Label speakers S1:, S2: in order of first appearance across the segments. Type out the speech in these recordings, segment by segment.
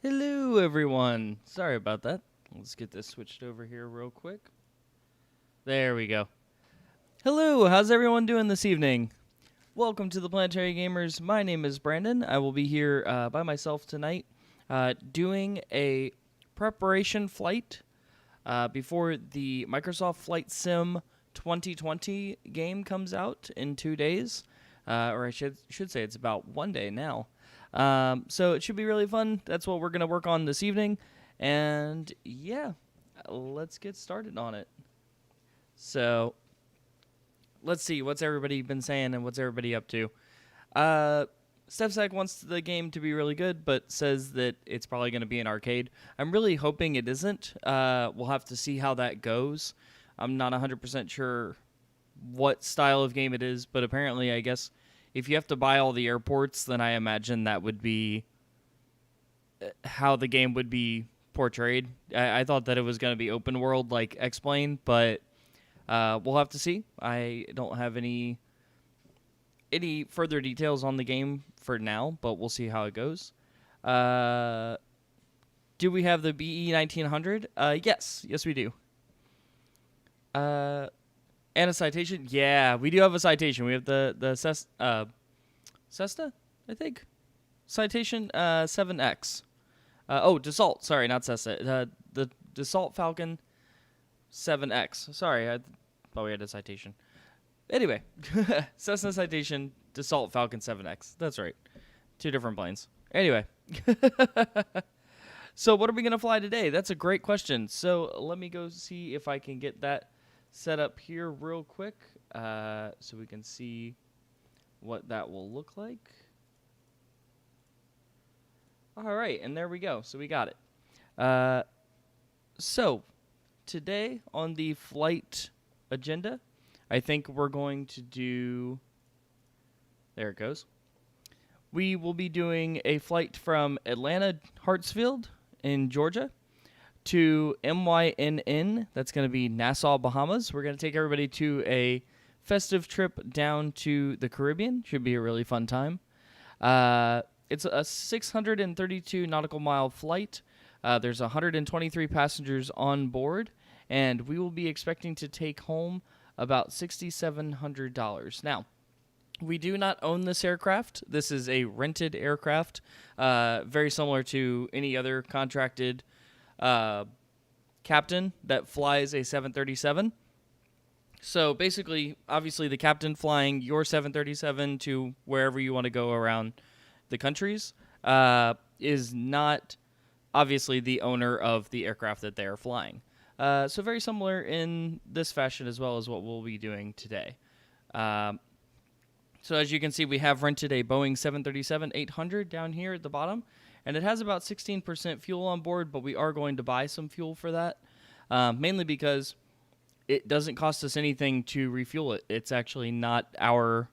S1: Hello, everyone. Sorry about that. Let's get this switched over here real quick. There we go. Hello, how's everyone doing this evening? Welcome to the Planetary Gamers. My name is Brandon. I will be here by myself tonight doing a preparation flight before the Microsoft Flight Sim 2020 game comes out in 2 days. Or I should say it's about 1 day now. So it should be really fun. That's what we're going to work on this evening. And yeah, let's get started on it. So let's see, what's everybody been saying and what's everybody up to? StepSack wants the game to be really good, but says that it's probably going to be an arcade. I'm really hoping it isn't. We'll have to see how that goes. I'm not 100% sure what style of game it is, but apparently, I guess, if you have to buy all the airports, then I imagine that would be how the game would be portrayed. I thought that it was going to be open world like X-Plane, but we'll have to see. I don't have any further details on the game for now, but we'll see how it goes. Do we have the BE 1900? Yes, we do. And a citation? Yeah, we do have a citation. We have the Cessna, I think. Citation 7X. Dassault. Sorry, not Cessna. The Dassault Falcon 7X. Sorry, I thought we had a citation. Anyway, Cessna citation, Dassault Falcon 7X. That's right. 2 different planes. Anyway. So what are we going to fly today? That's a great question. So let me go see if I can get that set up here real quick so we can see what that will look like. All right, and there we go. So we got it. So today on the flight agenda, I think we're going to do... There it goes. We will be doing a flight from Atlanta Hartsfield in Georgia to MYNN. That's going to be Nassau, Bahamas. We're going to take everybody to a festive trip down to the Caribbean. Should be a really fun time. It's a 632 nautical mile flight. There's 123 passengers on board, and we will be expecting to take home about $6,700. Now, we do not own this aircraft. This is a rented aircraft, very similar to any other contracted captain that flies a 737. So basically, obviously, the captain flying your 737 to wherever you want to go around the countries is not obviously the owner of the aircraft that they are flying. So very similar in this fashion as well as what we'll be doing today. So as you can see, we have rented a Boeing 737-800 down here at the bottom, and it has about 16% fuel on board, but we are going to buy some fuel for that, mainly because it doesn't cost us anything to refuel it. It's actually not our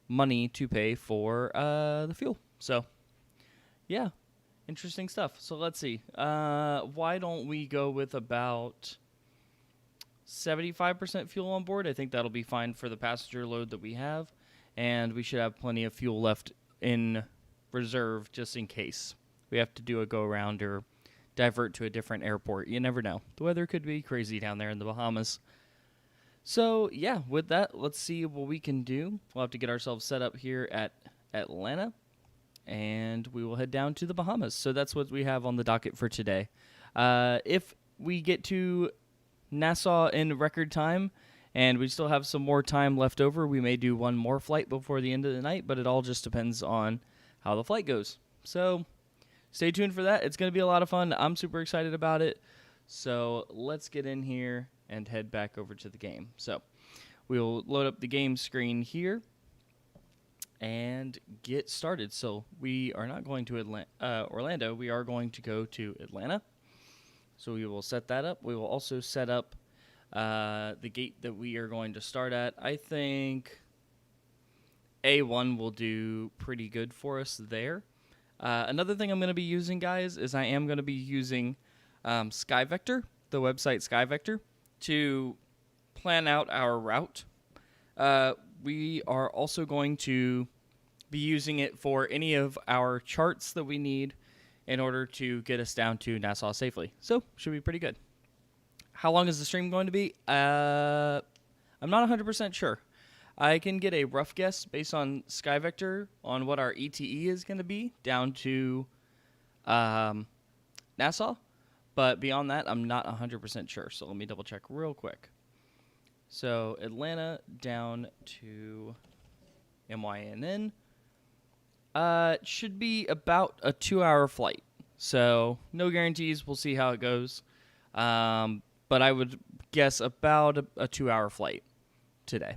S1: money to pay for the fuel. So, yeah, interesting stuff. So let's see. Why don't we go with about 75% fuel on board? I think that'll be fine for the passenger load that we have. And we should have plenty of fuel left in reserve just in case we have to do a go-around or divert to a different airport. You never know. The weather could be crazy down there in the Bahamas. So, yeah, with that, let's see what we can do. We'll have to get ourselves set up here at Atlanta, and we will head down to the Bahamas. So that's what we have on the docket for today. If we get to Nassau in record time, and we still have some more time left over, we may do one more flight before the end of the night, but it all just depends on how the flight goes. So stay tuned for that. It's going to be a lot of fun. I'm super excited about it. So let's get in here and head back over to the game. So we'll load up the game screen here and get started. So we are not going to Orlando. We are going to go to Atlanta. So we will set that up. We will also set up the gate that we are going to start at. I think A1 will do pretty good for us there. Another thing I'm going to be using, guys, is I am going to be using SkyVector, the website SkyVector, to plan out our route. We are also going to be using it for any of our charts that we need in order to get us down to Nassau safely. So, should be pretty good. How long is the stream going to be? I'm not 100% sure. I can get a rough guess based on SkyVector on what our ETE is going to be down to Nassau. But beyond that, I'm not 100% sure. So let me double check real quick. So Atlanta down to MYNN should be about a 2-hour flight. So no guarantees. We'll see how it goes. But I would guess about a 2-hour flight today.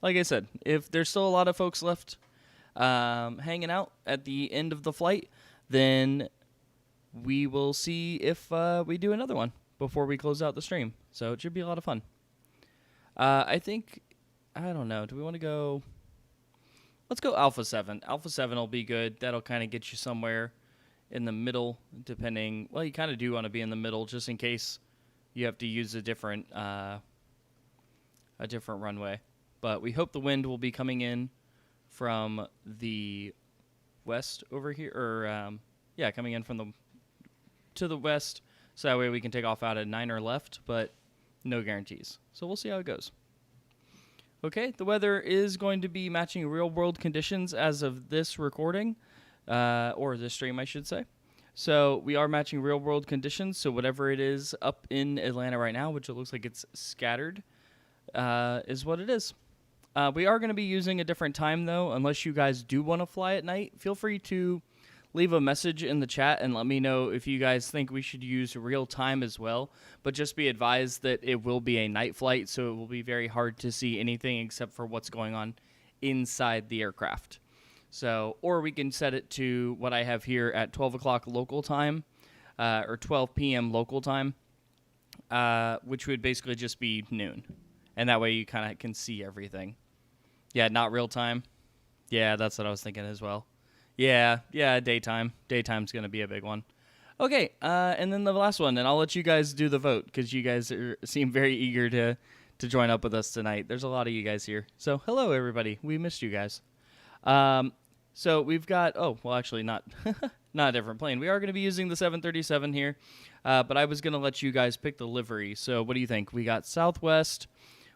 S1: Like I said, if there's still a lot of folks left hanging out at the end of the flight, then we will see if we do another one before we close out the stream. So it should be a lot of fun. I don't know. Do we want to go? Let's go Alpha 7. Alpha 7 will be good. That'll kind of get you somewhere in the middle, depending. Well, you kind of do want to be in the middle just in case you have to use a different runway. But we hope the wind will be coming in from the west over here, or coming in from to the west, so that way we can take off out at 9 or left, but no guarantees. So we'll see how it goes. Okay, the weather is going to be matching real-world conditions as of this recording, or this stream, I should say. So we are matching real-world conditions, so whatever it is up in Atlanta right now, which it looks like it's scattered, is what it is. We are going to be using a different time, though. Unless you guys do want to fly at night, feel free to leave a message in the chat and let me know if you guys think we should use real time as well. But just be advised that it will be a night flight, so it will be very hard to see anything except for what's going on inside the aircraft. So, or we can set it to what I have here at 12 o'clock local time, or 12 p.m. local time, which would basically just be noon. And that way you kind of can see everything. Yeah, not real time. Yeah, that's what I was thinking as well. Yeah, daytime. Daytime's going to be a big one. Okay, and then the last one, and I'll let you guys do the vote, because you guys seem very eager to join up with us tonight. There's a lot of you guys here. So, hello, everybody. We missed you guys. So we've got, actually not not a different plane. We are going to be using the 737 here, but I was going to let you guys pick the livery. So what do you think? We got Southwest,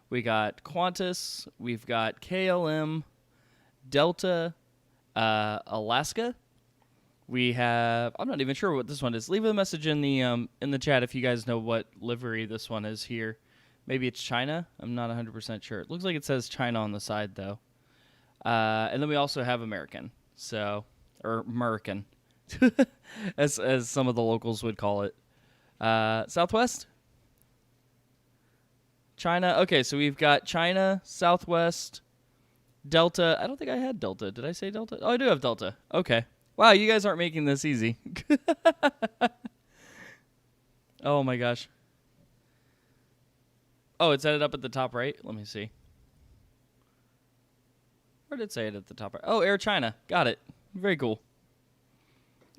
S1: we got Qantas, we've got KLM, Delta, Alaska. We have, I'm not even sure what this one is. Leave a message in the chat if you guys know what livery this one is here. Maybe it's China. I'm not 100% sure. It looks like it says China on the side, though. And then we also have American, or American, as some of the locals would call it. Southwest? China. Okay, so we've got China, Southwest, Delta. I don't think I had Delta. Did I say Delta? Oh, I do have Delta. Okay. Wow, you guys aren't making this easy. Oh, my gosh. Oh, it's set it up at the top right? Let me see. Where did it say it at the top right? Oh, Air China. Got it. Very cool.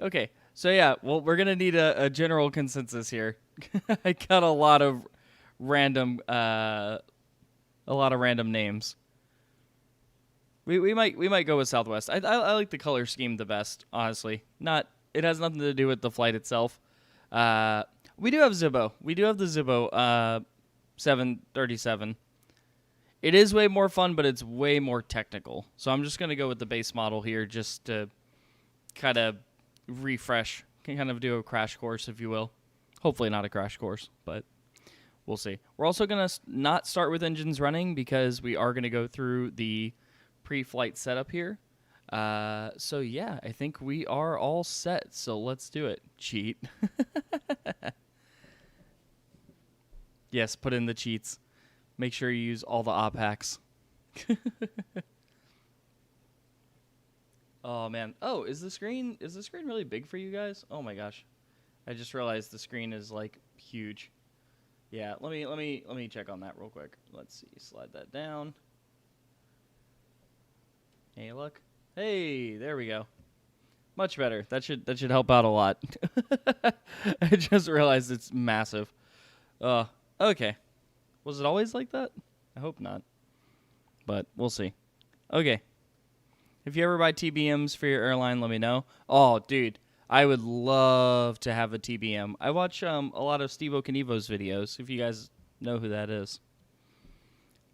S1: Okay. So, yeah, well, we're going to need a general consensus here. I got a lot of random names. We might go with Southwest. I like the color scheme the best, honestly. It has nothing to do with the flight itself. We do have Zibbo. We do have the Zibbo 737. It is way more fun, but it's way more technical. So I'm just going to go with the base model here just to kind of refresh, kind of do a crash course, if you will. Hopefully not a crash course, but we'll see. We're also going to not start with engines running because we are going to go through the pre-flight setup here. So yeah, I think we are all set. So let's do it. Cheat. Yes, put in the cheats. Make sure you use all the op hacks. Oh man. Oh, is the screen really big for you guys? Oh my gosh. I just realized the screen is like huge. Yeah, let me check on that real quick. Let's see. Slide that down. Hey, look. Hey, there we go. Much better. That should help out a lot. I just realized it's massive. Okay. Was it always like that? I hope not. But we'll see. Okay. If you ever buy TBMs for your airline, let me know. Oh, dude. I would love to have a TBM. I watch a lot of Steve Okanivo's videos, if you guys know who that is.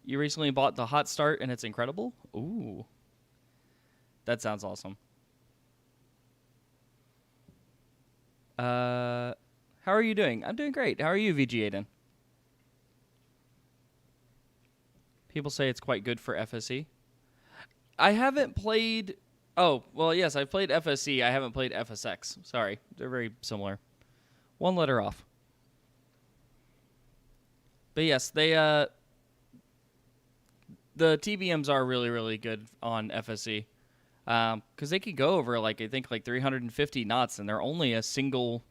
S1: You recently bought the Hot Start, and it's incredible? Ooh. That sounds awesome. How are you doing? I'm doing great. How are you, VG Aiden? People say it's quite good for FSE. I haven't played... Oh, well, yes, I've played FSE. I haven't played FSX. Sorry. They're very similar. One letter off. But yes, the TBMs are really, really good on FSE. Because they can go over, I think 350 knots, and they're only a single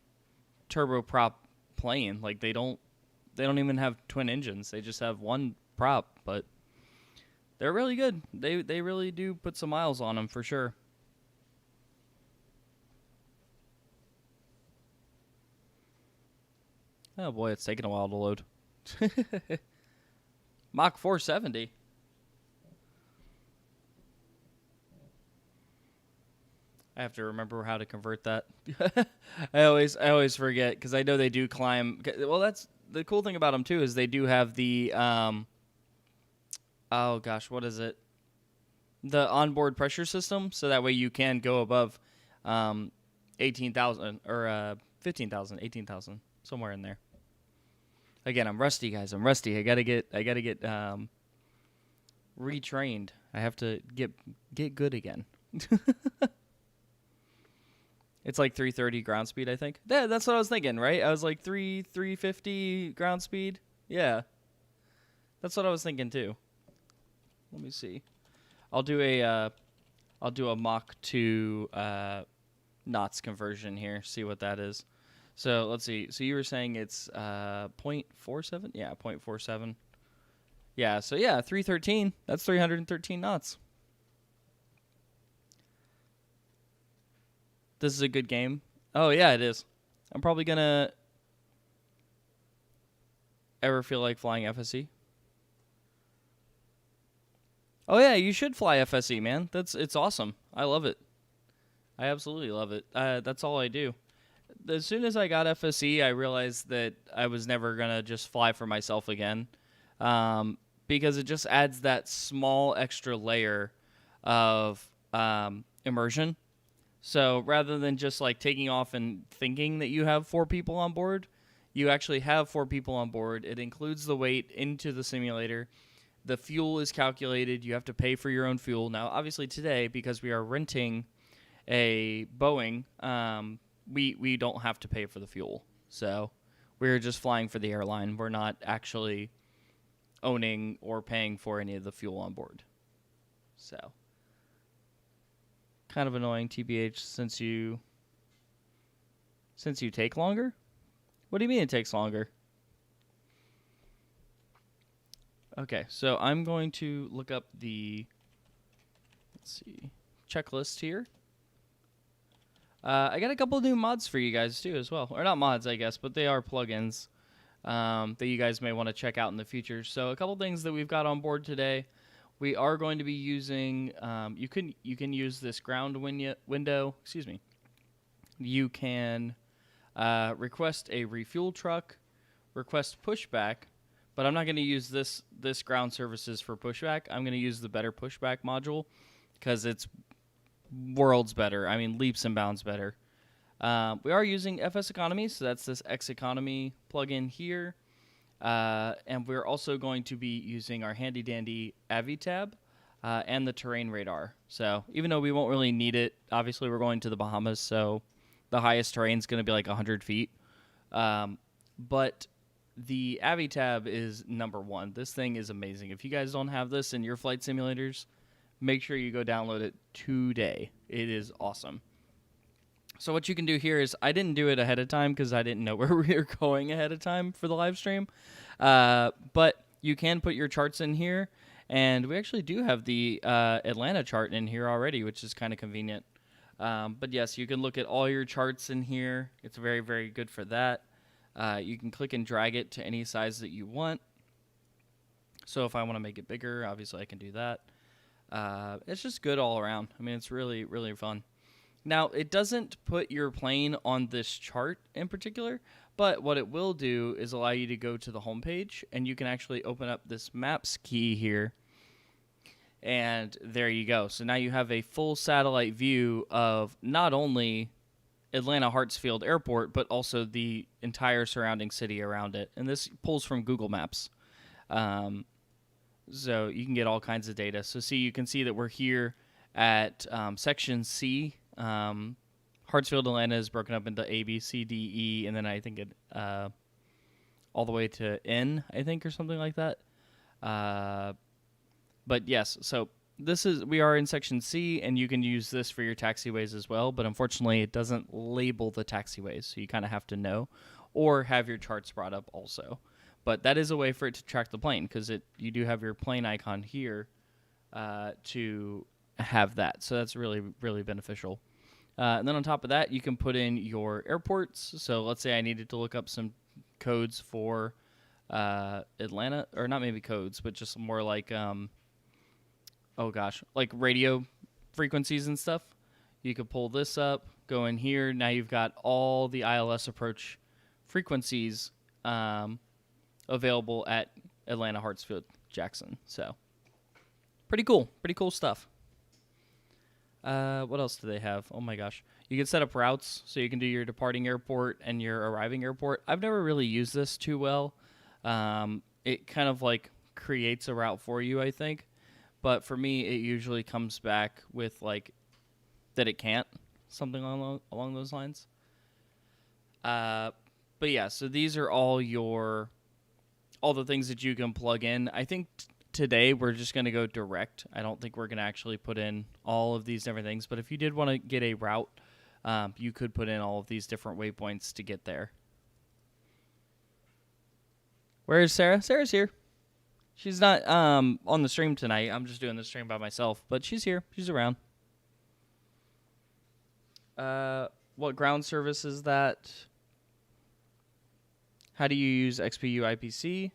S1: turboprop plane. They don't even have twin engines. They just have one prop, but they're really good. They really do put some miles on them for sure. Oh boy, it's taking a while to load. Mach 470. I have to remember how to convert that. I always forget because I know they do climb. Well, that's the cool thing about them too is they do have the oh gosh, what is it? The onboard pressure system, so that way you can go above 18,000 or 15,000, 18,000, somewhere in there. Again, I'm rusty, guys. I'm rusty. I gotta get retrained. I have to get good again. It's like 330 ground speed, I think. Yeah, that's what I was thinking, right? I was like 350 ground speed. Yeah, that's what I was thinking too. Let me see. I'll do a Mach 2 knots conversion here. See what that is. So let's see. So you were saying it's 0.47? Yeah, 0.47. Yeah. So yeah, 313. That's 313 knots. This is a good game. Oh, yeah, it is. I'm probably going to ever feel like flying FSE. Oh, yeah, you should fly FSE, man. It's awesome. I love it. I absolutely love it. That's all I do. As soon as I got FSE, I realized that I was never going to just fly for myself again because it just adds that small extra layer of immersion. So rather than just taking off and thinking that you have 4 people on board, you actually have 4 people on board. It includes the weight into the simulator. The fuel is calculated. You have to pay for your own fuel. Now, obviously today, because we are renting a Boeing, we don't have to pay for the fuel. So we're just flying for the airline. We're not actually owning or paying for any of the fuel on board. So... kind of annoying, TBH, since you take longer? What do you mean it takes longer? Okay, so I'm going to look up the, let's see, checklist here. I got a couple new mods for you guys too as well. Or not mods, I guess, but they are plugins that you guys may want to check out in the future. So a couple things that we've got on board today. We are going to be using, you can use this ground window, excuse me. You can request a refuel truck, request pushback, but I'm not going to use this ground services for pushback. I'm going to use the better pushback module because it's worlds better. I mean, leaps and bounds better. We are using FS Economy, so that's this X Economy plugin here. And we're also going to be using our handy dandy AviTab and the terrain radar. So even though we won't really need it, obviously we're going to the Bahamas, so the highest terrain is going to be like 100 feet. But the AviTab is number one. This thing is amazing. If you guys don't have this in your flight simulators, make sure you go download it today. It is awesome. So what you can do here is, I didn't do it ahead of time because I didn't know where we were going ahead of time for the live stream. But you can put your charts in here. And we actually do have the Atlanta chart in here already, which is kind of convenient. But yes, you can look at all your charts in here. It's very, very good for that. You can click and drag it to any size that you want. So if I want to make it bigger, obviously I can do that. It's just good all around. I mean, it's really, really fun. Now, it doesn't put your plane on this chart in particular, but what it will do is allow you to go to the home page, and you can actually open up this maps key here, and there you go. So now you have a full satellite view of not only Atlanta Hartsfield Airport, but also the entire surrounding city around it. And this pulls from Google Maps. So you can get all kinds of data. So see, you can see that we're here at section C. Hartsfield, Atlanta is broken up into A, B, C, D, E, and then I think it all the way to N, I think, or something like that. But yes, so we are in section C, and you can use this for your taxiways as well, but unfortunately it doesn't label the taxiways, so you kind of have to know, or have your charts brought up also. But that is a way for it to track the plane, because you do have your plane icon here to have that, so that's really, really beneficial. And then on top of that, you can put in your airports. So let's say I needed to look up some codes for Atlanta, or not maybe codes, but just more like like radio frequencies and stuff. You could pull this up, go in here. Now you've got all the ILS approach frequencies available at Atlanta Hartsfield Jackson. So pretty cool stuff. What else do they have? Oh my gosh. You can set up routes, so you can do your departing airport and your arriving airport. I've never really used this too well. It kind of like creates a route for you, I think. But for me, it usually comes back with like that it can't, something along those lines. But yeah, so these are all the things that you can plug in. I think today we're just going to go direct. I don't think we're going to actually put in all of these different things. But if you did want to get a route, you could put in all of these different waypoints to get there. Where is Sarah? Sarah's here. She's not on the stream tonight. I'm just doing the stream by myself. But she's here. She's around. What ground service is that? How do you use XPU IPC?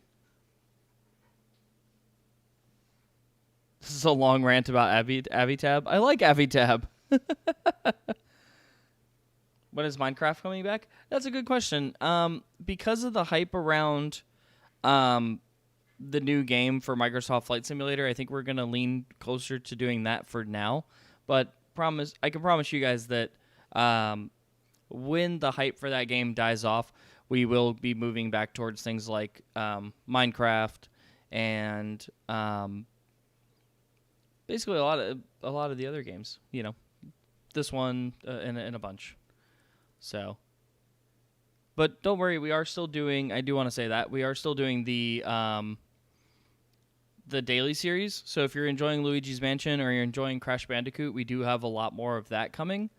S1: This is a long rant about Avitab. I like Avitab. When is Minecraft coming back? That's a good question. Because of the hype around the new game for Microsoft Flight Simulator, I think we're going to lean closer to doing that for now. But I can promise you guys that when the hype for that game dies off, we will be moving back towards things like Minecraft and basically a lot of the other games. You know, this one and a bunch. So, but don't worry, we are still doing. I do want to say that we are still doing the daily series. So if you're enjoying Luigi's Mansion or you're enjoying Crash Bandicoot, we do have a lot more of that coming.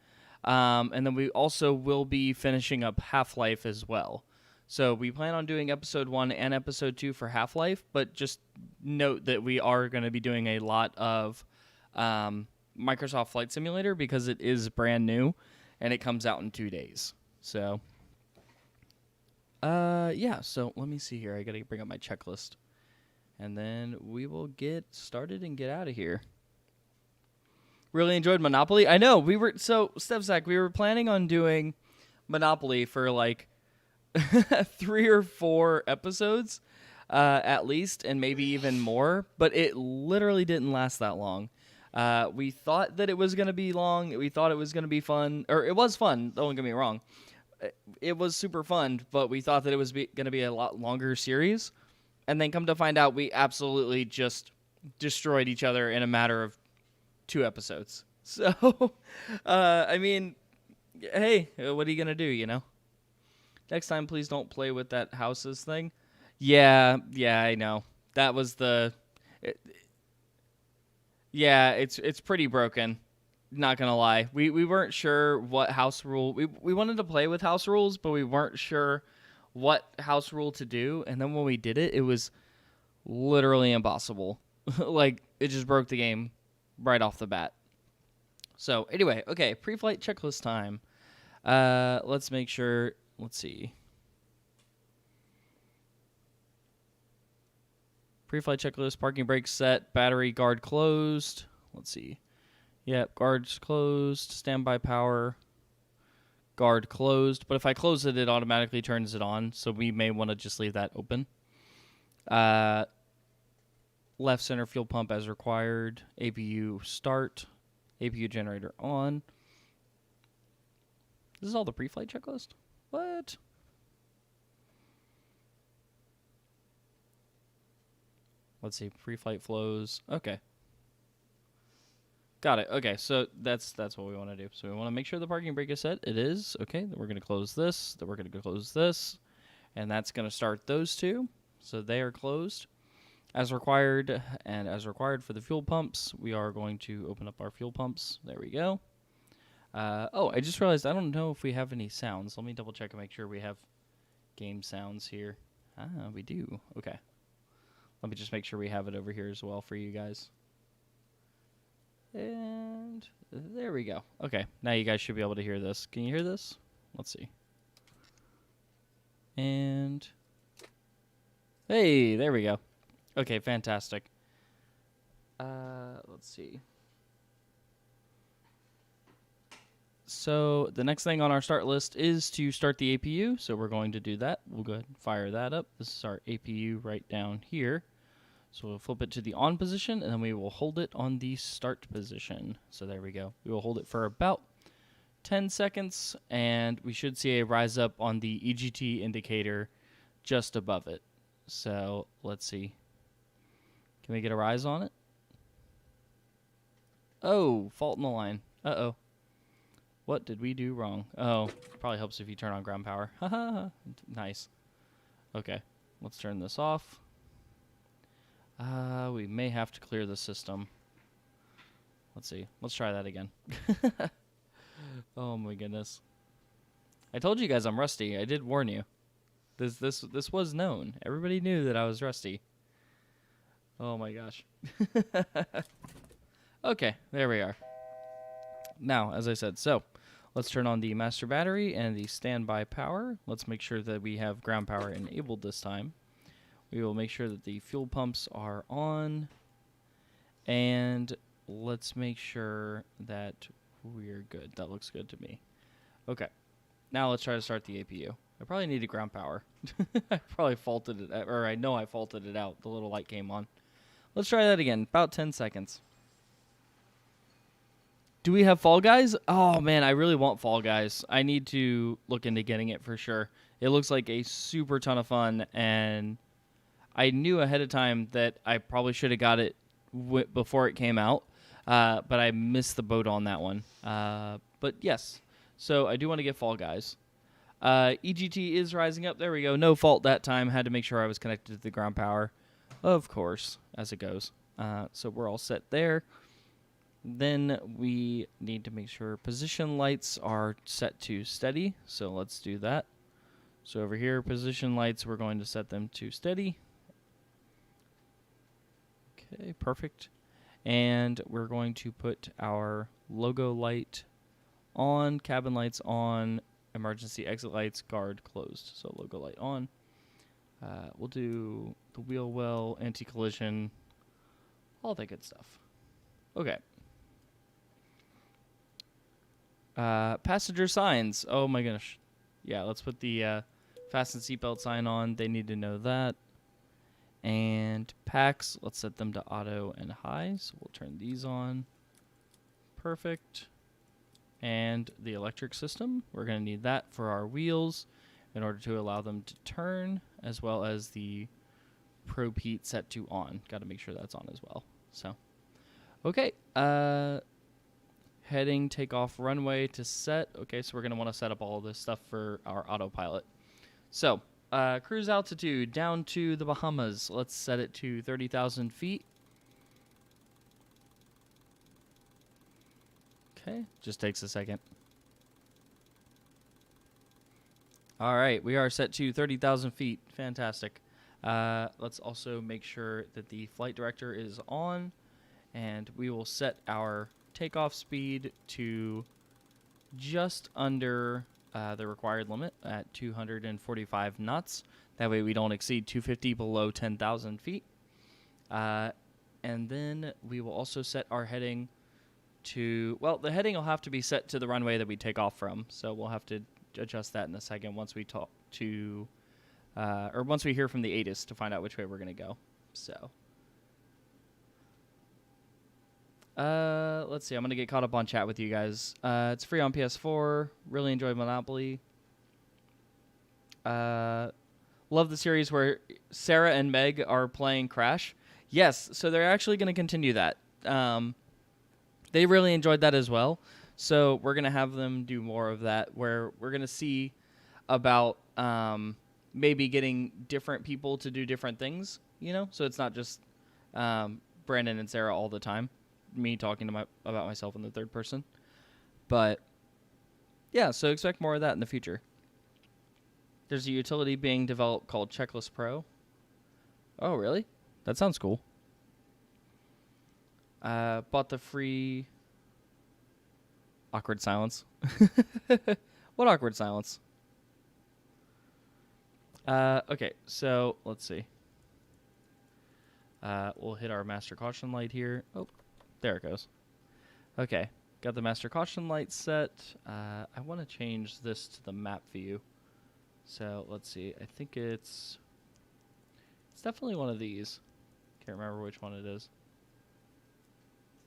S1: And then we also will be finishing up Half-Life as well. So we plan on doing episode 1 and episode 2 for Half-Life, but just note that we are going to be doing a lot of Microsoft Flight Simulator because it is brand new and it comes out in 2 days. So, yeah, so let me see here. I got to bring up my checklist. And then we will get started and get out of here. Really enjoyed Monopoly. I know, Stevzak, we were planning on doing Monopoly for like 3 or 4 episodes at least, and maybe even more, but it literally didn't last that long. We thought that it was going to be long. We thought it was going to be fun, or it was fun, don't get me wrong. It was super fun, but we thought that it was going to be a lot longer series. And then come to find out, we absolutely just destroyed each other in a matter of 2 episodes. So, I mean, hey, what are you going to do, you know? Next time, please don't play with that houses thing. Yeah, I know. That was it's pretty broken. Not going to lie. We weren't sure what house rule. We wanted to play with house rules, but we weren't sure what house rule to do, and then when we did it, it was literally impossible. Like, it just broke the game right off the bat. So, anyway, okay, pre-flight checklist time. Let's make sure, let's see. Pre-flight checklist, parking brake set, battery guard closed. Let's see. Yep, guard's closed. Standby power. Guard closed. But if I close it, it automatically turns it on. So we may want to just leave that open. Left center fuel pump as required. APU start. APU generator on. This is all the pre-flight checklist? What? Let's see. Pre-flight flows. Okay. Got it. Okay, so that's what we want to do. So we want to make sure the parking brake is set. It is. Okay, then we're going to close this. Then we're going to close this. And that's going to start those two. So they are closed. As required, and as required for the fuel pumps, we are going to open up our fuel pumps. There we go. Oh, I just realized I don't know if we have any sounds. Let me double check and make sure we have game sounds here. Ah, we do. Okay. Let me just make sure we have it over here as well for you guys. And there we go. Okay, now you guys should be able to hear this. Can you hear this? Let's see. And hey, there we go. Okay, fantastic. Let's see. So the next thing on our start list is to start the APU. So we're going to do that. We'll go ahead and fire that up. This is our APU right down here. So we'll flip it to the on position, and then we will hold it on the start position. So there we go. We will hold it for about 10 seconds, and we should see a rise up on the EGT indicator just above it. So let's see. Can we get a rise on it? Oh, fault in the line. Uh-oh. What did we do wrong? Oh, probably helps if you turn on ground power. Haha. Nice. Okay, let's turn this off. We may have to clear the system. Let's see. Let's try that again. Oh my goodness. I told you guys I'm rusty. I did warn you. This was known. Everybody knew that I was rusty. Oh my gosh. Okay, there we are. Now, as I said, so let's turn on the master battery and the standby power. Let's make sure that we have ground power enabled this time. We will make sure that the fuel pumps are on. And let's make sure that we're good. That looks good to me. Okay. Now let's try to start the APU. I probably needed ground power. I probably faulted it, or I know I faulted it out. The little light came on. Let's try that again. About 10 seconds. Do we have Fall Guys? Oh, man, I really want Fall Guys. I need to look into getting it for sure. It looks like a super ton of fun, and I knew ahead of time that I probably should have got it before it came out, but I missed the boat on that one. But yes, so I do want to get Fall Guys. EGT is rising up. There we go. No fault that time. Had to make sure I was connected to the ground power, of course, as it goes. So we're all set there. Then we need to make sure position lights are set to steady. So let's do that. So over here, position lights, we're going to set them to steady. Okay, perfect. And we're going to put our logo light on, cabin lights on, emergency exit lights, guard closed. So logo light on. We'll do the wheel well, anti-collision, all that good stuff. Okay. Passenger signs. Oh my gosh. Yeah, let's put the fasten seatbelt sign on. They need to know that. And packs, let's set them to auto and high. So we'll turn these on. Perfect. And the electric system, we're going to need that for our wheels in order to allow them to turn, as well as the probe heat set to on. Got to make sure that's on as well. So, okay. Heading, takeoff, runway to set. Okay, so we're going to want to set up all of this stuff for our autopilot. So, cruise altitude down to the Bahamas. Let's set it to 30,000 feet. Okay, just takes a second. All right, we are set to 30,000 feet. Fantastic. Let's also make sure that the flight director is on, and we will set our takeoff speed to just under the required limit at 245 knots. That way we don't exceed 250 below 10,000 feet. And then we will also set our heading to, well, the heading will have to be set to the runway that we take off from. So we'll have to adjust that in a second once we talk to, or once we hear from the ATIS to find out which way we're going to go. So, let's see. I'm going to get caught up on chat with you guys. It's free on PS4. Really enjoyed Monopoly. Love the series where Sarah and Meg are playing Crash. Yes, so they're actually going to continue that. They really enjoyed that as well. So we're going to have them do more of that, where we're going to see about maybe getting different people to do different things, you know? So it's not just Brandon and Sarah all the time, me talking to about myself in the third person. But, yeah, so expect more of that in the future. There's a utility being developed called Checklist Pro. Oh, really? That sounds cool. Bought the free... Awkward silence. What awkward silence? Okay, so let's see. We'll hit our master caution light here. Oh, there it goes. Okay, got the master caution light set. I want to change this to the map view. So let's see. I think it's definitely one of these. Can't remember which one it is.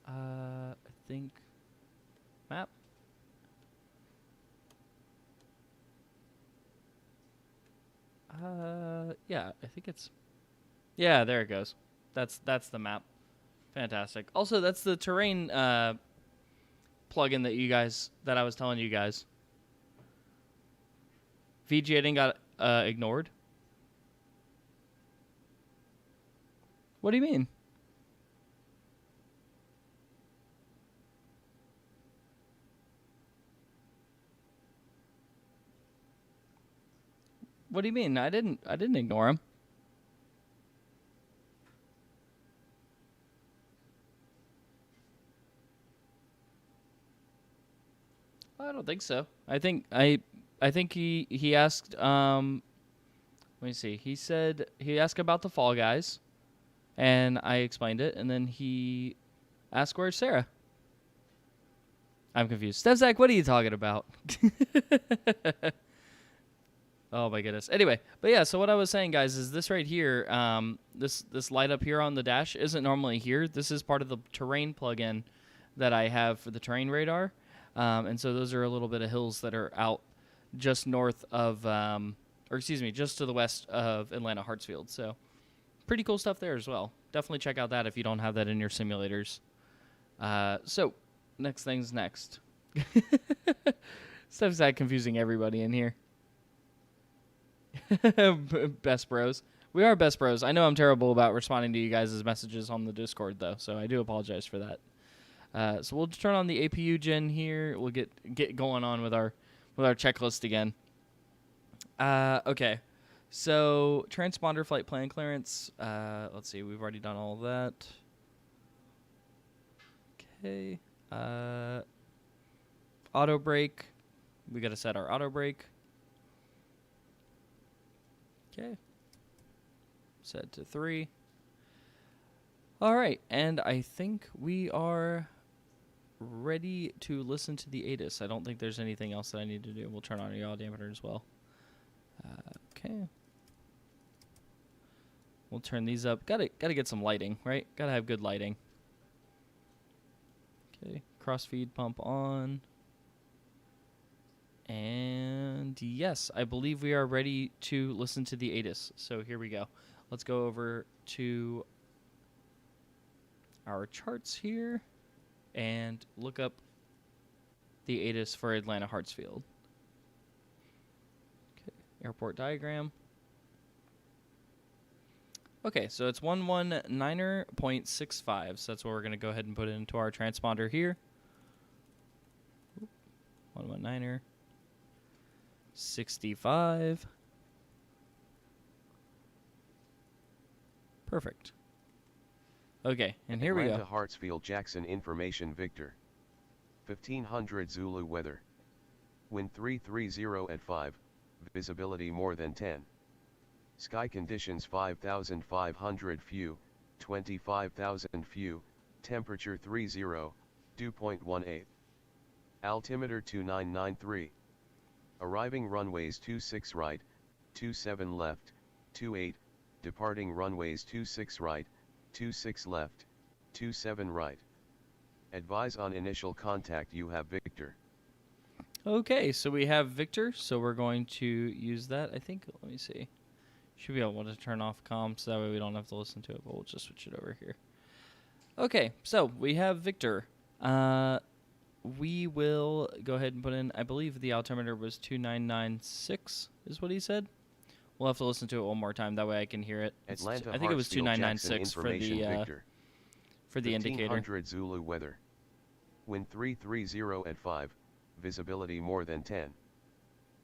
S1: I think map. Yeah, I think it's... Yeah, there it goes. That's the map. Fantastic. Also, that's the terrain plugin that I was telling you guys. VGAting got ignored. What do you mean? What do you mean? I didn't ignore him. I don't think so. I think he asked let me see. He said he asked about the Fall Guys, and I explained it, and then he asked where's Sarah. I'm confused. Stevzak, what are you talking about? Oh my goodness. Anyway, but yeah, so what I was saying, guys, is this right here, this light up here on the dash isn't normally here. This is part of the terrain plugin that I have for the terrain radar. And so those are a little bit of hills that are out just north of, just to the west of Atlanta Hartsfield. So pretty cool stuff there as well. Definitely check out that if you don't have that in your simulators. So next thing's next. Stuff's that confusing everybody in here. Best bros. We are best bros. I know I'm terrible about responding to you guys' messages on the Discord, though, so I do apologize for that. So we'll turn on the APU gen here. We'll get going on with our checklist again. Okay. So transponder flight plan clearance. Let's see. We've already done all of that. Okay. Auto brake. We got to set our auto brake. Okay. Set to 3. All right, and I think we are ready to listen to the ATIS. I don't think there's anything else that I need to do. We'll turn on your yaw dampener as well. Okay. We'll turn these up. Gotta get some lighting, right? Gotta have good lighting. Okay, crossfeed pump on. And yes, I believe we are ready to listen to the ATIS. So here we go. Let's go over to our charts here and look up the ATIS for Atlanta Hartsfield. Okay, airport diagram. Okay, so it's 119er.65. So that's what we're going to go ahead and put into our transponder here. 119er. 65. Perfect. Okay, and here we go.
S2: Atlanta Hartsfield Jackson information Victor. 1500 Zulu weather. Wind 330 at 5, visibility more than 10. Sky conditions 5,500 few, 25,000 few, temperature 30, dew point 18. Altimeter 2993. Arriving runways 26 right, 27 left, 28, departing runways 26 right, 26 left, 27 right. Advise on initial contact, you have Victor.
S1: Okay, so we have Victor, so we're going to use that. I think, let me see. Should be able to turn off comms, so that way we don't have to listen to it, but we'll just switch it over here. Okay, so we have Victor. We will go ahead and put in, I believe the altimeter was 2996, is what he said. We'll have to listen to it one more time, that way I can hear it.
S2: Atlanta
S1: I think it was
S2: Hartsfield,
S1: 2996 for
S2: Jackson,
S1: the
S2: Victor.
S1: indicator.
S2: 1500 Zulu weather. Wind 330 at 5, visibility more than 10.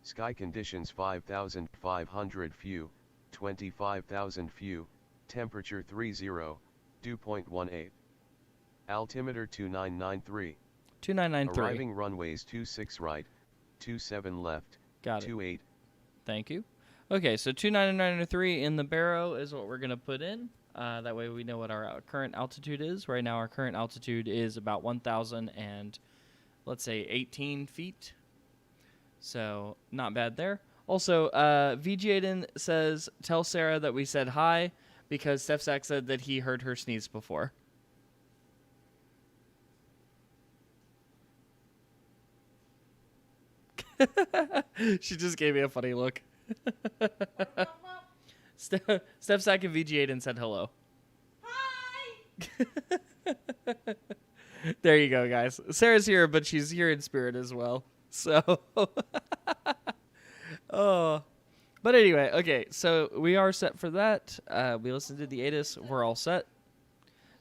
S2: Sky conditions 5,500 few, 25,000 few, temperature 30, dew point 18. Altimeter 2993.
S1: 2993.
S2: Arriving runways 26 right, 27 left,
S1: Got it.
S2: 28.
S1: Thank you. Okay, so 2993 in the Barrow is what we're going to put in. That way we know what our current altitude is. Right now our current altitude is about 1,000 and, let's say, 18 feet. So not bad there. Also, VG says, tell Sarah that we said hi because Stefzak said that he heard her sneeze before. She just gave me a funny look. Stefzak and VG said hello. Hi! There you go, guys. Sarah's here, but she's here in spirit as well. So, oh, but anyway, okay. So we are set for that. We listened to the ATIS. We're all set.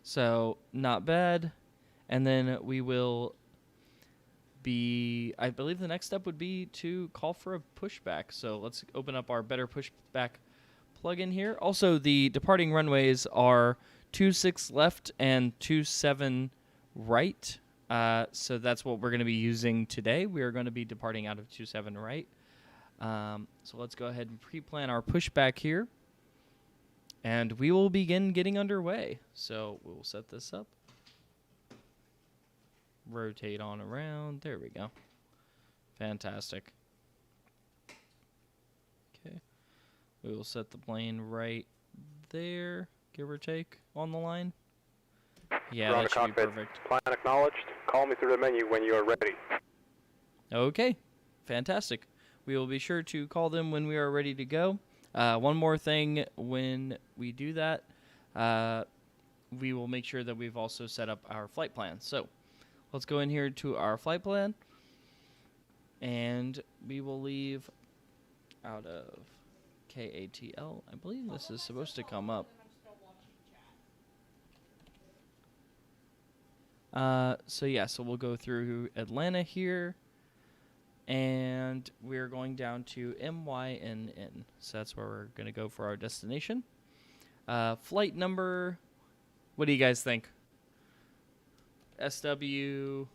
S1: So not bad. And then we will be. I believe the next step would be to call for a pushback. So let's open up our Better Pushback plugin here. Also, the departing runways are 26 left and 27 right. So that's what we're going to be using today. We are going to be departing out of 27 right. So let's go ahead and pre-plan our pushback here. And we will begin getting underway. So we'll set this up. Rotate on around. There we go. Fantastic. Okay. We will set the plane right there, give or take, on the line. Yeah, that should be perfect.
S3: Plan acknowledged. Call me through the menu when you are ready.
S1: Okay, fantastic. We will be sure to call them when we are ready to go. One more thing, when we do that, we will make sure that we've also set up our flight plan. So let's go in here to our flight plan, and we will leave out of KATL. I believe this is supposed to come up. So we'll go through Atlanta here, and we're going down to MYNN. So that's where we're going to go for our destination. Flight number, what do you guys think? SW,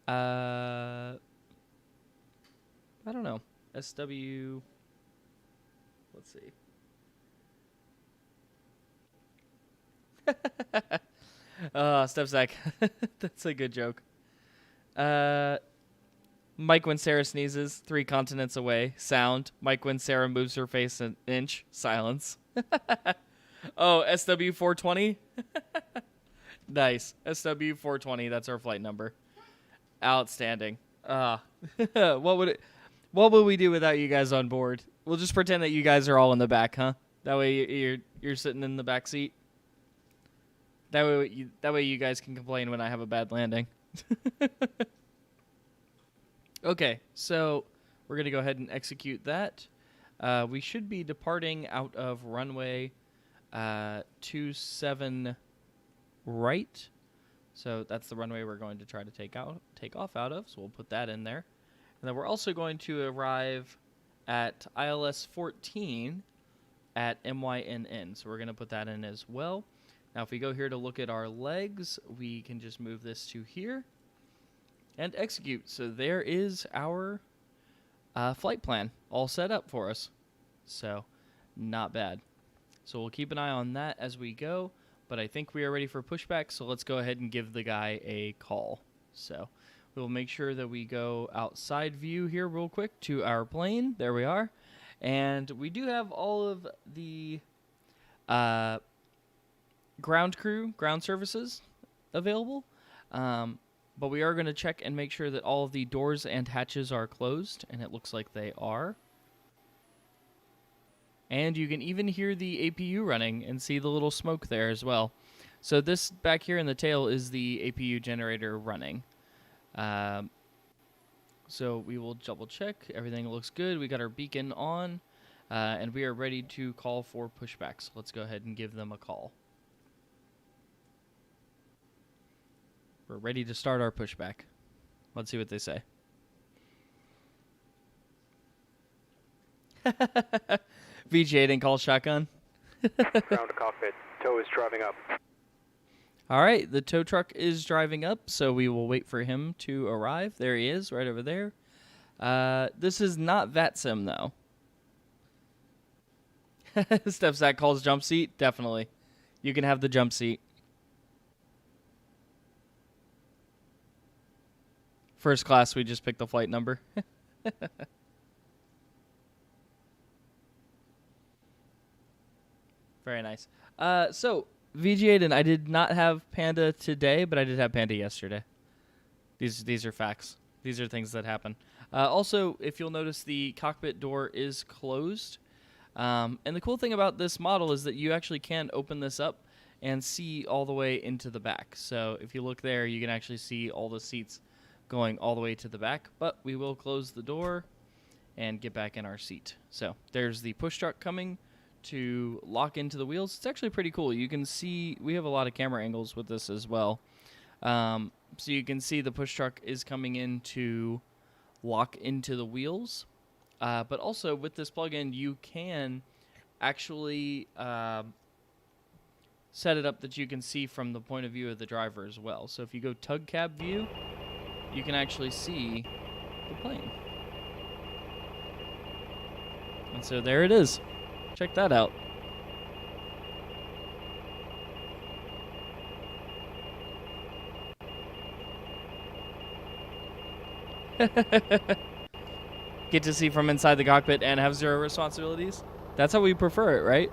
S1: I don't know. SW, let's see. Stefzak. That's a good joke. Mike when Sarah sneezes, 3 continents away. Sound. Mike when Sarah moves her face an inch. Silence. Oh, SW420? Nice. SW420, that's our flight number. Outstanding. What would we do without you guys on board? We'll just pretend that you guys are all in the back, huh? That way you're sitting in the back seat. That way you guys can complain when I have a bad landing. Okay, so we're going to go ahead and execute that. We should be departing out of runway 27 right. So that's the runway we're going to try to take off out of. So we'll put that in there. And then we're also going to arrive at ILS 14 at MYNN. So we're going to put that in as well. Now, if we go here to look at our legs, we can just move this to here and execute. So there is our flight plan all set up for us. So not bad. So we'll keep an eye on that as we go. but I think we are ready for pushback, so let's go ahead and give the guy a call. So we'll make sure that we go outside view here real quick to our plane. There we are. And we do have all of the ground crew, ground services available. But we are going to check and make sure that all of the doors and hatches are closed, and it looks like they are. And you can even hear the APU running and see the little smoke there as well. So this back here in the tail is the APU generator running. So we will double check. Everything looks good. We got our beacon on, and we are ready to call for pushbacks. Let's go ahead and give them a call. We're ready to start our pushback. Let's see what they say. VJ didn't call shotgun.
S3: Ground to cockpit. Tow is driving up.
S1: All right, the tow truck is driving up, so we will wait for him to arrive. There he is, right over there. This is not VATSIM, though. Stepsack calls jump seat. Definitely. You can have the jump seat. First class, we just picked the flight number. Very nice. So, VG Aiden, I did not have Panda today, but I did have Panda yesterday. These are facts. These are things that happen. Also, if you'll notice, the cockpit door is closed. And the cool thing about this model is that you actually can open this up and see all the way into the back. So if you look there, you can actually see all the seats going all the way to the back. But we will close the door and get back in our seat. So there's the push truck coming to lock into the wheels. It's actually pretty cool. You can see we have a lot of camera angles with this as well. So you can see the push truck is coming in to lock into the wheels. But also with this plugin, you can actually set it up that you can see from the point of view of the driver as well. So if you go tug cab view, you can actually see the plane. And so there it is. Check that out. Get to see from inside the cockpit and have zero responsibilities. That's how we prefer it, right?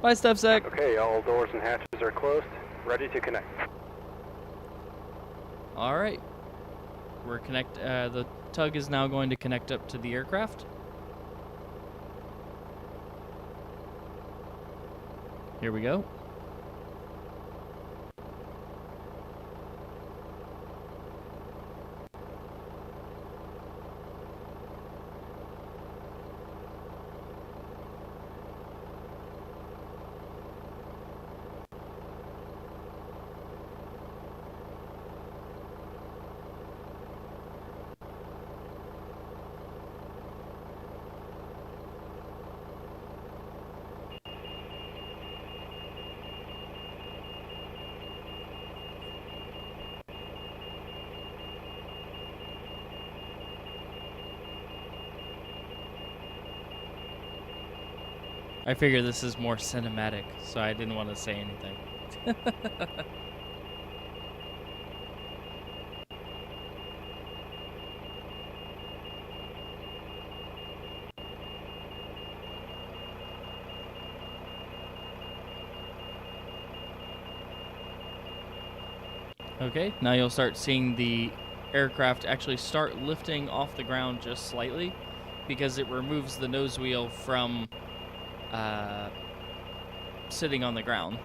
S1: Bye, Stepsack.
S3: Okay, all doors and hatches are closed. Ready to connect.
S1: All right. The tug is now going to connect up to the aircraft. Here we go. I figure this is more cinematic, so I didn't want to say anything. Okay, now you'll start seeing the aircraft actually start lifting off the ground just slightly because it removes the nose wheel from sitting on the ground.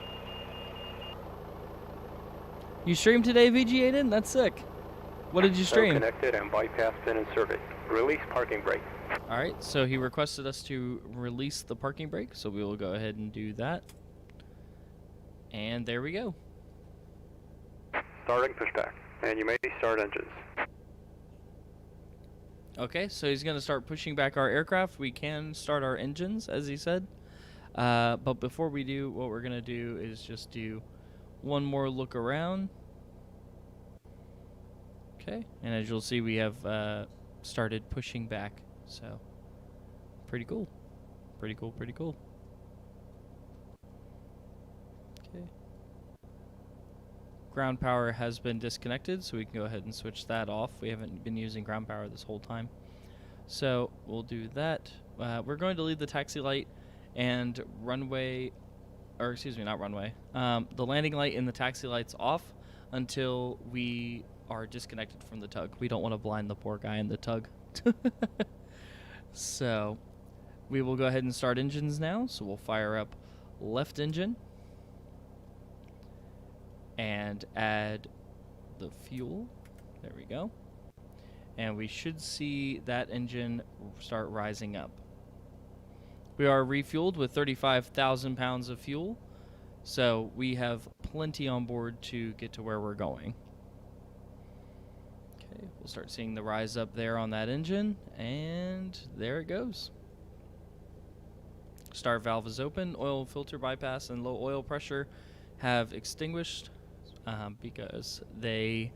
S1: You streamed today, VG Aiden? That's sick. What did you stream?
S3: Connected and bypass pin inserted. Release parking brake.
S1: Alright, so he requested us to release the parking brake, so we will go ahead and do that. And there we go.
S3: Starting pushback. And you may start engines.
S1: Okay, so he's going to start pushing back our aircraft. We can start our engines, as he said. But before we do, what we're going to do is just do one more look around. Okay, and as you'll see, we have started pushing back. So, pretty cool. Pretty cool, pretty cool. Okay, ground power has been disconnected, so we can go ahead and switch that off. We haven't been using ground power this whole time. So we'll do that. We're going to leave the taxi light and runway, or excuse me, not runway, the landing light and the taxi lights off until we are disconnected from the tug. We don't want to blind the poor guy in the tug. So we will go ahead and start engines now. So we'll fire up left engine and add the fuel. There we go. And we should see that engine start rising up. We are refueled with 35,000 pounds of fuel, so we have plenty on board to get to where we're going. Okay, we'll start seeing the rise up there on that engine, and there it goes. Start valve is open, oil filter bypass and low oil pressure have extinguished because the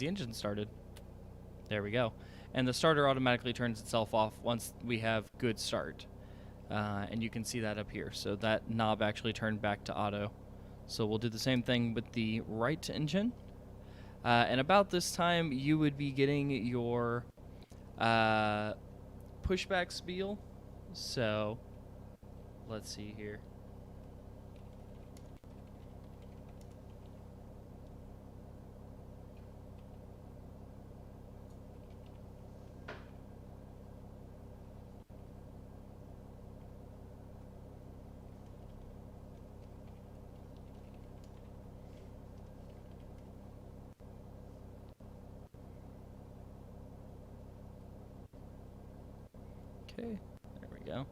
S1: engine started. There we go. And the starter automatically turns itself off once we have good start. And you can see that up here. So that knob actually turned back to auto. So we'll do the same thing with the right engine. And about this time, you would be getting your pushback spiel. So let's see here. Okay, there we go.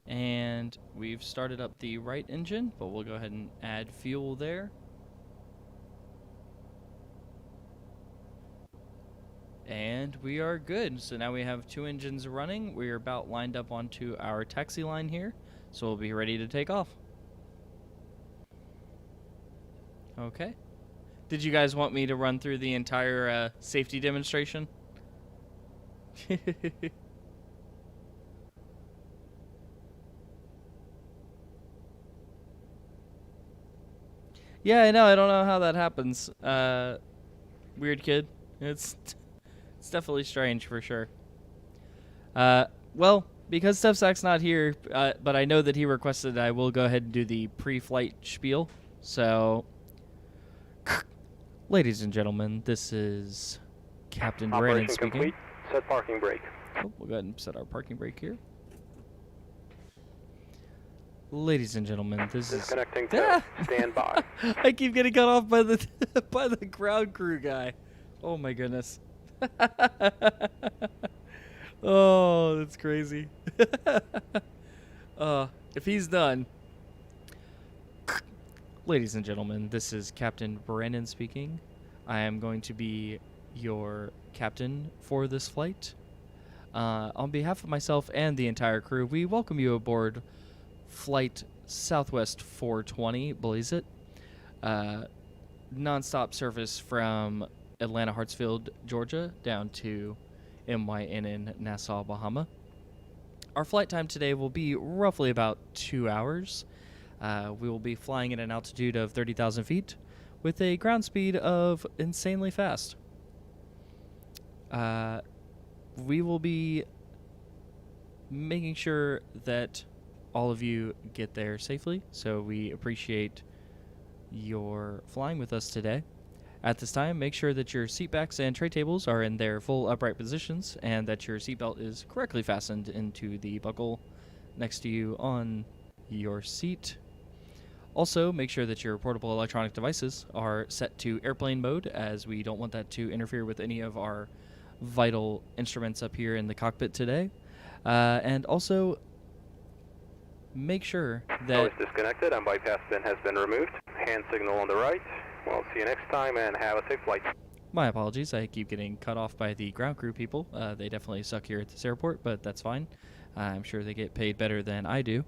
S1: And we've started up the right engine, but we'll go ahead and add fuel there. And we are good. So now we have 2 engines running. We are about lined up onto our taxi line here, so we'll be ready to take off. Okay. Did you guys want me to run through the entire safety demonstration? Yeah, I know. I don't know how that happens. Weird kid. It's definitely strange for sure. Well, because Stefsack's not here, but I know that he requested I will go ahead and do the pre-flight spiel. So, ladies and gentlemen, this is Captain Brandon
S3: Operation
S1: speaking.
S3: complete. Set parking brake.
S1: Oh, we'll go ahead and set our parking brake here. Ladies and gentlemen, this is...
S3: Disconnecting tow. Stand by.
S1: I keep getting cut off by the by the ground crew guy. Oh my goodness. Oh, that's crazy. If he's done. Ladies and gentlemen, this is Captain Brandon speaking. I am going to be your captain for this flight. On behalf of myself and the entire crew, we welcome you aboard Flight Southwest 420, Blaze It. Non-stop service from Atlanta Hartsfield, Georgia, down to MYNN Nassau, Bahama. Our flight time today will be roughly about 2 hours. We will be flying at an altitude of 30,000 feet with a ground speed of insanely fast. We will be making sure that all of you get there safely, so we appreciate your flying with us today. At this time, make sure that your seat backs and tray tables are in their full upright positions and that your seatbelt is correctly fastened into the buckle next to you on your seat. Also, make sure that your portable electronic devices are set to airplane mode, as we don't want that to interfere with any of our vital instruments up here in the cockpit today. And also, make sure
S3: Tow
S1: that...
S3: is disconnected and bypass bin has been removed. Hand signal on the right. We'll see you next time and have a safe flight.
S1: My apologies, I keep getting cut off by the ground crew people. They definitely suck here at this airport, but that's fine. I'm sure they get paid better than I do.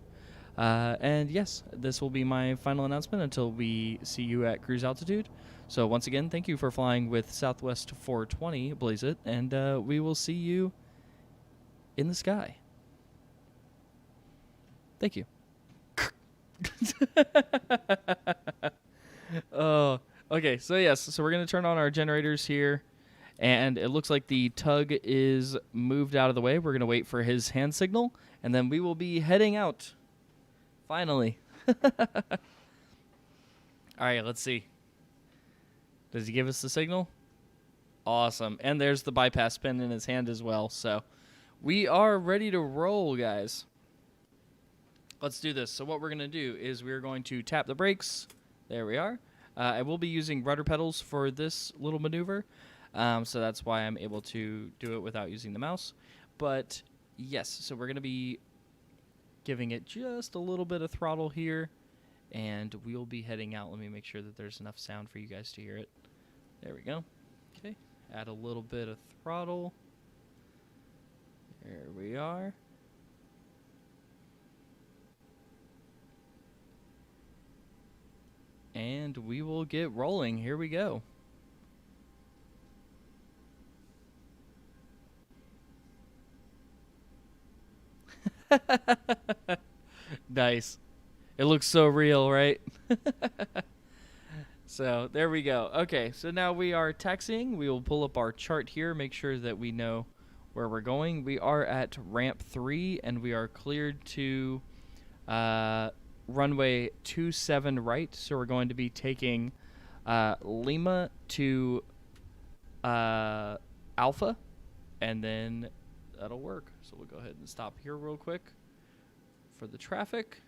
S1: And yes, this will be my final announcement until we see you at cruise altitude. So once again, thank you for flying with Southwest 420, Blaze It, and we will see you in the sky. Thank you. Okay, so yes, so we're going to turn on our generators here, and it looks like the tug is moved out of the way. We're going to wait for his hand signal, and then we will be heading out. Finally. All right, let's see. Does he give us the signal? Awesome. And there's the bypass pin in his hand as well, so we are ready to roll, guys. Let's do this. So what we're going to do is we're going to tap the brakes. There we are. I will be using rudder pedals for this little maneuver, so that's why I'm able to do it without using the mouse. But yes, so we're going to be giving it just a little bit of throttle here, and we'll be heading out. Let me make sure that there's enough sound for you guys to hear it. There we go. Okay, add a little bit of throttle. There we are. And we will get rolling. Here we go. Nice. It looks so real, right? So there we go. Okay, so now we are taxiing. We will pull up our chart here, make sure that we know where we're going. We are at ramp 3, and we are cleared to runway 27 right. So we're going to be taking Lima to Alpha, and then that'll work. So we'll go ahead and stop here real quick for the traffic.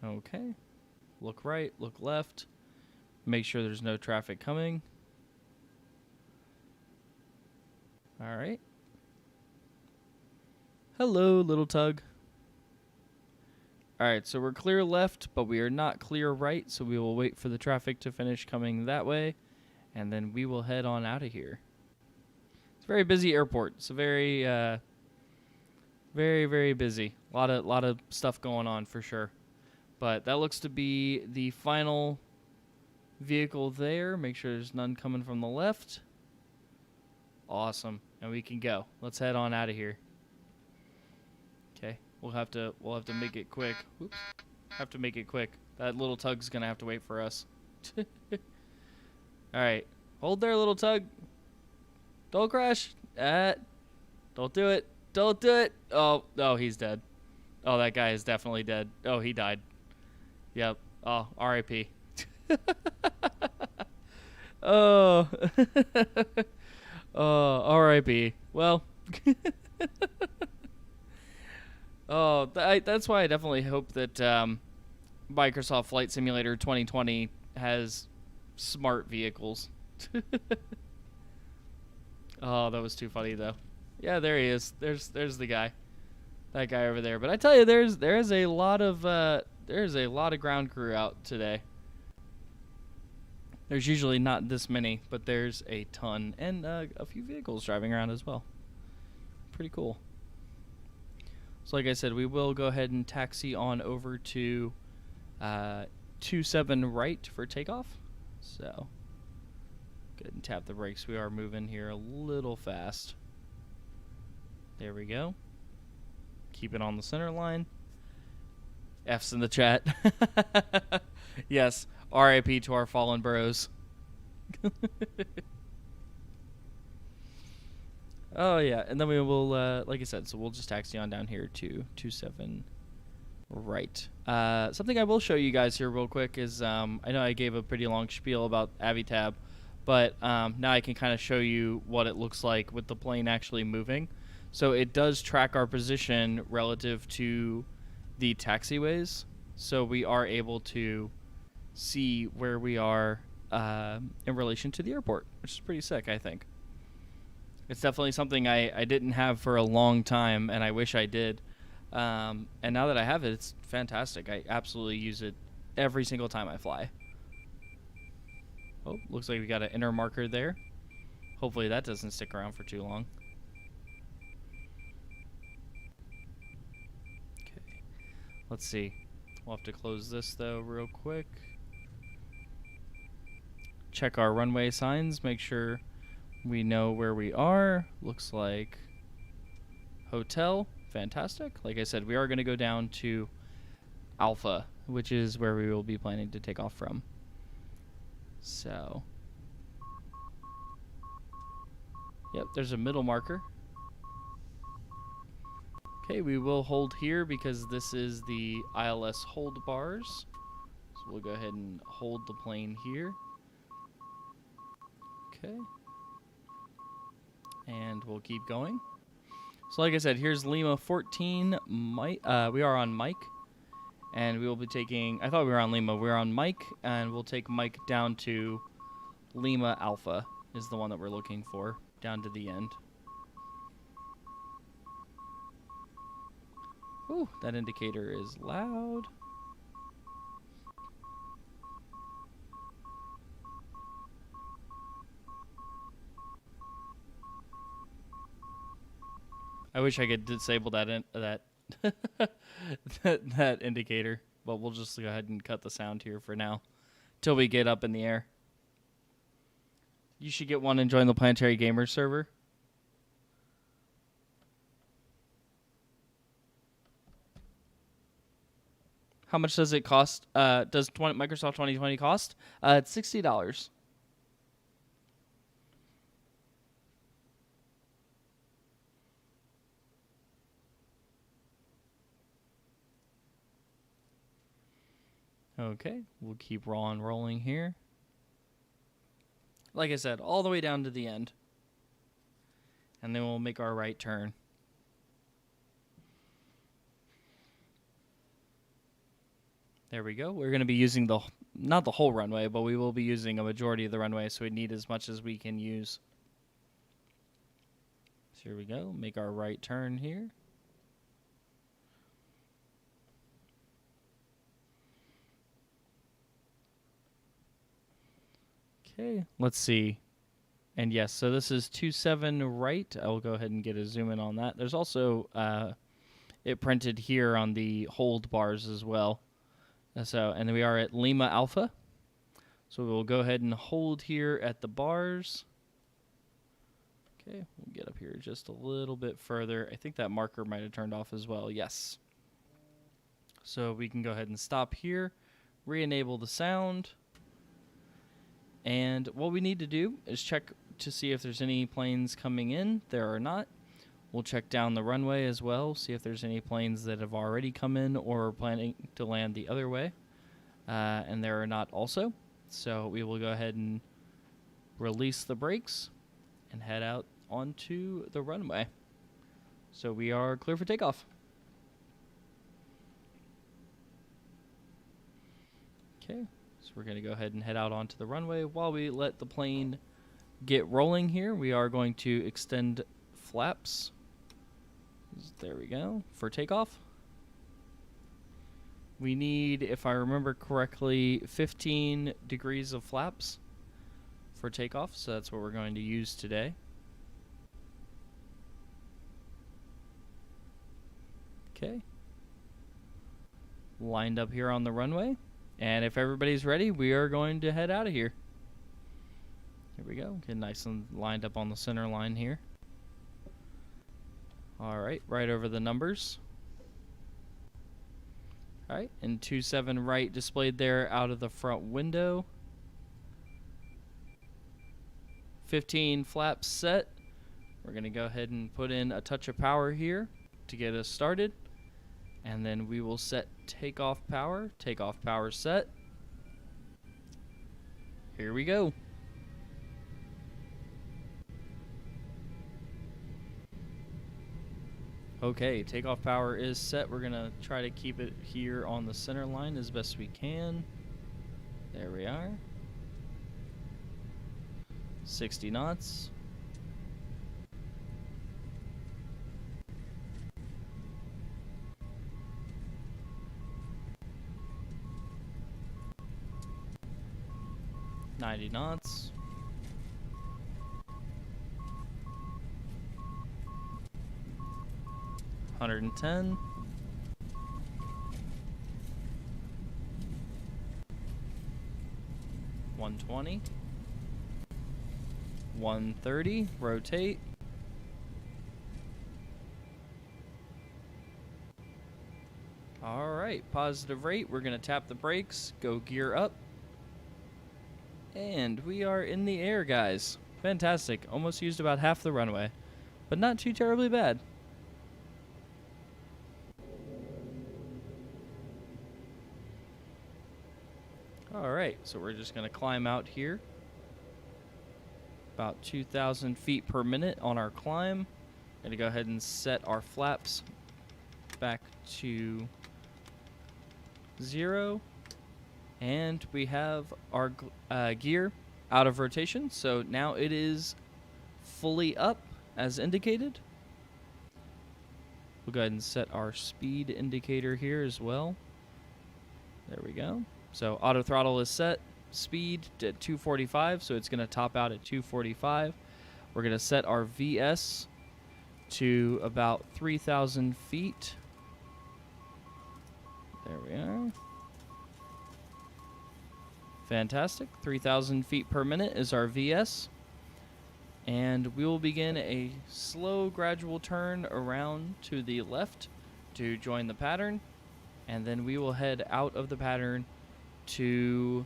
S1: Okay. Look right, look left. Make sure there's no traffic coming. All right. Hello, little tug. All right, so we're clear left, but we are not clear right, so we will wait for the traffic to finish coming that way, and then we will head on out of here. It's a very busy airport. It's a very, very busy. A lot of stuff going on for sure. But that looks to be the final vehicle there. Make sure there's none coming from the left. Awesome, and we can go. Let's head on out of here. Okay, we'll have to make it quick. Oops, have to make it quick. That little tug's gonna have to wait for us. All right, hold there, little tug. Don't crash. Don't do it. Don't do it. Oh, he's dead. Oh, that guy is definitely dead. Oh, he died. Yep. Oh, R.I.P. Oh. Oh, R.I.P. Well. Oh, that's why I definitely hope that Microsoft Flight Simulator 2020 has smart vehicles. Oh, that was too funny though. Yeah, there he is. There's the guy. That guy over there. But I tell you, there's a lot of ground crew out today. There's usually not this many, but there's a ton, and a few vehicles driving around as well. Pretty cool. So like I said, we will go ahead and taxi on over to 27 right for takeoff. So go ahead and tap the brakes. We are moving here a little fast. There we go. Keep it on the center line. F's in the chat. Yes, RIP to our fallen bros. Oh yeah, and then we will, like I said, so we'll just taxi on down here to 27 right. Something I will show you guys here real quick is, I know I gave a pretty long spiel about Avitab, but now I can kind of show you what it looks like with the plane actually moving. So it does track our position relative to the taxiways, so we are able to see where we are in relation to the airport, which is pretty sick, I think. It's definitely something I didn't have for a long time, and I wish I did. And now that I have it, it's fantastic. I absolutely use it every single time I fly. Oh, looks like we got an inner marker there. Hopefully that doesn't stick around for too long. Okay, let's see. We'll have to close this though real quick. Check our runway signs, make sure we know where we are. Looks like hotel. Fantastic. Like I said, we are going to go down to Alpha. which is where we will be planning to take off from. So, yep, there's a middle marker. Okay, we will hold here because this is the ILS hold bars. So we'll go ahead and hold the plane here. Okay. And we'll keep going. So like I said, here's Lima 14. We are on Mike. And we will be taking... I thought we were on Lima. We're on Mike. And we'll take Mike down to Lima Alpha is the one that we're looking for. Down to the end. Ooh, that indicator is loud. I wish I could disable that that indicator, but we'll just go ahead and cut the sound here for now, till we get up in the air. You should get one and join the Planetary Gamers server. How much does it cost? Does Microsoft 2020 cost? It's $60. Okay, we'll keep rolling here. Like I said, all the way down to the end. And then we'll make our right turn. There we go. We're going to be using not the whole runway, but we will be using a majority of the runway, so we need as much as we can use. So here we go. Make our right turn here. Okay, let's see. And yes, so this is 27 right. I will go ahead and get a zoom in on that. There's also it printed here on the hold bars as well. So, and we are at Lima Alpha. So we'll go ahead and hold here at the bars. Okay, we'll get up here just a little bit further. I think that marker might have turned off as well. Yes. So we can go ahead and stop here, re-enable the sound. And what we need to do is check to see if there's any planes coming in. There are not. We'll check down the runway as well, see if there's any planes that have already come in or are planning to land the other way. And there are not also. So we will go ahead and release the brakes and head out onto the runway. So we are clear for takeoff. Okay. So we're going to go ahead and head out onto the runway. While we let the plane get rolling here, we are going to extend flaps. There we go. For takeoff. We need, if I remember correctly, 15 degrees of flaps for takeoff. So that's what we're going to use today. Okay. Lined up here on the runway. And if everybody's ready, we are going to head out of here. Here we go. Get nice and lined up on the center line here. All right, right over the numbers. All right, and 27 right displayed there out of the front window. 15 flaps set. We're going to go ahead and put in a touch of power here to get us started. And then we will set takeoff power. Takeoff power set. Here we go. Okay, takeoff power is set. We're going to try to keep it here on the center line as best we can. There we are. 60 knots. .90 knots. .110. 120. 130. Rotate. All right, positive rate. We're going to tap the brakes, go gear up. And we are in the air, guys. Fantastic. Almost used about half the runway, but not too terribly bad. All right, so we're just going to climb out here. About 2,000 feet per minute on our climb. Going to go ahead and set our flaps back to 0. And we have our gear out of rotation, so now it is fully up as indicated. We'll go ahead and set our speed indicator here as well. There we go. So auto throttle is set, speed at 245, so it's going to top out at 245. We're going to set our VS to about 3,000 feet. There we are. Fantastic. 3,000 feet per minute is our VS. And we will begin a slow, gradual turn around to the left to join the pattern. And then we will head out of the pattern to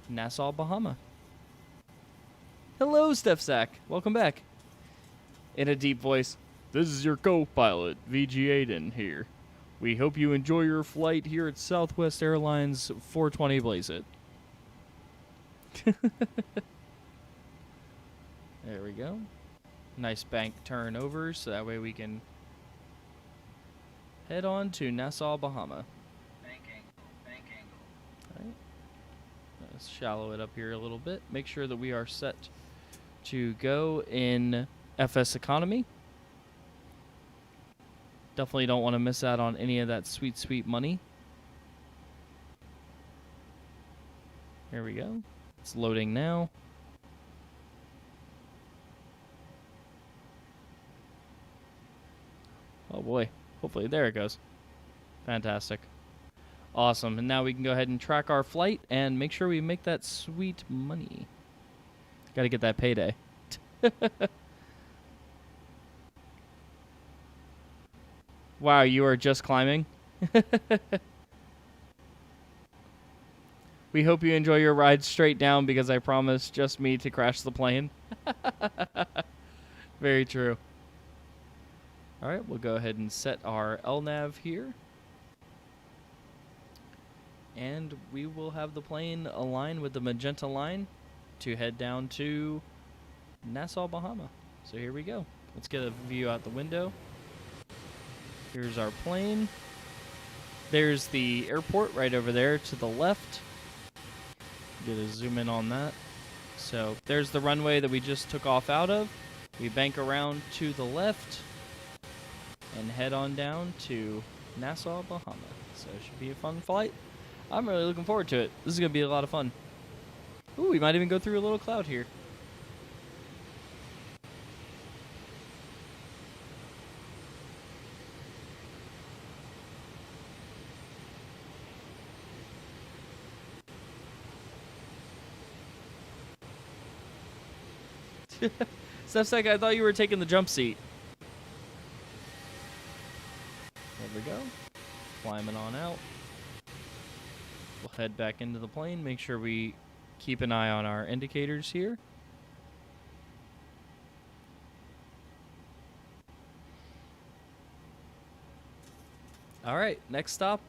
S1: Nassau, Bahama. Hello, Steph Sack. Welcome back. In a deep voice, this is your co-pilot, VG Aiden here. We hope you enjoy your flight here at Southwest Airlines 420 Blaze It. There we go. Nice bank turn over, so that way we can head on to Nassau, Bahama. Bank angle. All right. Let's shallow it up here a little bit. Make sure that we are set to go in FS economy. Definitely don't want to miss out on any of that sweet, sweet money. Here we go. It's loading now. Oh boy. Hopefully, there it goes. Fantastic. Awesome. And now we can go ahead and track our flight and make sure we make that sweet money. Got to get that payday. Wow, you are just climbing? We hope you enjoy your ride straight down because I promise just me to crash the plane. Very true. All right, we'll go ahead and set our LNAV here. And we will have the plane align with the magenta line to head down to Nassau, Bahama. So here we go. Let's get a view out the window. Here's our plane. There's the airport right over there to the left. Get a zoom in on that. So there's the runway that we just took off out of. We bank around to the left and head on down to Nassau, Bahama. So it should be a fun flight. I'm really looking forward to it. This is going to be a lot of fun. Ooh, we might even go through a little cloud here. Steph's like, I thought you were taking the jump seat. There we go. Climbing on out. We'll head back into the plane. Make sure we keep an eye on our indicators here. All right, next stop,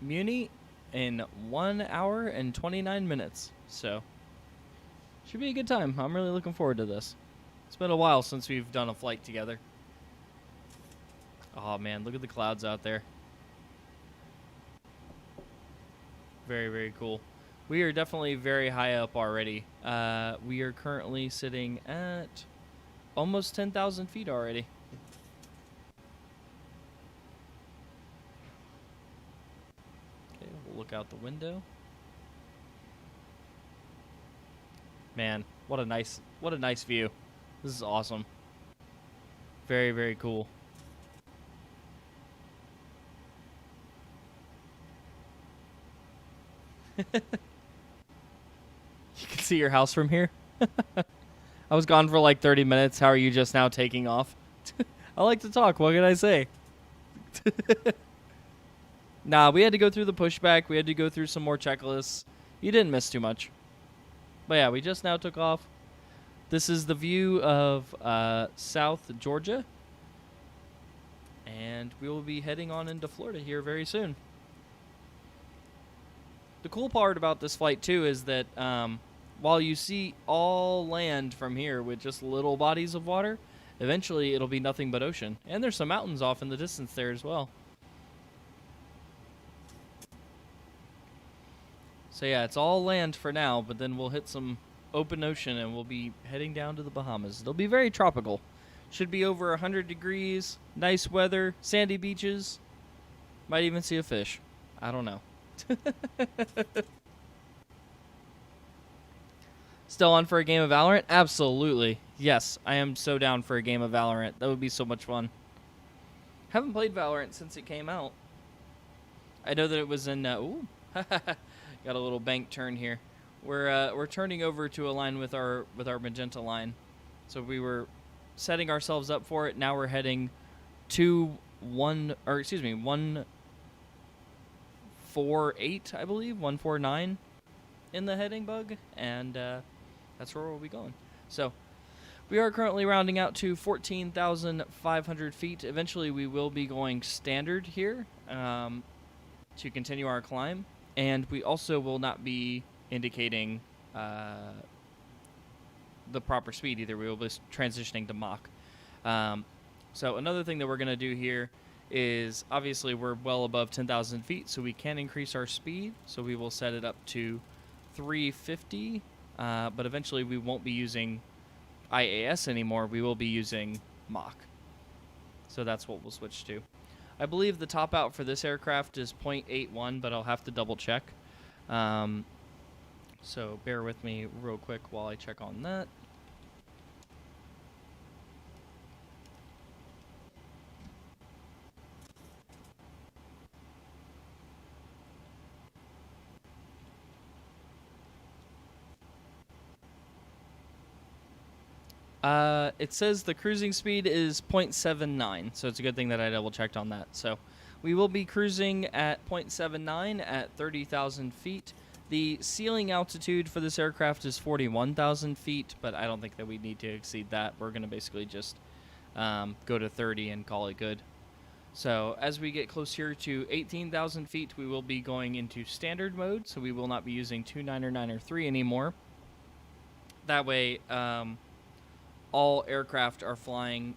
S1: Muni in 1 hour and 29 minutes. So, should be a good time. I'm really looking forward to this. It's been a while since we've done a flight together. Oh man, look at the clouds out there. Very, very cool. We are definitely very high up already. We are currently sitting at almost 10,000 feet already. Okay, we'll look out the window. Man, what a nice view. This is awesome. Very, very cool. You can see your house from here. I was gone for like 30 minutes. How are you just now taking off? I like to talk. What can I say? Nah, we had to go through the pushback. We had to go through some more checklists. You didn't miss too much. But yeah, we just now took off. This is the view of South Georgia. And we will be heading on into Florida here very soon. The cool part about this flight, too, is that while you see all land from here with just little bodies of water, eventually it'll be nothing but ocean. And there's some mountains off in the distance there as well. So yeah, it's all land for now, but then we'll hit some open ocean and we'll be heading down to the Bahamas. It'll be very tropical. Should be over 100 degrees, nice weather, sandy beaches. Might even see a fish. I don't know. Still on for a game of Valorant? Absolutely. Yes, I am so down for a game of Valorant. That would be so much fun. Haven't played Valorant since it came out. I know that it was in... ooh. Got a little bank turn here. We're turning over to align with our magenta line. So we were setting ourselves up for it. Now we're heading to 148, I believe, 149 in the heading bug, and that's where we'll be going. So we are currently rounding out to 14,500 feet. Eventually we will be going standard here to continue our climb. And we also will not be indicating the proper speed either. We will be transitioning to Mach. So another thing that we're going to do here is, obviously we're well above 10,000 feet, so we can increase our speed. So we will set it up to 350, but eventually we won't be using IAS anymore. We will be using Mach. So that's what we'll switch to. I believe the top out for this aircraft is 0.81, but I'll have to double check. So bear with me real quick while I check on that. It says the cruising speed is 0.79, so it's a good thing that I double checked on that. So we will be cruising at 0.79 at 30,000 feet. The ceiling altitude for this aircraft is 41,000 feet, but I don't think that we need to exceed that. We're going to basically just go to 30 and call it good. So as we get closer to 18,000 feet, we will be going into standard mode, so we will not be using 299 anymore. That way, all aircraft are flying,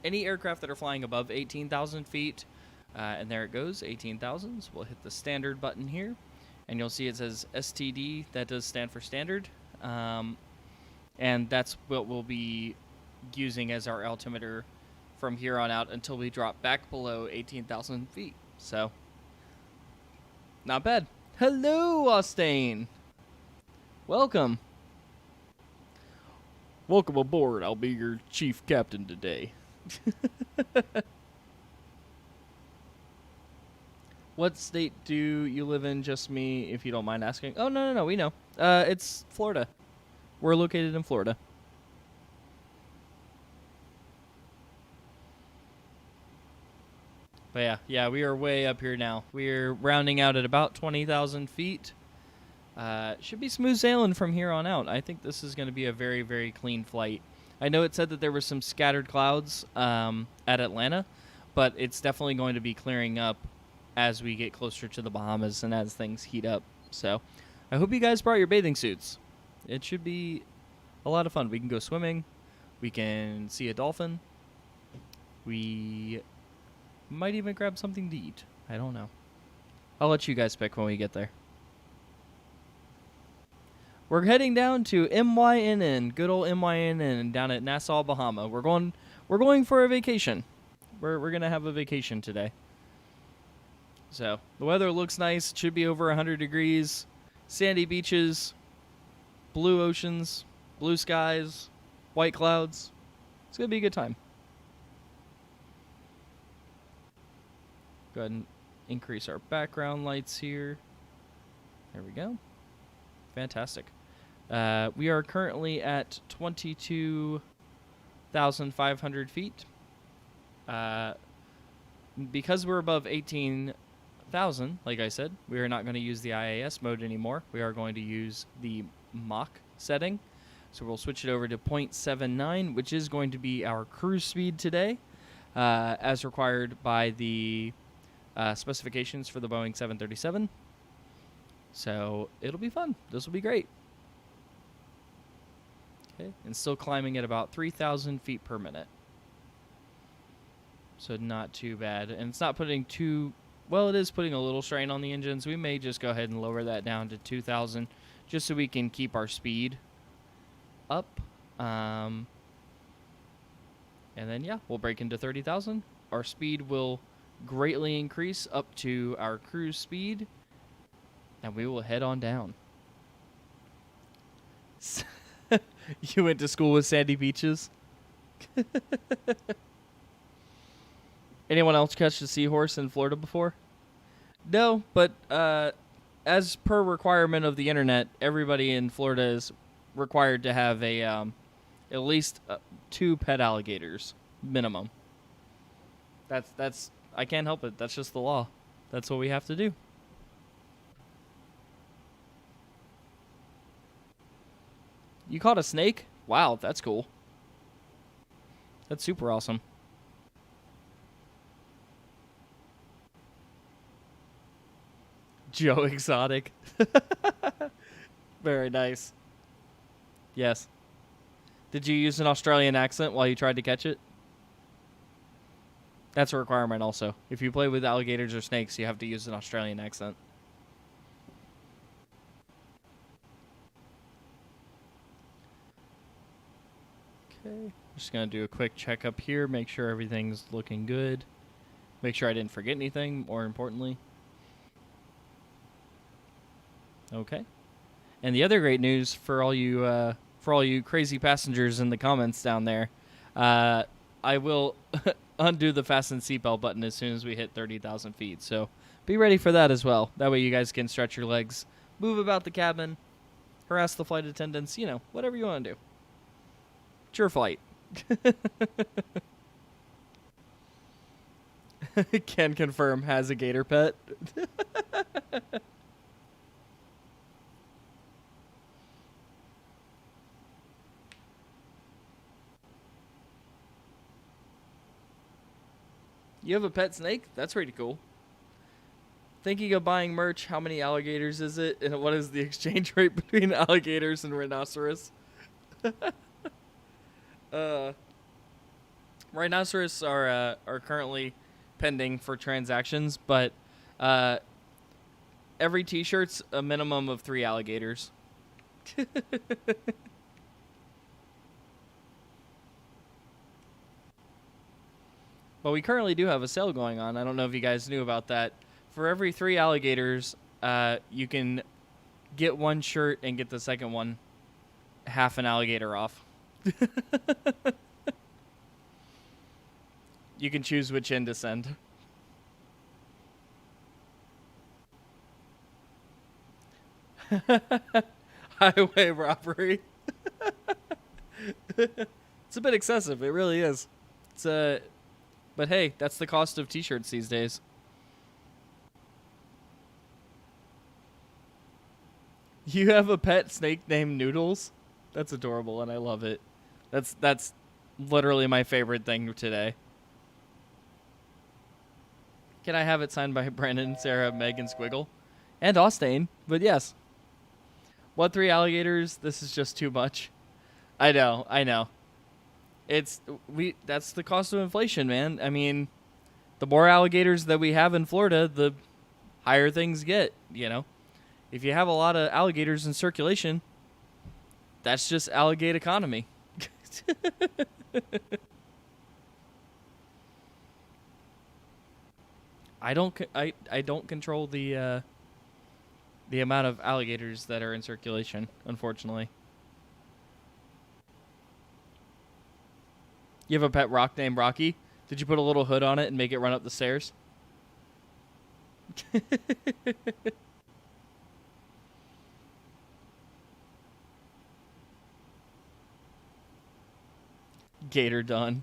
S1: any aircraft that are flying above 18,000 feet, and there it goes, 18,000. So we'll hit the standard button here, and you'll see it says STD. That does stand for standard, and that's what we'll be using as our altimeter from here on out until we drop back below 18,000 feet. So, not bad. Hello, Austin. Welcome. Welcome aboard. I'll be your chief captain today. What state do you live in? Just me, if you don't mind asking. Oh, no, we know. It's Florida. We're located in Florida. But yeah, we are way up here now. We're rounding out at about 20,000 feet. Should be smooth sailing from here on out. I think this is going to be a very, very clean flight. I know it said that there were some scattered clouds at Atlanta, but it's definitely going to be clearing up as we get closer to the Bahamas and as things heat up. So I hope you guys brought your bathing suits. It should be a lot of fun. We can go swimming. We can see a dolphin. We might even grab something to eat. I don't know. I'll let you guys pick when we get there. We're heading down to MYNN, good old MYNN, down at Nassau, Bahama. We're going for a vacation. We're gonna have a vacation today. So the weather looks nice. It should be over 100 degrees. Sandy beaches, blue oceans, blue skies, white clouds. It's gonna be a good time. Go ahead and increase our background lights here. There we go. Fantastic. We are currently at 22,500 feet. Because we're above 18,000 30,000, like I said, we are not going to use the IAS mode anymore. We are going to use the Mach setting. So we'll switch it over to 0.79, which is going to be our cruise speed today, as required by the specifications for the Boeing 737. So it'll be fun. This will be great. Okay, and still climbing at about 3,000 feet per minute. So not too bad. And it's not putting too... Well, it is putting a little strain on the engines. We may just go ahead and lower that down to 2,000 just so we can keep our speed up. And then, yeah, we'll break into 30,000. Our speed will greatly increase up to our cruise speed. And we will head on down. You went to school with sandy beaches? Anyone else catch the seahorse in Florida before? No, but as per requirement of the internet, everybody in Florida is required to have a at least 2 pet alligators minimum. That's I can't help it. That's just the law. That's what we have to do. You caught a snake? Wow, that's cool. That's super awesome. Joe Exotic. Very nice. Yes. Did you use an Australian accent while you tried to catch it? That's a requirement also. If you play with alligators or snakes, you have to use an Australian accent. Okay. Just going to do a quick checkup here, make sure everything's looking good. Make sure I didn't forget anything, more importantly. Okay. And the other great news for all you crazy passengers in the comments down there, I will undo the fasten seatbelt button as soon as we hit 30,000 feet. So be ready for that as well. That way you guys can stretch your legs, move about the cabin, harass the flight attendants, you know, whatever you want to do. It's your flight. Can confirm has a gator pet. You have a pet snake? That's pretty cool. Thinking of buying merch, how many alligators is it? And what is the exchange rate between alligators and rhinoceros? Rhinoceros are currently pending for transactions, but every t-shirt's a minimum of 3 alligators. But we currently do have a sale going on. I don't know if you guys knew about that. For every 3 alligators, you can get 1 shirt and get the second one half an alligator off. You can choose which end to send. Highway robbery. It's a bit excessive. It really is. But hey, that's the cost of t-shirts these days. You have a pet snake named Noodles? That's adorable, and I love it. That's literally my favorite thing today. Can I have it signed by Brandon, Sarah, Meg, and Squiggle? And Austin, but yes. What 3 alligators? This is just too much. I know. That's the cost of inflation, man. I mean, the more alligators that we have in Florida, the higher things get, you know. If you have a lot of alligators in circulation, that's just alligator economy. I don't control the amount of alligators that are in circulation, unfortunately. You have a pet rock named Rocky? Did you put a little hood on it and make it run up the stairs? Gator done.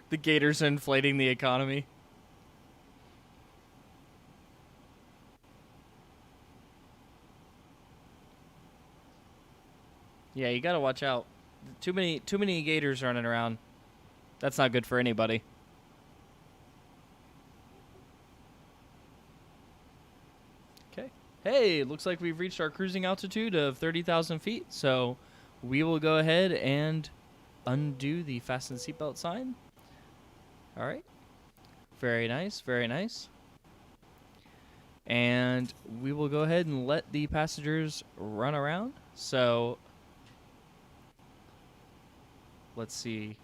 S1: The gators are inflating the economy. Yeah, you gotta watch out. Too many gators running around. That's not good for anybody. Okay. Hey, looks like we've reached our cruising altitude of 30,000 feet, so we will go ahead and undo the fasten seatbelt sign. All right. Very nice, very nice. And we will go ahead and let the passengers run around. So, let's see.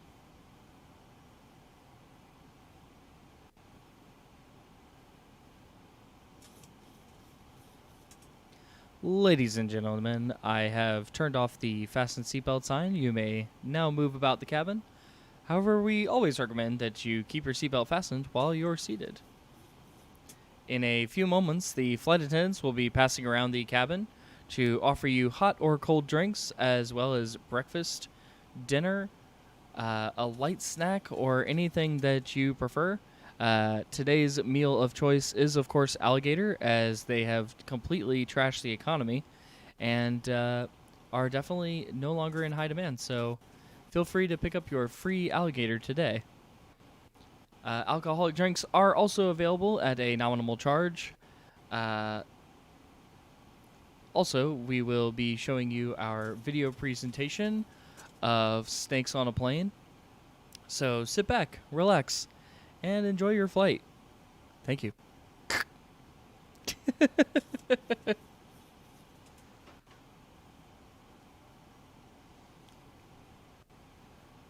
S1: Ladies and gentlemen, I have turned off the fasten seatbelt sign. You may now move about the cabin. However, we always recommend that you keep your seatbelt fastened while you're seated. In a few moments, the flight attendants will be passing around the cabin to offer you hot or cold drinks, as well as breakfast, dinner, a light snack, or anything that you prefer. Today's meal of choice is, of course, alligator, as they have completely trashed the economy and are definitely no longer in high demand. So feel free to pick up your free alligator today. Alcoholic drinks are also available at a nominal charge. Also, we will be showing you our video presentation of Snakes on a Plane. So sit back, relax, and enjoy your flight. Thank you.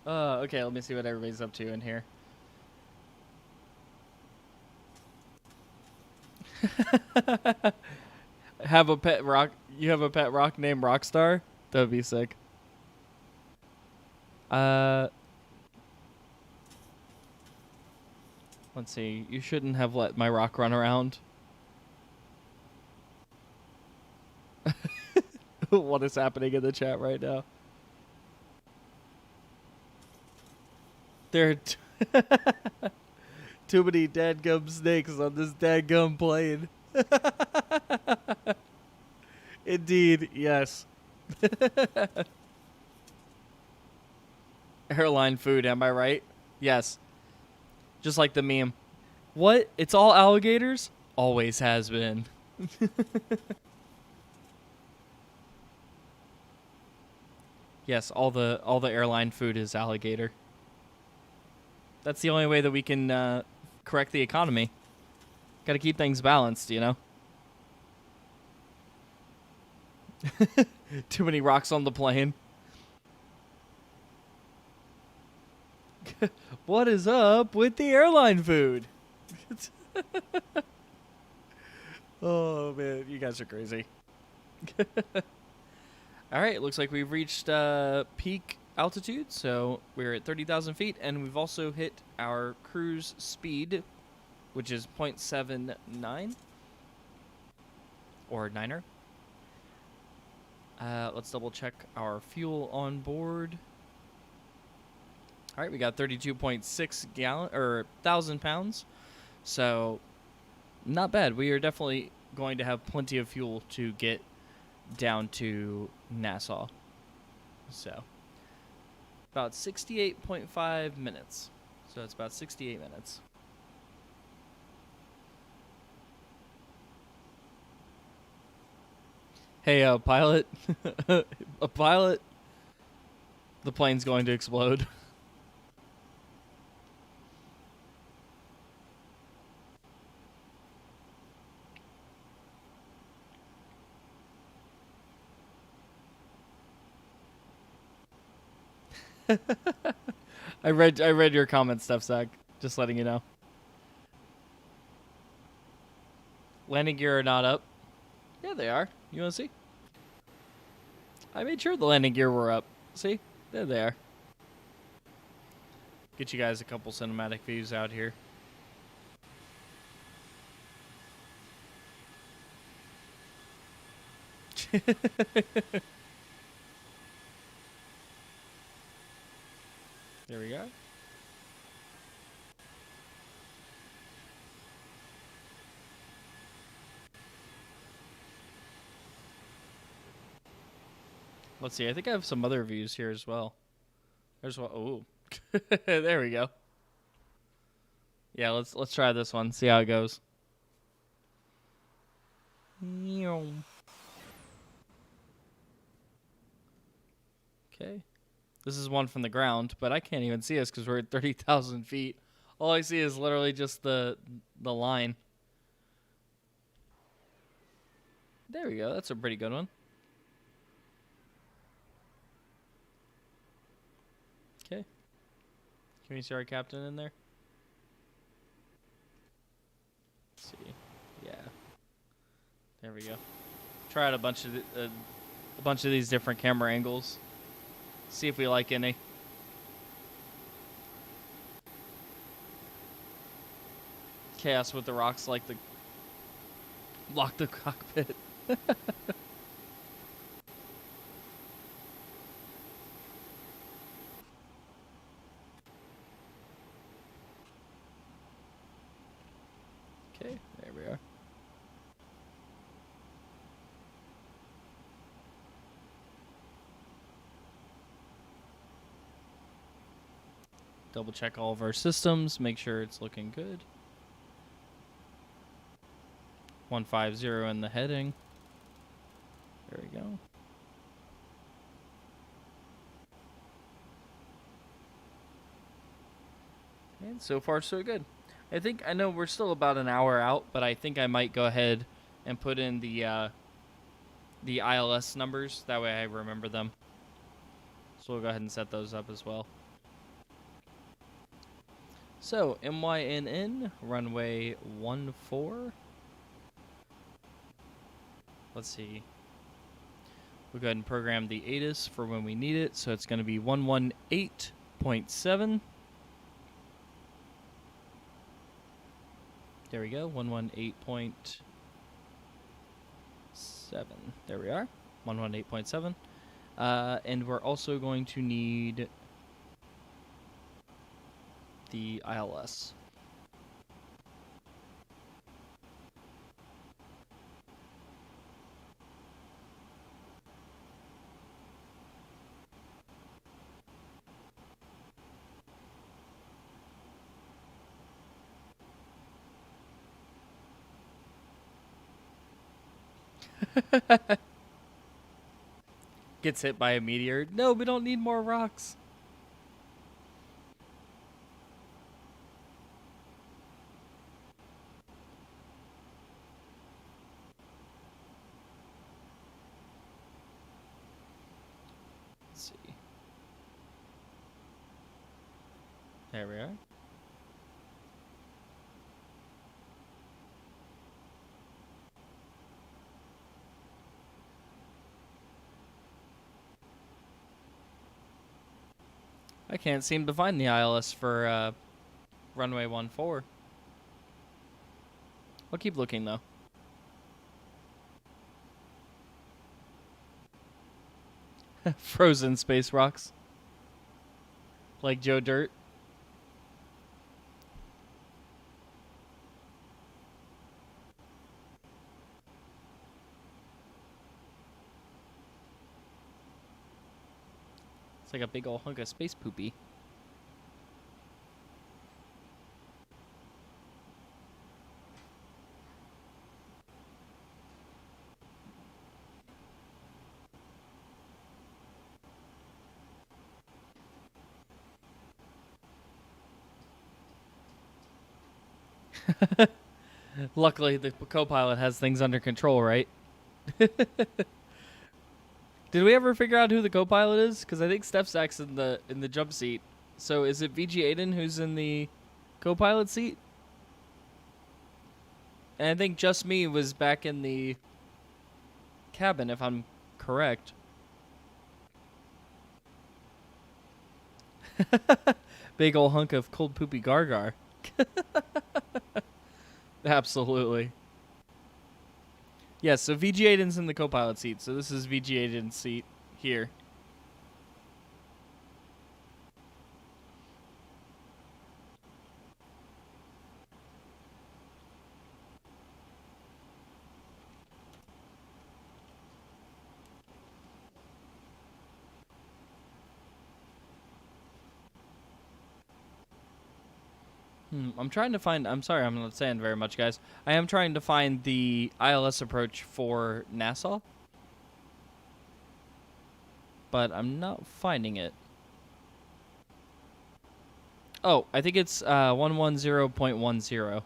S1: Okay, let me see what everybody's up to in here. Have a pet rock. You have a pet rock named Rockstar? That would be sick. Let's see. You shouldn't have let my rock run around. What is happening in the chat right now? There are too many dadgum snakes on this dadgum plane. Indeed, yes. Airline food, am I right? Yes. Just like the meme. What? It's all alligators? Always has been. Yes, all the airline food is alligator. That's the only way that we can correct the economy. Got to keep things balanced, you know? Too many rocks on the plane. What is up with the airline food? Oh, man. You guys are crazy. All right. Looks like we've reached peak altitude. So we're at 30,000 feet. And we've also hit our cruise speed, which is 0.79. Or 9er. Let's double check our fuel on board. All right, we got 32.6 gallon or 1,000 pounds, so not bad. We are definitely going to have plenty of fuel to get down to Nassau. So about 68.5 minutes. So it's about 68 minutes. Hey, pilot. A pilot. The plane's going to explode. I read your comment stuff, Zach. Just letting you know. Landing gear are not up. Yeah, they are. You want to see? I made sure the landing gear were up. See? There they are. Get you guys a couple cinematic views out here. There we go. Let's see. I think I have some other views here as well. There's one. Oh, there we go. Yeah, let's try this one. See how it goes. Okay. This is one from the ground, but I can't even see us because we're at 30,000 feet. All I see is literally just the line. There we go. That's a pretty good one. Okay. Can we see our captain in there? Let's see. Yeah. There we go. Try out a bunch of these different camera angles. See if we like any. Chaos with the rocks like the block the cockpit. Okay, there we are. Double check all of our systems, make sure it's looking good. 150 in the heading. There we go. And so far, so good. I know we're still about an hour out, but I think I might go ahead and put in the ILS numbers. That way I remember them. So we'll go ahead and set those up as well. So, MYNN, runway 14. Let's see. We'll go ahead and program the ATIS for when we need it. So it's going to be 118.7. There we go, 118.7. There we are, 118.7. And we're also going to need the ILS. Gets hit by a meteor. No, we don't need more rocks. Let's see. There we are. I can't seem to find the ILS for runway 14. I'll keep looking though. Frozen space rocks. Like Joe Dirt. It's like a big old hunk of space poopy. Luckily, the co-pilot has things under control, right? Did we ever figure out who the co-pilot is? Because I think Steph Sack's in the jump seat. So is it VG Aiden who's in the co-pilot seat? And I think Just Me was back in the cabin, if I'm correct. Big ol' hunk of cold poopy gargar. Absolutely. Yes, so VG Aiden's in the co-pilot seat, so this is VG Aiden's seat here. I'm trying to find. I'm sorry, I'm not saying very much, guys. I am trying to find the ILS approach for Nassau, but I'm not finding it. Oh, I think it's 110.10.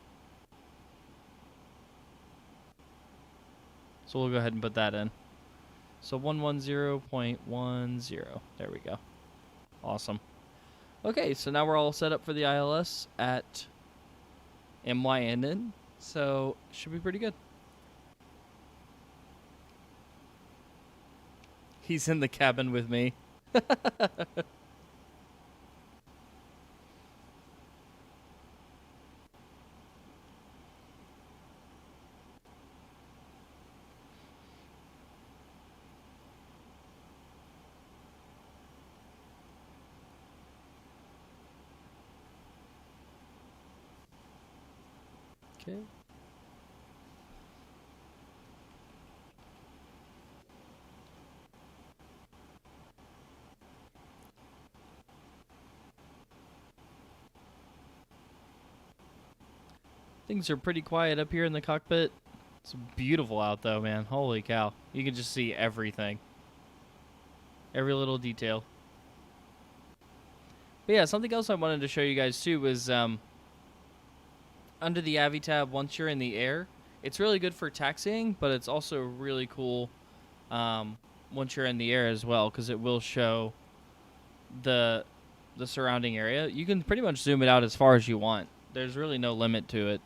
S1: So we'll go ahead and put that in. So 110.10. There we go. Awesome. Okay, so now we're all set up for the ILS at MYNN. So should be pretty good. He's in the cabin with me. Okay. Things are pretty quiet up here in the cockpit. It's beautiful out though, man. Holy cow. You can just see everything. Every little detail. But yeah, something else I wanted to show you guys too was under the Avi tab, once you're in the air, it's really good for taxiing, but it's also really cool once you're in the air as well, because it will show the surrounding area. You can pretty much zoom it out as far as you want. There's really no limit to it.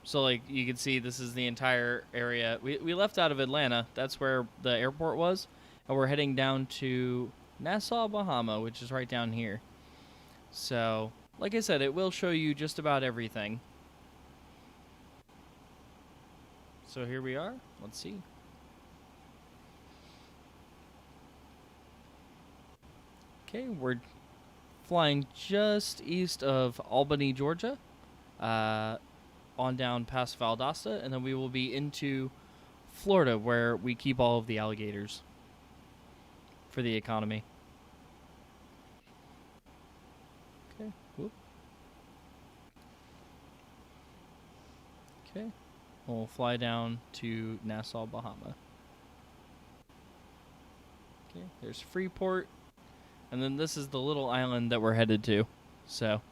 S1: So like you can see this is the entire area. We left out of Atlanta. That's where the airport was. And we're heading down to Nassau, Bahama, which is right down here. So, like I said, it will show you just about everything. So here we are. Let's see. Okay, we're flying just east of Albany, Georgia. On down past Valdosta, and then we will be into Florida, where we keep all of the alligators for the economy. Okay. Whoop. Okay. We'll fly down to Nassau, Bahama. Okay. There's Freeport, and then this is the little island that we're headed to. So.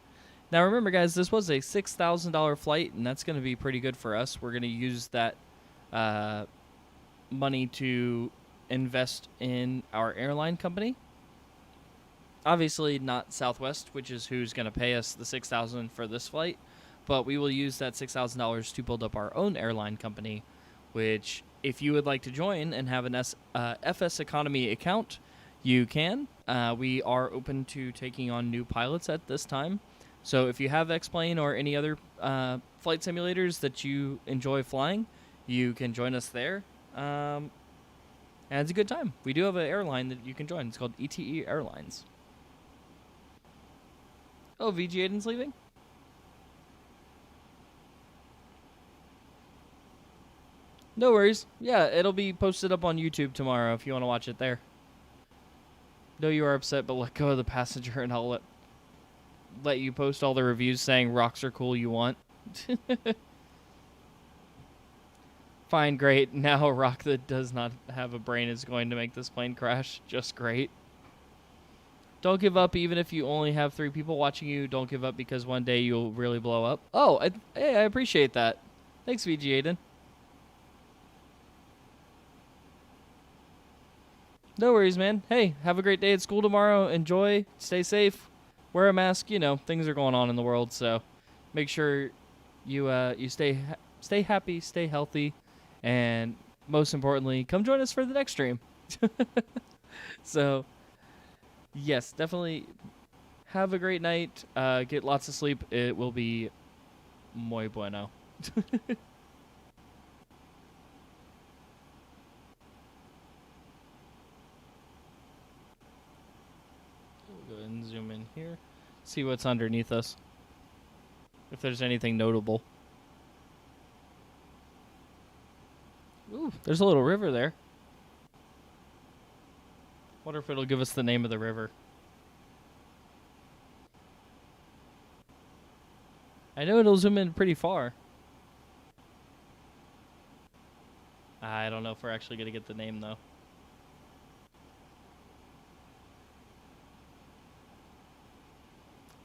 S1: Now remember, guys, this was a $6,000 flight, and that's going to be pretty good for us. We're going to use that money to invest in our airline company. Obviously, not Southwest, which is who's going to pay us the $6,000 for this flight, but we will use that $6,000 to build up our own airline company, which, if you would like to join and have an FS Economy account, you can. We are open to taking on new pilots at this time. So if you have X-Plane or any other flight simulators that you enjoy flying, you can join us there. And it's a good time. We do have an airline that you can join. It's called ETE Airlines. Oh, VG Aiden's leaving? No worries. Yeah, it'll be posted up on YouTube tomorrow if you want to watch it there. No, you are upset, but let go of the passenger and I'll let you post all the reviews saying rocks are cool you want. Fine, great. Now a rock that does not have a brain is going to make this plane crash. Just great. Don't give up even if you only have 3 people watching you. Don't give up because one day you'll really blow up. Oh, hey, I appreciate that. Thanks, VG Aiden. No worries, man. Hey, have a great day at school tomorrow. Enjoy. Stay safe. Wear a mask. You know, things are going on in the world, so make sure you stay happy, stay healthy, and most importantly, come join us for the next stream. So, yes, definitely have a great night. Get lots of sleep. It will be muy bueno. We'll go ahead and zoom in here. See what's underneath us. If there's anything notable. Ooh, there's a little river there. Wonder if it'll give us the name of the river. I know it'll zoom in pretty far. I don't know if we're actually going to get the name, though.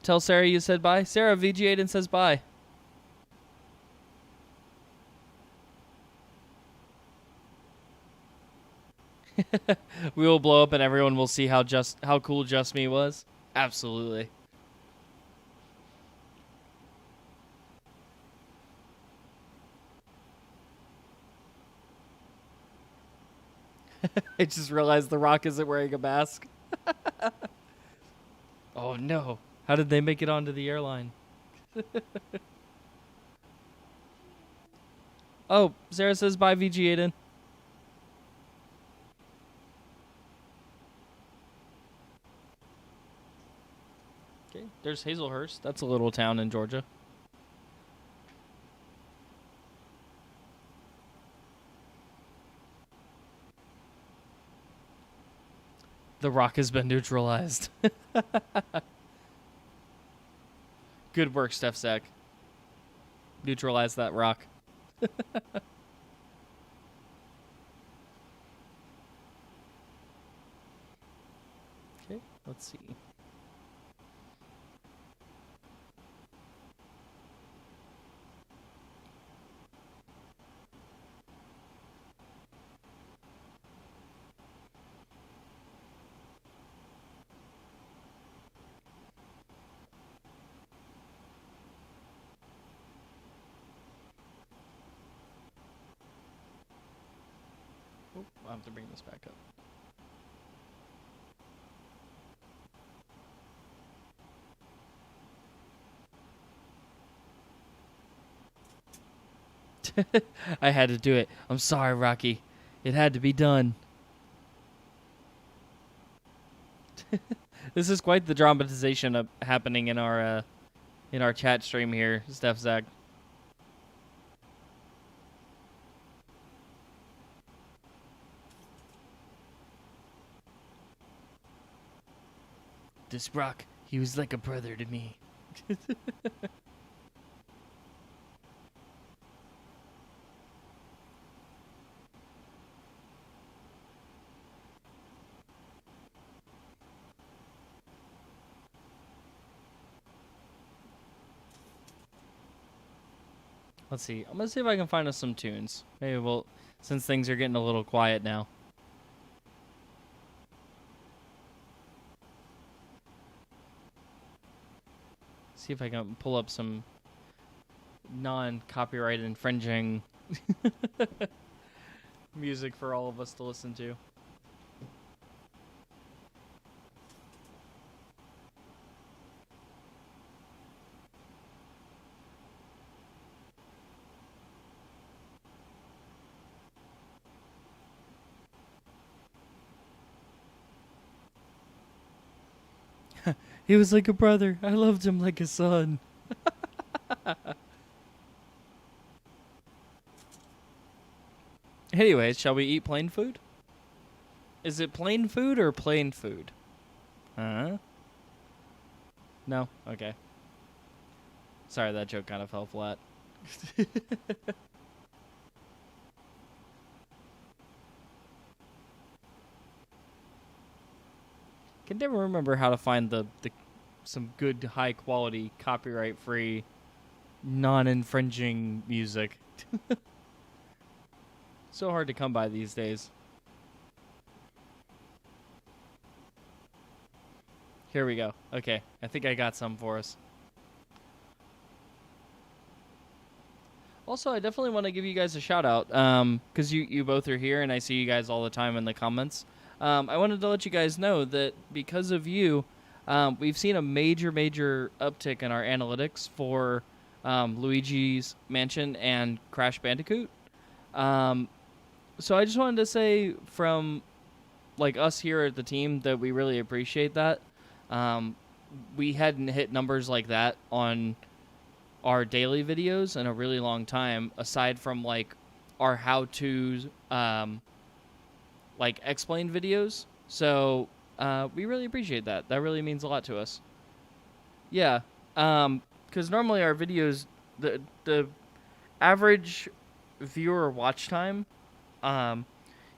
S1: Tell Sarah you said bye. Sarah, VG Aiden says bye. We will blow up and everyone will see how cool Just Me was. Absolutely. I just realized The Rock isn't wearing a mask. Oh no. How did they make it onto the airline? Oh, Sarah says bye, VG Aiden. Okay, there's Hazelhurst. That's a little town in Georgia. The Rock has been neutralized. Good work, Steph Zach. Neutralize that rock. Okay, let's see. Oh, I'll have to bring this back up. I had to do it. I'm sorry, Rocky. It had to be done. This is quite the dramatization of happening in our chat stream here, Steph Zach. This Rock, he was like a brother to me. Let's see. I'm going to see if I can find us some tunes. Maybe we'll, since things are getting a little quiet now. See if I can pull up some non-copyright infringing music for all of us to listen to. He was like a brother. I loved him like a son. Anyways, shall we eat plain food? Is it plain food or plain food? Huh? No? Okay. Sorry, that joke kind of fell flat. Can never remember how to find the some good high quality copyright free non-infringing music. So hard to come by these days. Here we go. Okay, I think I got some for us. Also, I definitely want to give you guys a shout out because you both are here and I see you guys all the time in the comments. I wanted to let you guys know that because of you, we've seen a major uptick in our analytics for Luigi's Mansion and Crash Bandicoot. So I just wanted to say from like us here at the team that we really appreciate that. We hadn't hit numbers like that on our daily videos in a really long time, aside from like our how-to like explain videos. So we really appreciate that. That really means a lot to us. Yeah. because normally our videos, the average viewer watch time,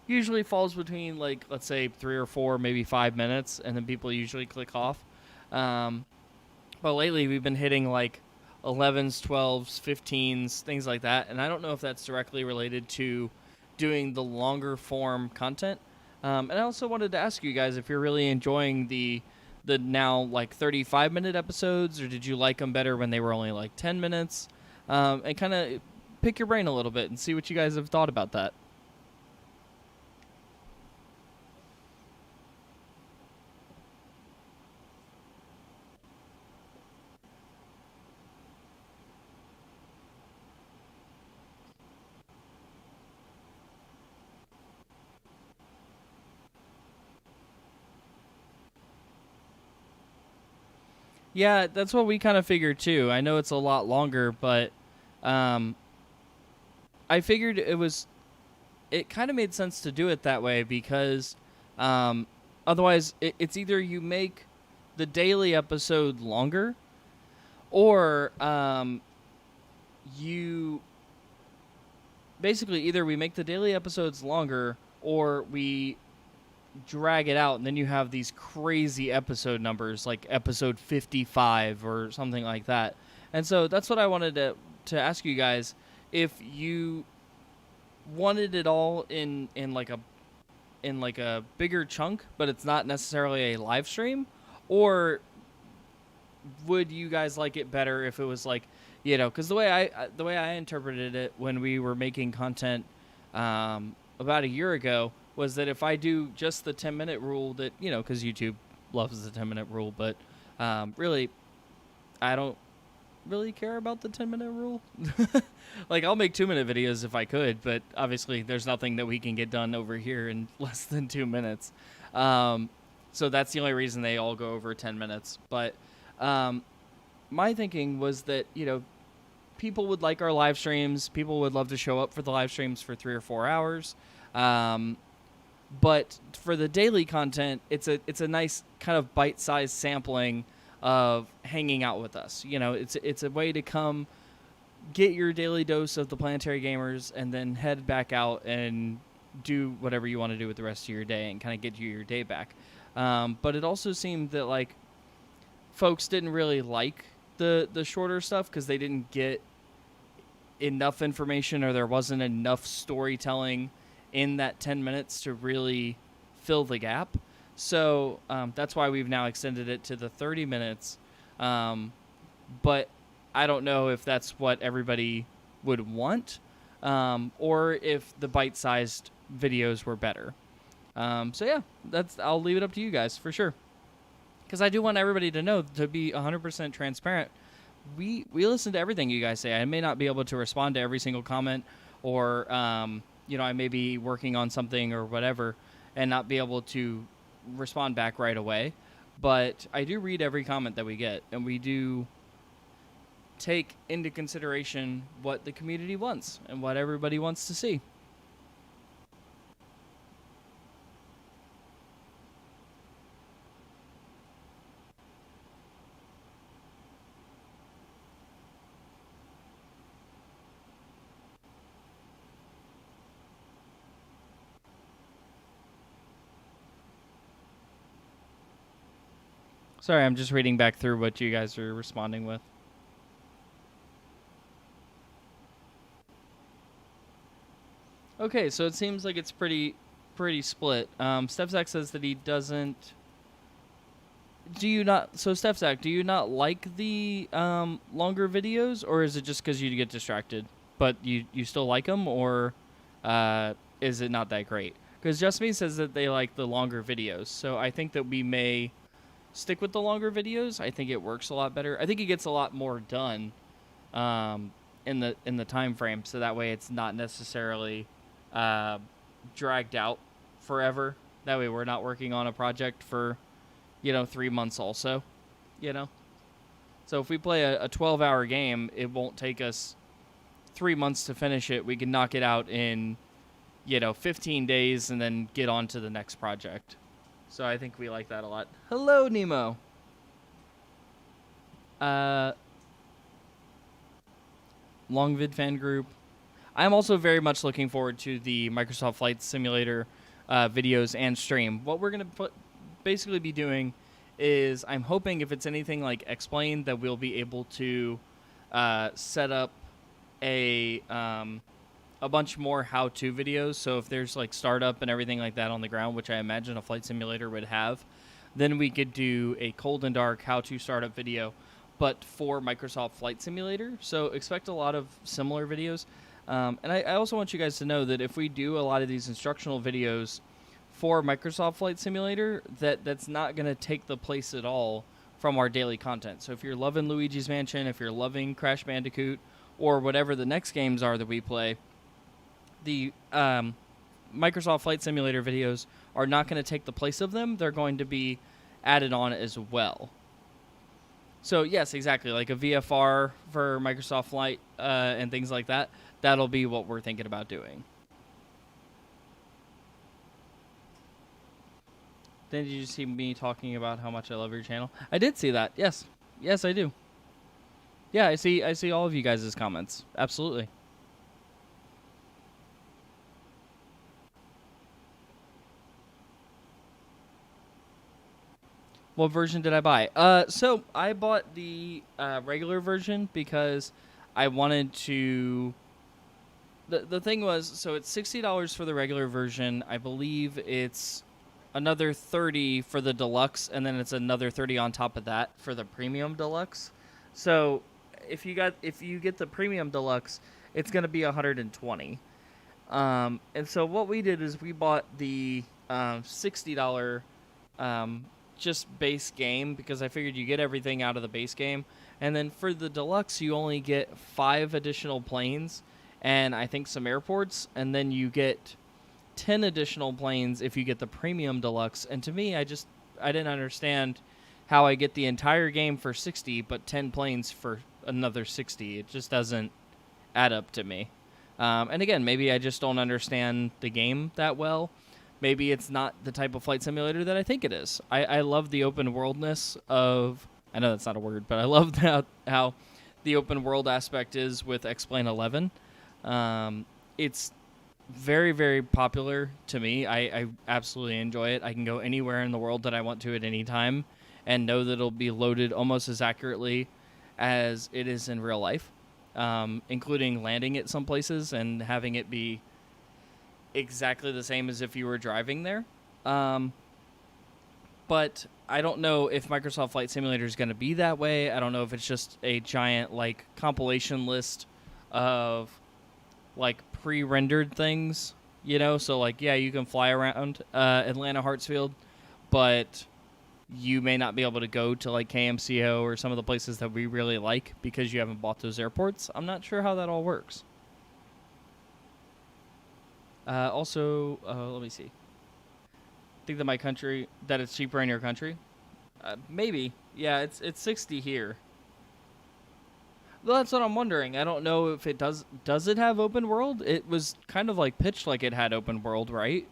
S1: usually falls between, like, let's say 3 or 4, maybe 5 minutes, and then people usually click off. But lately we've been hitting like 11s, 12s, 15s, things like that, and I don't know if that's directly related to doing the longer form content. And I also wanted to ask you guys if you're really enjoying the now like 35-minute episodes, or did you like them better when they were only like 10 minutes? And kind of pick your brain a little bit and see what you guys have thought about that. Yeah, that's what we kind of figured too. I know it's a lot longer, but I figured it kind of made sense to do it that way because otherwise it's either you make the daily episode longer, or you basically either we make the daily episodes longer, or we drag it out, and then you have these crazy episode numbers like episode 55 or something like that. And so that's what I wanted to ask you guys, if you wanted it all in like a bigger chunk, but it's not necessarily a live stream, or would you guys like it better if it was like, because the way I interpreted it when we were making content about a year ago was that if I do just the 10-minute rule, that, because YouTube loves the 10-minute rule, but really, I don't really care about the 10-minute rule. Like, I'll make 2-minute videos if I could, but obviously there's nothing that we can get done over here in less than 2 minutes. So that's the only reason they all go over 10 minutes. But my thinking was that, people would like our live streams. People would love to show up for the live streams for 3 or 4 hours. But for the daily content, it's a nice kind of bite-sized sampling of hanging out with us. It's a way to come get your daily dose of the Planetary Gamers and then head back out and do whatever you want to do with the rest of your day and kind of get you your day back. But it also seemed that, like, folks didn't really like the shorter stuff because they didn't get enough information, or there wasn't enough storytelling in that 10 minutes to really fill the gap. So that's why we've now extended it to the 30 minutes. But I don't know if that's what everybody would want, or if the bite-sized videos were better. So yeah, I'll leave it up to you guys for sure. Because I do want everybody to know, to be 100% transparent, we listen to everything you guys say. I may not be able to respond to every single comment, or I may be working on something or whatever and not be able to respond back right away. But I do read every comment that we get, and we do take into consideration what the community wants and what everybody wants to see. Sorry, I'm just reading back through what you guys are responding with. Okay, so it seems like it's pretty split. Stefzak says that he doesn't. So Stefzak, do you not like the longer videos, or is it just because you get distracted? But you still like them, or is it not that great? Because Just Me says that they like the longer videos, so I think that we may stick with the longer videos. I think it works a lot better. I think it gets a lot more done in the time frame, so that way it's not necessarily dragged out forever. That way we're not working on a project for 3 months also. So if we play a 12-hour game, it won't take us 3 months to finish it. We can knock it out in 15 days and then get on to the next project. So I think we like that a lot. Hello, Nemo. Longvid fan group. I'm also very much looking forward to the Microsoft Flight Simulator videos and stream. What we're going to basically be doing is I'm hoping if it's anything like X-Plane that we'll be able to set up a bunch more how-to videos. So if there's like startup and everything like that on the ground, which I imagine a flight simulator would have, then we could do a cold and dark how-to startup video, but for Microsoft Flight Simulator. So expect a lot of similar videos. And I also want you guys to know that if we do a lot of these instructional videos for Microsoft Flight Simulator, that's not going to take the place at all from our daily content. So if you're loving Luigi's Mansion, if you're loving Crash Bandicoot, or whatever the next games are that we play, the Microsoft Flight Simulator videos are not going to take the place of them. They're going to be added on as well. So yes, exactly, like a VFR for Microsoft Flight and things like that. That'll be what we're thinking about doing. Then did you see me talking about how much I love your channel? I did see that. Yes. Yes, I do. Yeah, I see all of you guys' comments. Absolutely. What version did I buy? So I bought the regular version because I wanted to... The thing was, so it's $60 for the regular version. I believe it's another $30 for the deluxe, and then it's another $30 on top of that for the premium deluxe. So if you get the premium deluxe, it's going to be $120. And so what we did is we bought the $60 just base game, because I figured you get everything out of the base game. And then for the deluxe, you only get 5 additional planes and I think some airports, and then you get 10 additional planes if you get the premium deluxe. And to me, I didn't understand how I get the entire game for $60 but 10 planes for another $60. It just doesn't add up to me. And again, maybe I just don't understand the game that well. Maybe it's not the type of flight simulator that I think it is. I love the open worldness of... I know that's not a word, but I love how the open world aspect is with X-Plane 11. It's very, very popular to me. I absolutely enjoy it. I can go anywhere in the world that I want to at any time and know that it'll be loaded almost as accurately as it is in real life, including landing at some places and having it be exactly the same as if you were driving there. But I don't know if Microsoft Flight Simulator is going to be that way. I don't know if it's just a giant like compilation list of like pre-rendered things, you know? So like, yeah, you can fly around Atlanta Hartsfield, but you may not be able to go to like KMCO or some of the places that we really like because you haven't bought those airports. I'm not sure how that all works. Also, let me see. I think that it's cheaper in your country. Maybe. Yeah, it's 60 here. Well, that's what I'm wondering. I don't know if it does. Does it have open world? It was kind of like pitched like it had open world, right?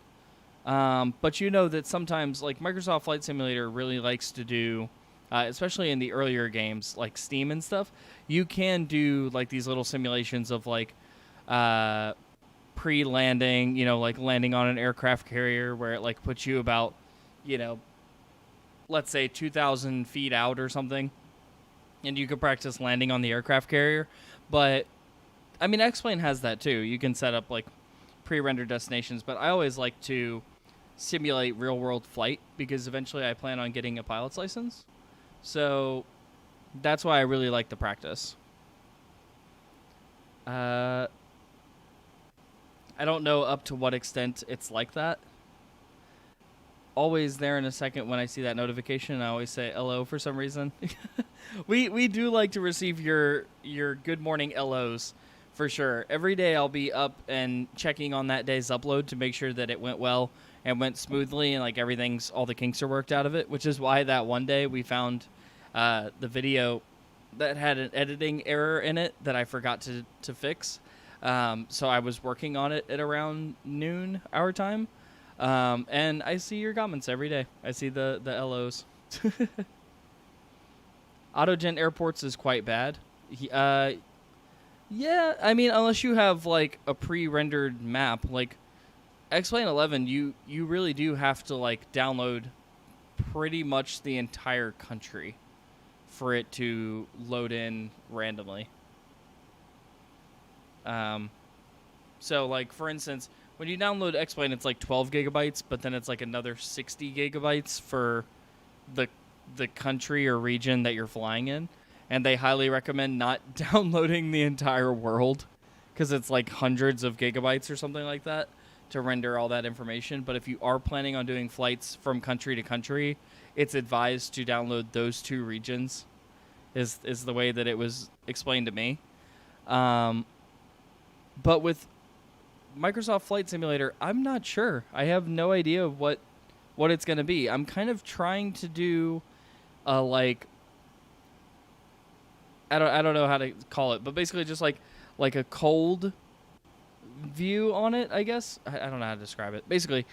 S1: But you know that sometimes, like Microsoft Flight Simulator really likes to do, especially in the earlier games like Steam and stuff, you can do like these little simulations of like pre-landing, you know, like landing on an aircraft carrier where it like puts you about, you know, let's say 2,000 feet out or something, and you could practice landing on the aircraft carrier. But I mean, X-Plane has that too. You can set up like pre-rendered destinations, but I always like to simulate real-world flight because eventually I plan on getting a pilot's license. So that's why I really like the practice. I don't know up to what extent it's like that. Always there in a second when I see that notification, I always say hello for some reason. We do like to receive your good morning LOs for sure. Every day I'll be up and checking on that day's upload to make sure that it went well and went smoothly and like all the kinks are worked out of it, which is why that one day we found the video that had an editing error in it that I forgot to fix. So I was working on it at around noon our time. And I see your comments every day. I see the LOs. Autogen Airports is quite bad. Yeah, I mean, unless you have like a pre-rendered map, like X-Plane 11, you really do have to like download pretty much the entire country for it to load in randomly. So like for instance, when you download X-Plane, it's like 12 gigabytes, but then it's like another 60 gigabytes for the country or region that you're flying in, and they highly recommend not downloading the entire world because it's like hundreds of gigabytes or something like that to render all that information. But if you are planning on doing flights from country to country, it's advised to download those two regions is the way that it was explained to me. But with Microsoft Flight Simulator, I'm not sure. I have no idea what it's going to be. I'm kind of trying to do like I don't know how to call it, but basically just like a cold view on it, I guess. I don't know how to describe it. Basically,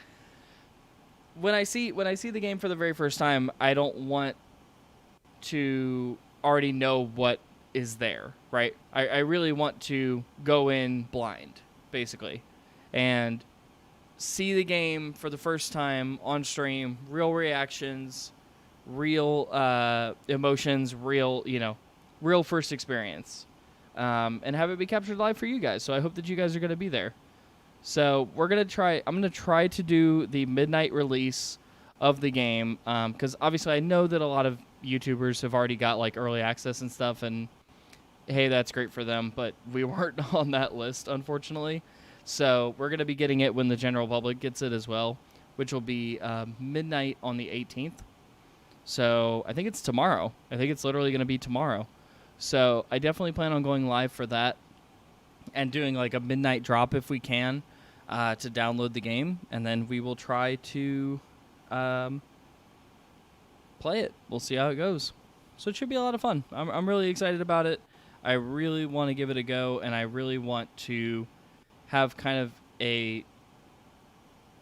S1: when I see the game for the very first time, I don't want to already know what is there, right? I really want to go in blind, basically, and see the game for the first time on stream, real reactions, real emotions, real first experience, and have it be captured live for you guys. So I hope that you guys are going to be there. So I'm going to try to do the midnight release of the game, because obviously I know that a lot of YouTubers have already got like early access and stuff, and hey, that's great for them, but we weren't on that list, unfortunately. So we're going to be getting it when the general public gets it as well, which will be midnight on the 18th. So I think it's tomorrow. I think it's literally going to be tomorrow. So I definitely plan on going live for that and doing like a midnight drop if we can to download the game. And then we will try to play it. We'll see how it goes. So it should be a lot of fun. I'm really excited about it. I really want to give it a go, and I really want to have kind of a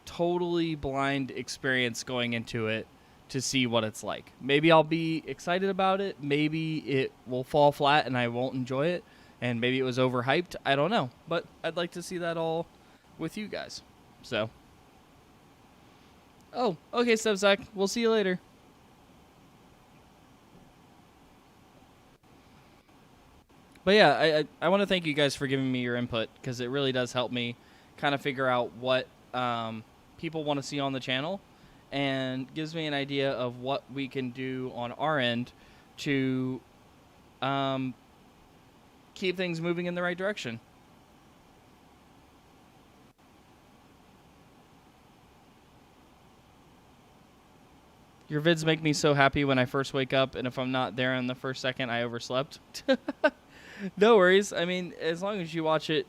S1: totally blind experience going into it to see what it's like. Maybe I'll be excited about it. Maybe it will fall flat and I won't enjoy it. And maybe it was overhyped. I don't know. But I'd like to see that all with you guys. So. Oh, okay, Stepzak. We'll see you later. But yeah, I want to thank you guys for giving me your input, because it really does help me kind of figure out what people want to see on the channel, and gives me an idea of what we can do on our end to keep things moving in the right direction. Your vids make me so happy when I first wake up, and if I'm not there in the first second, I overslept. No worries. I mean, as long as you watch it,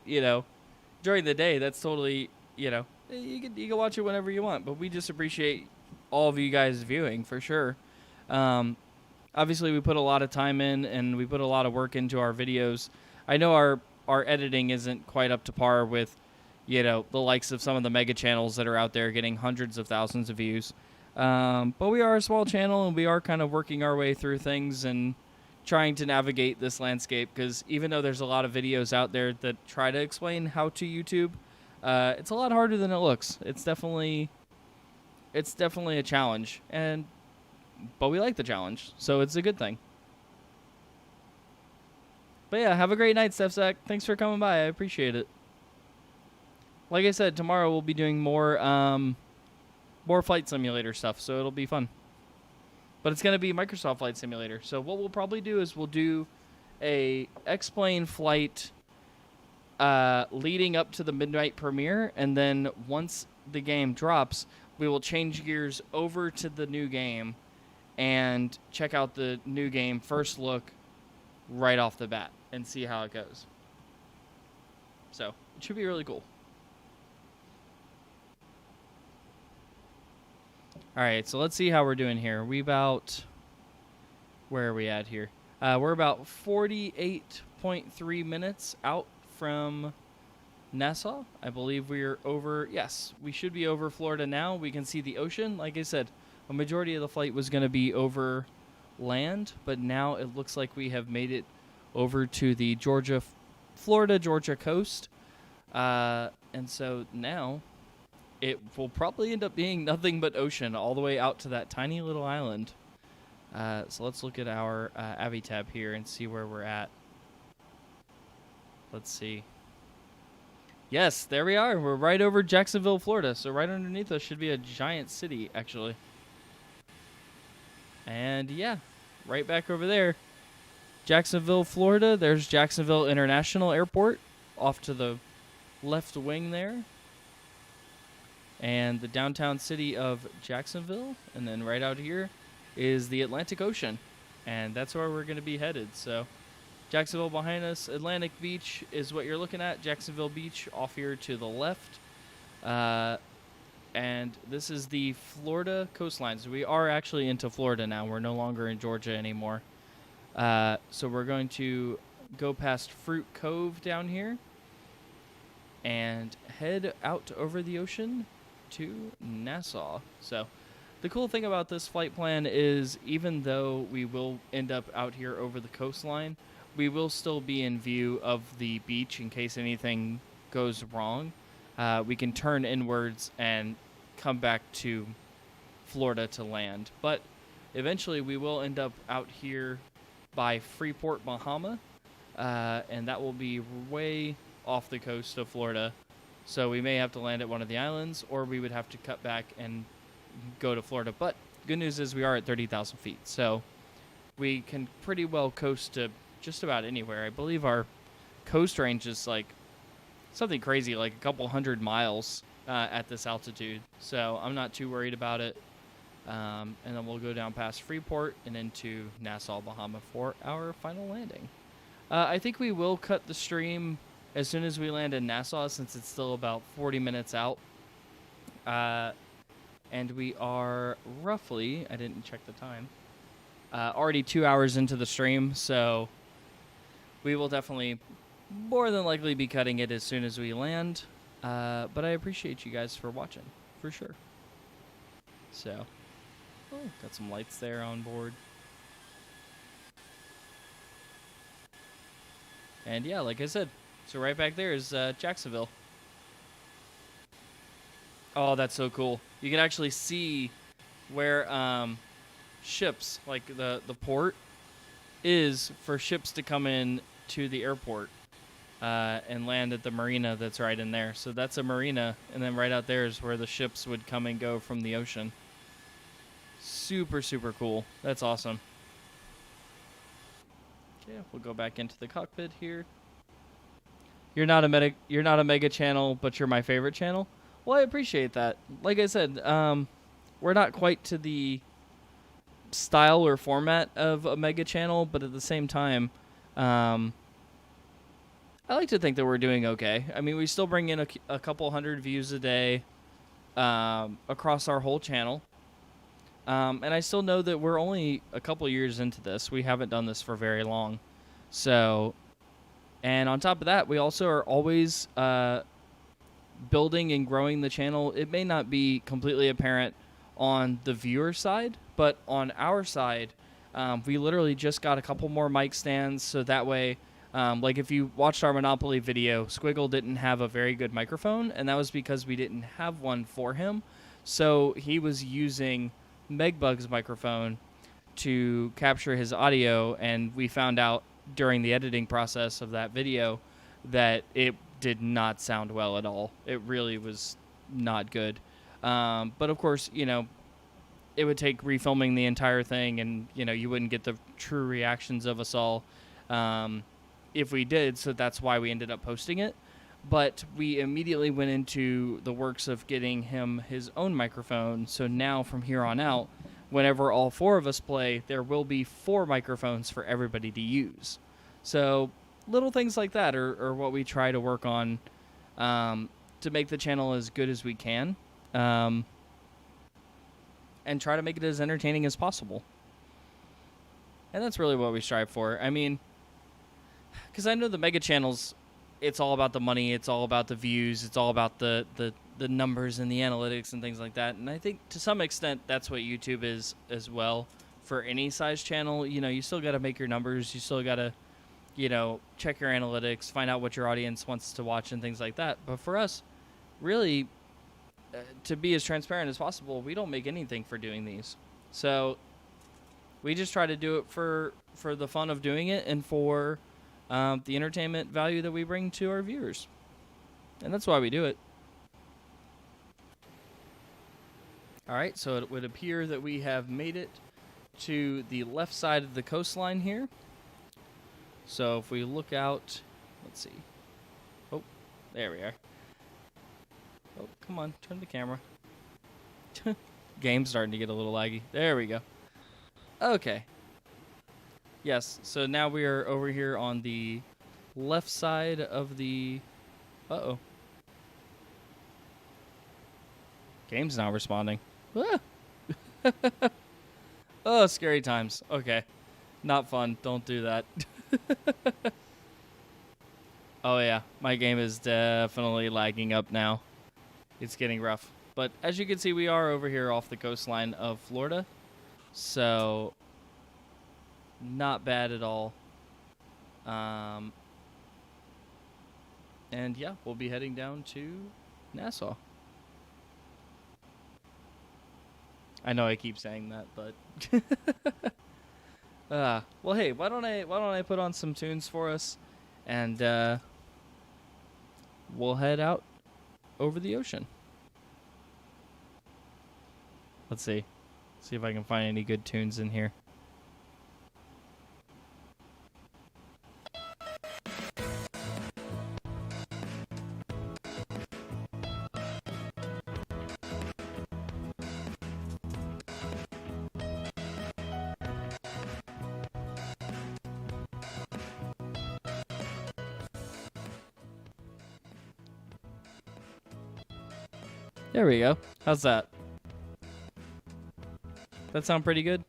S1: during the day, that's totally, you can watch it whenever you want. But we just appreciate all of you guys viewing, for sure. Obviously, we put a lot of time in, and we put a lot of work into our videos. I know our editing isn't quite up to par with, the likes of some of the mega channels that are out there getting hundreds of thousands of views. But we are a small channel, and we are kind of working our way through things and trying to navigate this landscape, because even though there's a lot of videos out there that try to explain how to YouTube, it's a lot harder than it looks. It's definitely a challenge, but we like the challenge, so it's a good thing. But yeah, have a great night, Stepzak. Thanks for coming by. I appreciate it. Like I said, tomorrow we'll be doing more Flight Simulator stuff, so it'll be fun. But it's going to be Microsoft Flight Simulator. So what we'll probably do is we'll do a X-Plane flight leading up to the midnight premiere, and then once the game drops, we will change gears over to the new game and check out the new game first look right off the bat and see how it goes. So it should be really cool. All right, so let's see how we're doing here. Where are we at here? We're about 48.3 minutes out from Nassau. I believe we're over, yes, we should be over Florida now. We can see the ocean. Like I said, a majority of the flight was going to be over land, but now it looks like we have made it over to the Georgia Florida-Georgia coast. And so now it will probably end up being nothing but ocean all the way out to that tiny little island. So let's look at our Avitab here and see where we're at. Let's see. Yes, there we are. We're right over Jacksonville, Florida. So right underneath us should be a giant city, actually. And yeah, right back over there. Jacksonville, Florida. There's Jacksonville International Airport off to the left wing there. And the downtown city of Jacksonville. And then right out here is the Atlantic Ocean. And that's where we're going to be headed. So Jacksonville behind us. Atlantic Beach is what you're looking at. Jacksonville Beach off here to the left. And this is the Florida coastline. So we are actually into Florida now. We're no longer in Georgia anymore. So we're going to go past Fruit Cove down here and head out over the ocean to Nassau. So the cool thing about this flight plan is even though we will end up out here over the coastline, we will still be in view of the beach in case anything goes wrong. We can turn inwards and come back to Florida to land. But eventually we will end up out here by Freeport, Bahama, and that will be way off the coast of Florida. So we may have to land at one of the islands, or we would have to cut back and go to Florida. But good news is we are at 30,000 feet, so we can pretty well coast to just about anywhere. I believe our coast range is like something crazy, like a couple 100 miles at this altitude. So I'm not too worried about it. And then we'll go down past Freeport and into Nassau, Bahama for our final landing. I think we will cut the stream as soon as we land in Nassau since it's still about 40 minutes out. And we are roughly, I didn't check the time, already 2 hours into the stream, so we will definitely more than likely be cutting it as soon as we land. But I appreciate you guys for watching, for sure. So, got some lights there on board. And yeah, like I said, so right back there is Jacksonville. Oh, that's so cool. You can actually see where ships, like the port, is for ships to come in to the airport and land at the marina that's right in there. So that's a marina, and then right out there is where the ships would come and go from the ocean. Super, super cool. That's awesome. Okay, we'll go back into the cockpit here. You're not a mega channel, but you're my favorite channel. Well, I appreciate that. Like I said, we're not quite to the style or format of a mega channel, but at the same time, I like to think that we're doing okay. I mean, we still bring in a couple hundred views a day across our whole channel. And I still know that we're only a couple years into this. We haven't done this for very long. So, and on top of that, we also are always building and growing the channel. It may not be completely apparent on the viewer side, but on our side, we literally just got a couple more mic stands, so that way, like if you watched our Monopoly video, Squiggle didn't have a very good microphone, and that was because we didn't have one for him. So he was using Megbug's microphone to capture his audio, and we found out during the editing process of that video that it did not sound well at all. It really was not good. But of course, you know, it would take refilming the entire thing, and you know, you wouldn't get the true reactions of us all if we did, so that's why we ended up posting it. But we immediately went into the works of getting him his own microphone, so now from here on out, whenever all four of us play, there will be 4 microphones for everybody to use. So little things like that are what we try to work on to make the channel as good as we can, and try to make it as entertaining as possible. And that's really what we strive for. I mean, because I know the mega channels, it's all about the money, it's all about the views, it's all about the numbers and the analytics and things like that. And I think to some extent that's what YouTube is as well. For any size channel, you know, you still got to make your numbers, you still got to, check your analytics, find out what your audience wants to watch and things like that. But for us, really, to be as transparent as possible, we don't make anything for doing these. So we just try to do it for the fun of doing it and for the entertainment value that we bring to our viewers. And that's why we do it. All right, so it would appear that we have made it to the left side of the coastline here. So if we look out, let's see. Oh, there we are. Oh, come on, turn the camera. Game's starting to get a little laggy. There we go. Okay. Yes, so now we are over here on the left side of the... Uh-oh. Game's not responding. Ah. Oh, scary times. Okay. Not fun. Don't do that. Oh, yeah. My game is definitely lagging up now. It's getting rough. But as you can see, we are over here off the coastline of Florida. So, not bad at all. And yeah, we'll be heading down to Nassau. I know I keep saying that, but well, hey, why don't I put on some tunes for us, and we'll head out over the ocean. Let's see if I can find any good tunes in here. There we go. How's that? That sound pretty good?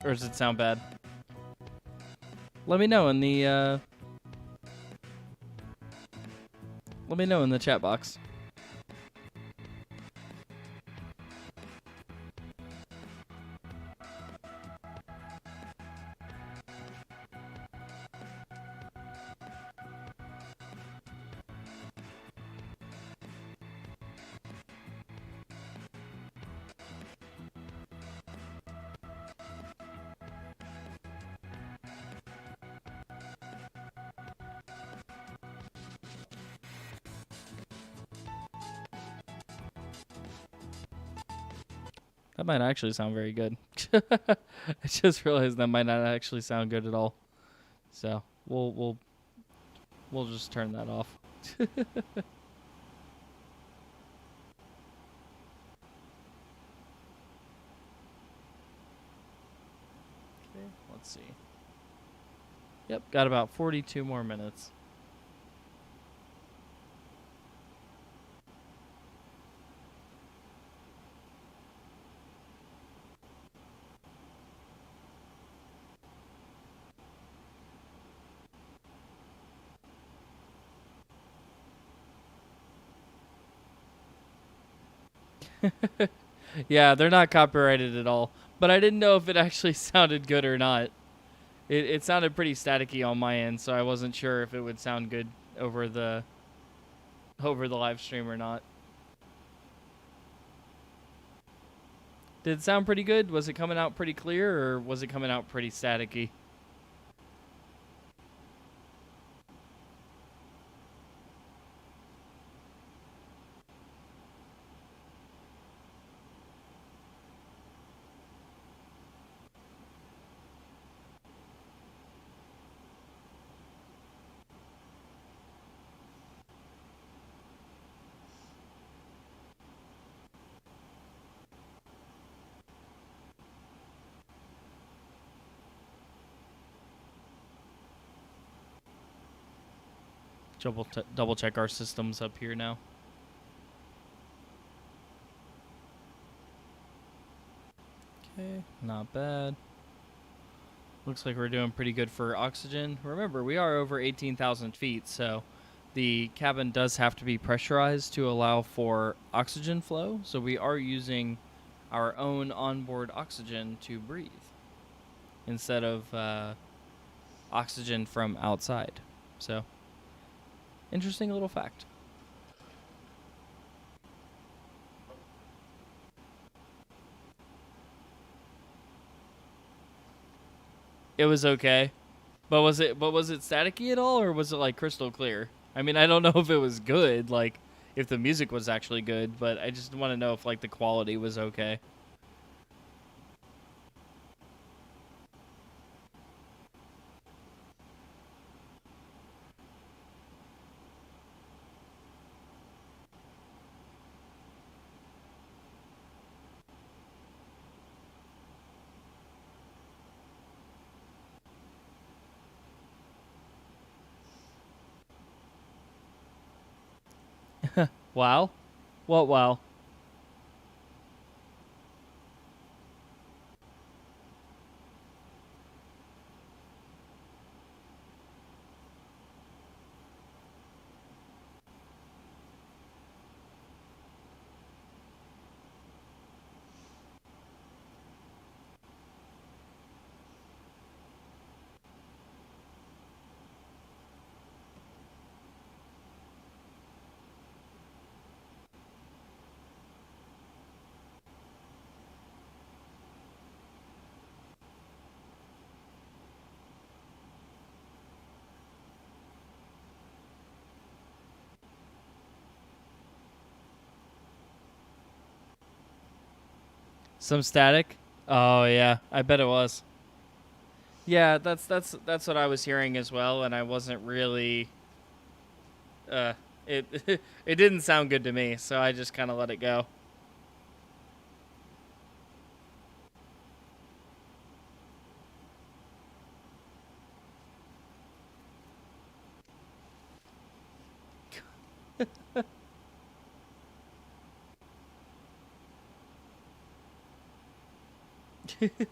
S1: Or does it sound bad? Let me know in the chat box. That might actually sound very good. I just realized that might not actually sound good at all. So we'll just turn that off. Okay, let's see. Yep, got about 42 more minutes. Yeah, they're not copyrighted at all. But I didn't know if it actually sounded good or not. It sounded pretty staticky on my end, so I wasn't sure if it would sound good over the live stream or not. Did it sound pretty good? Was it coming out pretty clear, or was it coming out pretty staticky? Double check our systems up here now. Okay, not bad. Looks like we're doing pretty good for oxygen. Remember, we are over 18,000 feet, so the cabin does have to be pressurized to allow for oxygen flow. So we are using our own onboard oxygen to breathe instead of oxygen from outside. So, interesting little fact. It was okay. But was it staticky at all, or was it like crystal clear? I mean, I don't know if it was good, like if the music was actually good, but I just want to know if like the quality was okay. Wow. What wow? Some static? Oh yeah, I bet it was. Yeah, that's what I was hearing as well, and I wasn't really it it didn't sound good to me, so I just kind of let it go.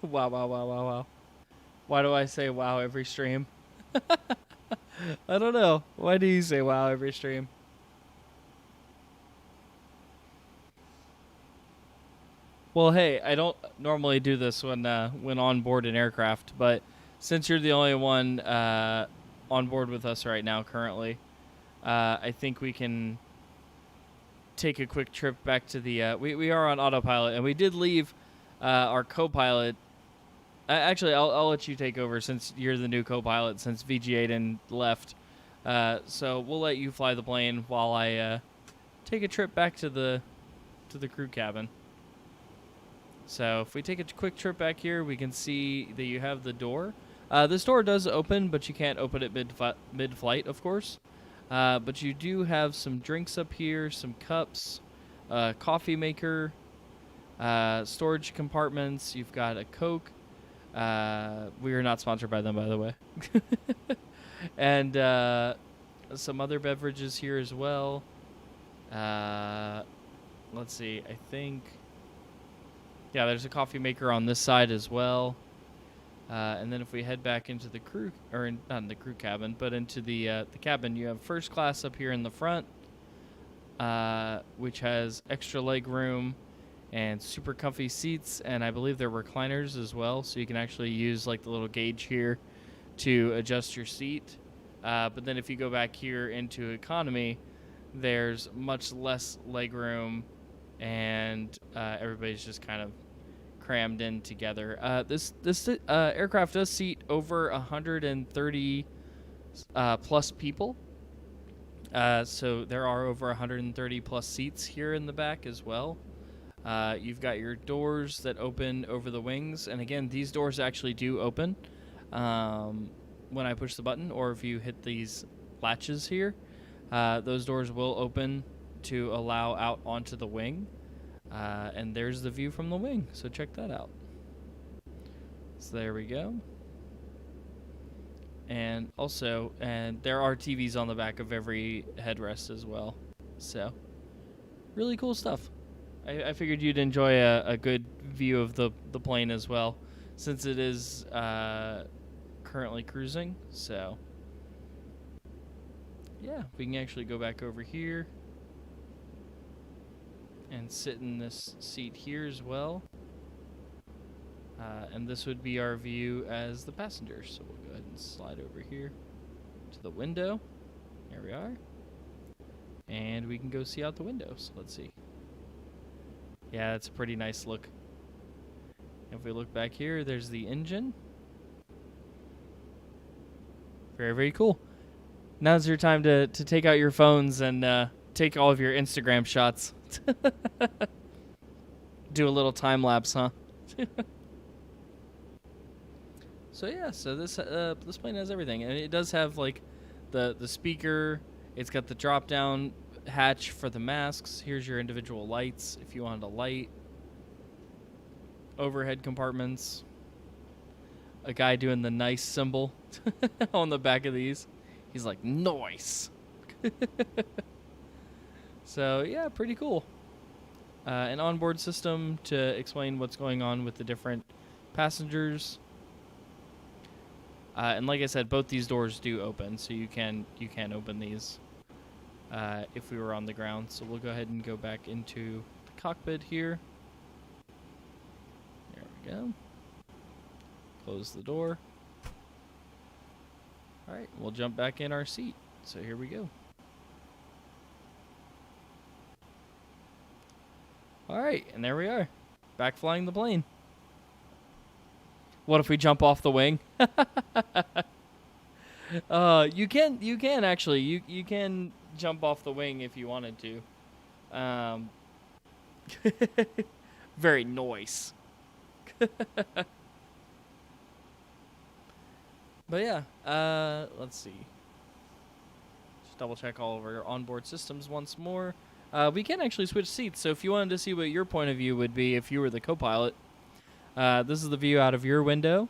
S1: Wow, wow, wow, wow, wow. Why do I say wow every stream? I don't know. Why do you say wow every stream? Well, hey, I don't normally do this when on board an aircraft, but since you're the only one on board with us right now currently, I think we can take a quick trip back to the. We are on autopilot, and we did leave our co-pilot. Actually, I'll let you take over since you're the new co-pilot since VG8 left. So we'll let you fly the plane while I take a trip back to the crew cabin. So if we take a quick trip back here, we can see that you have the door. This door does open, but you can't open it mid-flight, of course. But you do have some drinks up here, some cups, coffee maker, storage compartments. You've got a Coke. We are not sponsored by them, by the way. And some other beverages here as well. Let's see. I think... Yeah, there's a coffee maker on this side as well. And then if we head back into the crew, or not in the crew cabin, but into the cabin, you have first class up here in the front, which has extra leg room and super comfy seats, and I believe they're recliners as well, so you can actually use like the little gauge here to adjust your seat. But then if you go back here into economy, there's much less leg room, and everybody's just kind of crammed in together. This aircraft does seat over 130 plus people. So there are over 130 plus seats here in the back as well. You've got your doors that open over the wings, and again, these doors actually do open when I push the button, or if you hit these latches here, those doors will open to allow out onto the wing. And there's the view from the wing, so check that out. So there we go. And also, there are TVs on the back of every headrest as well. So, really cool stuff. I figured you'd enjoy a good view of the plane as well, since it is currently cruising. So, yeah, we can actually go back over here and sit in this seat here as well. And this would be our view as the passengers. So we'll go ahead and slide over here to the window. There we are. And we can go see out the windows. Let's see. Yeah, it's a pretty nice look. If we look back here, there's the engine. Very, very cool. Now's your time to take out your phones and take all of your Instagram shots. Do a little time lapse, huh? So yeah, so this plane has everything, and it does have like the speaker. It's got the drop down hatch for the masks. Here's your individual lights if you wanted a light. Overhead compartments. A guy doing the nice symbol on the back of these. He's like, nice. So yeah, pretty cool. An onboard system to explain what's going on with the different passengers. And like I said, both these doors do open, so you can open these if we were on the ground. So we'll go ahead and go back into the cockpit here. There we go. Close the door. All right, we'll jump back in our seat. So here we go. All right, and there we are, back flying the plane. What if we jump off the wing? You can actually, you can jump off the wing if you wanted to. Very nice. But yeah, let's see. Just double check all of our onboard systems once more. We can actually switch seats, so if you wanted to see what your point of view would be if you were the co-pilot, this is the view out of your window.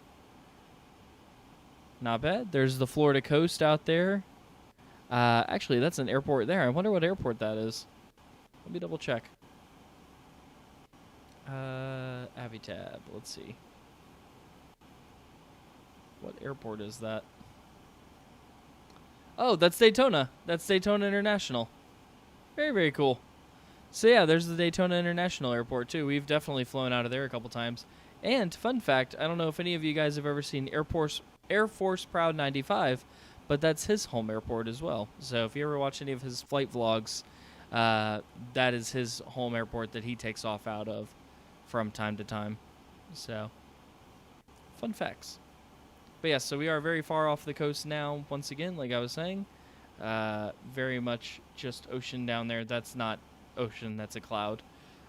S1: Not bad. There's the Florida coast out there. Actually, that's an airport there. I wonder what airport that is. Let me double check. Avitab. Let's see. What airport is that? Oh, that's Daytona. That's Daytona International. Very, very cool. So yeah, there's the Daytona International Airport too. We've definitely flown out of there a couple times. And fun fact, I don't know if any of you guys have ever seen Air Force Proud 95, but that's his home airport as well. So if you ever watch any of his flight vlogs, that is his home airport that he takes off out of from time to time. So, fun facts. But yeah, so we are very far off the coast now, once again, like I was saying. Very much just ocean down there. That's not ocean, that's a cloud.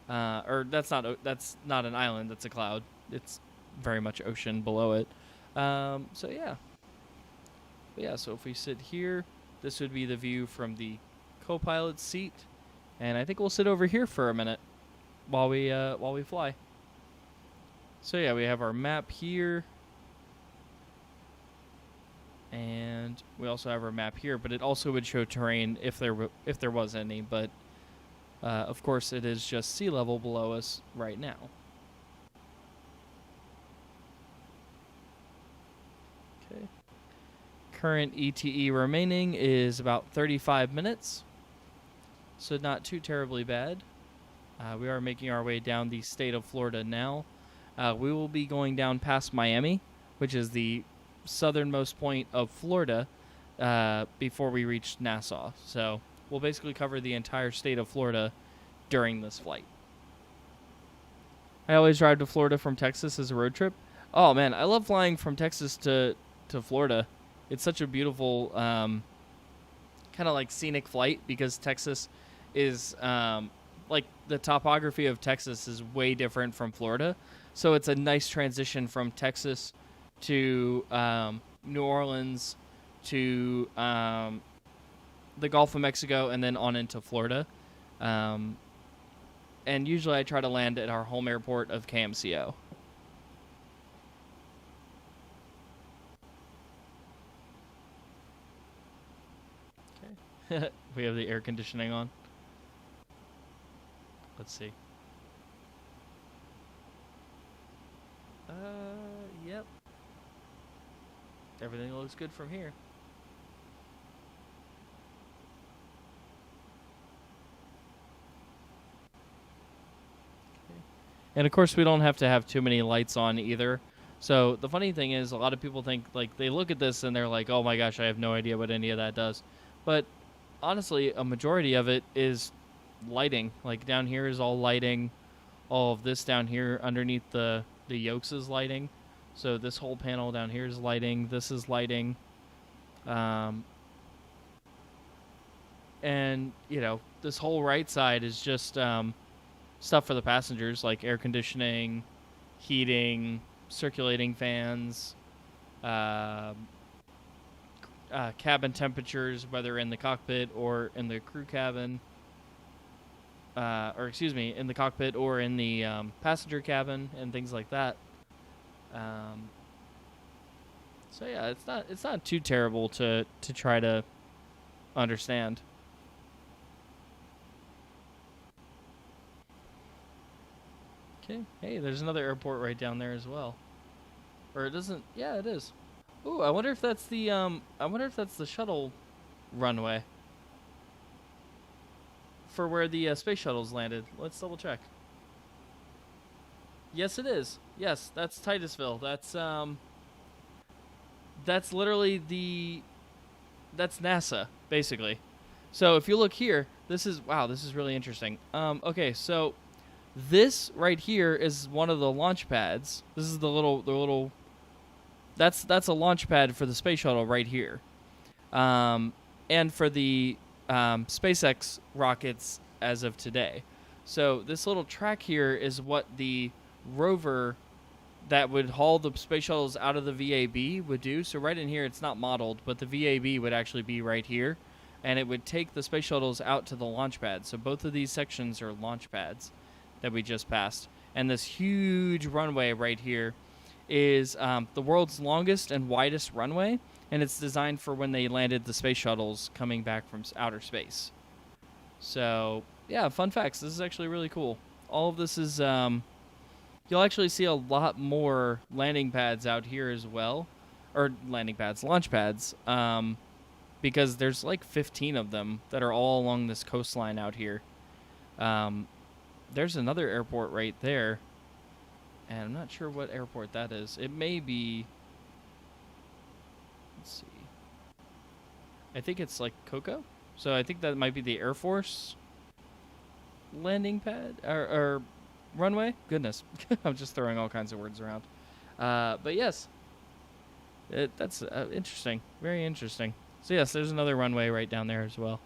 S1: Or that's not an island, that's a cloud. It's very much ocean below it. So yeah. But yeah, so if we sit here, this would be the view from the co-pilot seat. And I think we'll sit over here for a minute while we fly. So yeah, we have our map here. And we also have our map here, but it also would show terrain if there was any. But of course, it is just sea level below us right now. Okay. Current ETE remaining is about 35 minutes, so not too terribly bad. We are making our way down the state of Florida now. We will be going down past Miami, which is the southernmost point of Florida, before we reach Nassau. So we'll basically cover the entire state of Florida during this flight. I always drive to Florida from Texas as a road trip. Oh man, I love flying from Texas to Florida. It's such a beautiful kind of like scenic flight, because Texas is like the topography of Texas is way different from Florida. So it's a nice transition from Texas to New Orleans to the Gulf of Mexico and then on into Florida. And usually I try to land at our home airport of KMCO. Okay. We have the air conditioning on. Let's see. Yep. Everything looks good from here. Okay. And of course, we don't have to have too many lights on either. So the funny thing is, a lot of people think, like, they look at this and they're like, oh my gosh, I have no idea what any of that does. But honestly, a majority of it is lighting. Like, down here is all lighting. All of this down here underneath the yokes is lighting. So this whole panel down here is lighting. This is lighting. And, you know, this whole right side is just stuff for the passengers, like air conditioning, heating, circulating fans, cabin temperatures, whether in the cockpit or in the crew cabin, or excuse me, in the cockpit or in the passenger cabin, and things like that. So yeah, it's not too terrible to try to understand. Okay. Hey, there's another airport right down there as well. Or it doesn't. Yeah, it is. Ooh, I wonder if that's the shuttle runway for where the space shuttles landed. Let's double check. Yes, it is. Yes, that's Titusville. That's literally that's NASA basically. So if you look here, this is really interesting. Okay, so this right here is one of the launch pads. This is the little. That's a launch pad for the space shuttle right here, and for the SpaceX rockets as of today. So this little track here is what the rover that would haul the space shuttles out of the VAB would do. So right in here, it's not modeled, but the VAB would actually be right here, and it would take the space shuttles out to the launch pad. So both of these sections are launch pads that we just passed. And this huge runway right here is the world's longest and widest runway, and it's designed for when they landed the space shuttles coming back from outer space. So, yeah, fun facts. This is actually really cool. All of this is, you'll actually see a lot more landing pads out here as well. Or landing pads, launch pads, because there's like 15 of them that are all along this coastline out here. There's another airport right there, and I'm not sure what airport that is. It may be, let's see, I think it's like Coco, so I think that might be the Air Force landing pad, or runway. Goodness, I'm just throwing all kinds of words around. But yes, that's interesting, very interesting. So yes, there's another runway right down there as well.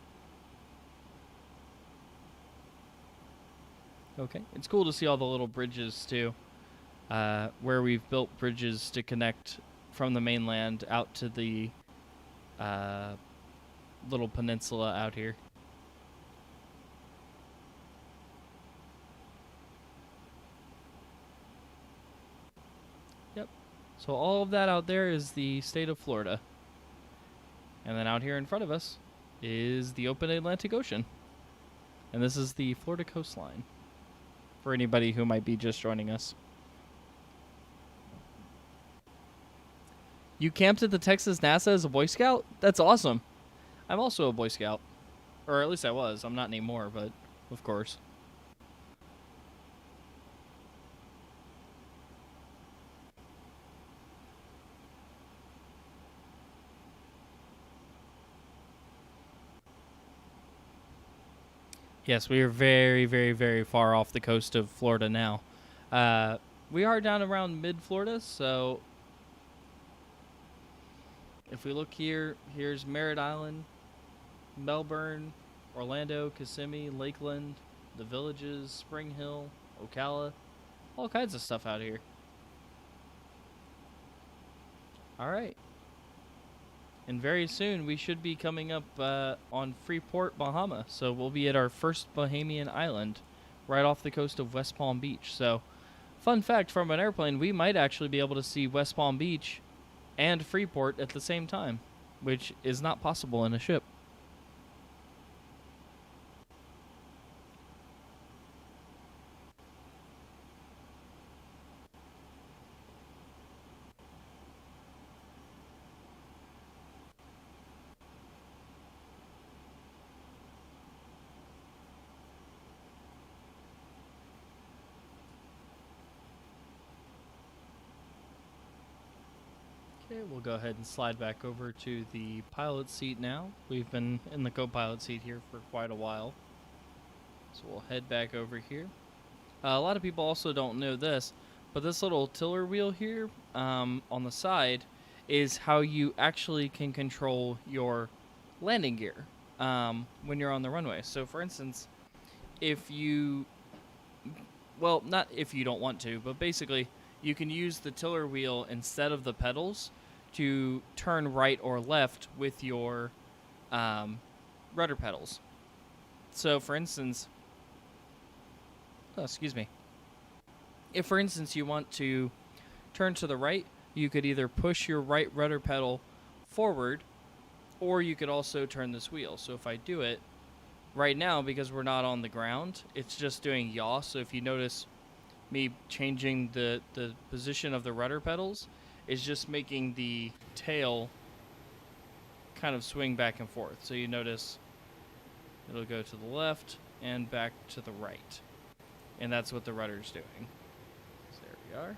S1: Okay, it's cool to see all the little bridges too, where we've built bridges to connect from the mainland out to the little peninsula out here. Yep. So all of that out there is the state of Florida. And then out here in front of us is the open Atlantic Ocean. And this is the Florida coastline, for anybody who might be just joining us. You camped at the Texas NASA as a Boy Scout? That's awesome. I'm also a Boy Scout. Or at least I was. I'm not anymore, but of course. Yes, we are very, very, very far off the coast of Florida now. We are down around mid-Florida, so if we look here, here's Merritt Island, Melbourne, Orlando, Kissimmee, Lakeland, the Villages, Spring Hill, Ocala, all kinds of stuff out here. All right. And very soon, we should be coming up on Freeport, Bahama. So we'll be at our first Bahamian island right off the coast of West Palm Beach. So, fun fact, from an airplane, we might actually be able to see West Palm Beach and Freeport at the same time, which is not possible in a ship. Okay, we'll go ahead and slide back over to the pilot seat now. We've been in the co-pilot seat here for quite a while. So we'll head back over here. A lot of people also don't know this, but this little tiller wheel here on the side is how you actually can control your landing gear when you're on the runway. So for instance, if you, well, not if you don't want to, but basically you can use the tiller wheel instead of the pedals to turn right or left with your rudder pedals. So for instance, if for instance you want to turn to the right, you could either push your right rudder pedal forward, or you could also turn this wheel. So if I do it right now, because we're not on the ground, it's just doing yaw. So if you notice me changing the position of the rudder pedals, is just making the tail kind of swing back and forth. So you notice it'll go to the left and back to the right. And that's what the rudder's doing. So there we are.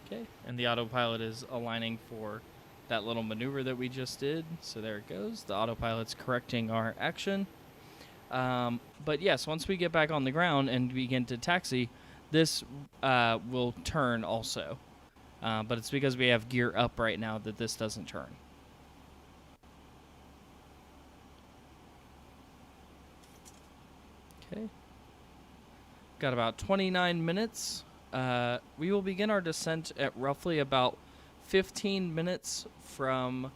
S1: Okay, and the autopilot is aligning for that little maneuver that we just did. So there it goes. The autopilot's correcting our action. But yes, once we get back on the ground and begin to taxi, this will turn also. But it's because we have gear up right now that this doesn't turn. Okay. Got about 29 minutes. We will begin our descent at roughly about 15 minutes from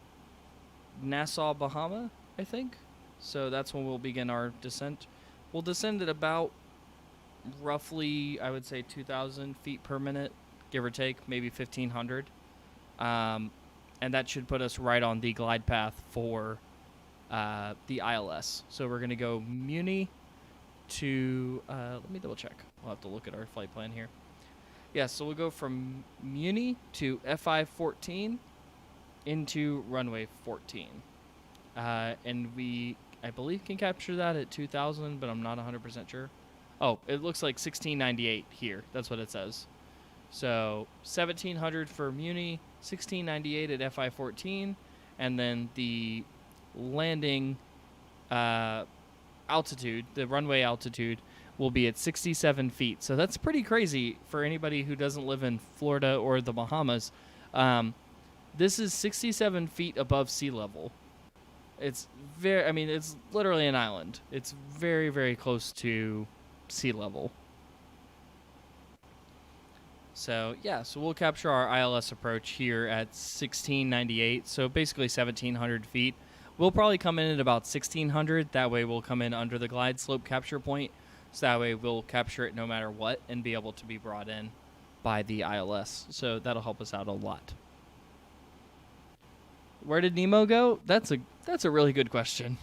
S1: Nassau, Bahama, I think. So that's when we'll begin our descent. We'll descend at about roughly, I would say, 2,000 feet per minute, give or take, maybe 1,500. And that should put us right on the glide path for the ILS. So we're going to go Muni to, let me double check. We'll have to look at our flight plan here. Yeah, so we'll go from Muni to FI-14 into runway 14. And we, I believe, can capture that at 2,000, but I'm not 100% sure. Oh, it looks like 1698 here. That's what it says. So 1,700 for Muni, 1698 at FI-14, and then the landing altitude, the runway altitude, will be at 67 feet. So that's pretty crazy for anybody who doesn't live in Florida or the Bahamas. This is 67 feet above sea level. It's very, I mean, it's literally an island. It's very, very close to sea level. So, yeah, so we'll capture our ILS approach here at 1698. So basically 1,700 feet. We'll probably come in at about 1,600. That way we'll come in under the glide slope capture point. So that way we'll capture it no matter what and be able to be brought in by the ILS. So that'll help us out a lot. Where did Nemo go? That's a really good question.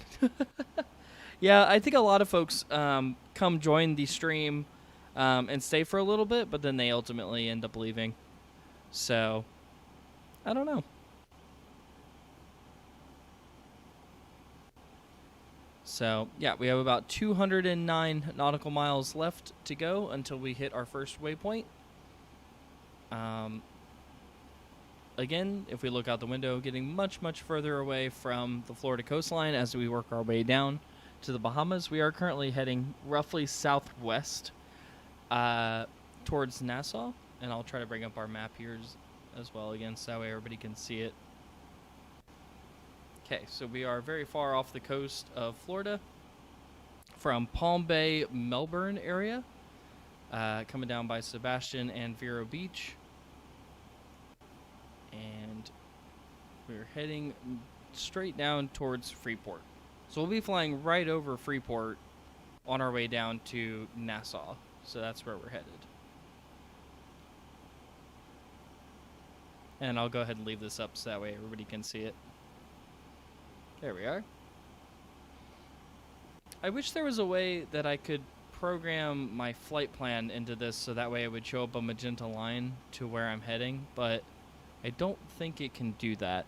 S1: Yeah, I think a lot of folks come join the stream and stay for a little bit, but then they ultimately end up leaving. So, I don't know. So, yeah, we have about 209 nautical miles left to go until we hit our first waypoint. Again, if we look out the window, getting much, much further away from the Florida coastline as we work our way down to the Bahamas. We are currently heading roughly southwest towards Nassau. And I'll try to bring up our map here as well again, so that way everybody can see it. Okay, so we are very far off the coast of Florida from Palm Bay, Melbourne area, coming down by Sebastian and Vero Beach. And we're heading straight down towards Freeport. So we'll be flying right over Freeport on our way down to Nassau. So that's where we're headed. And I'll go ahead and leave this up so that way everybody can see it. There we are. I wish there was a way that I could program my flight plan into this so that way it would show up a magenta line to where I'm heading, but I don't think it can do that.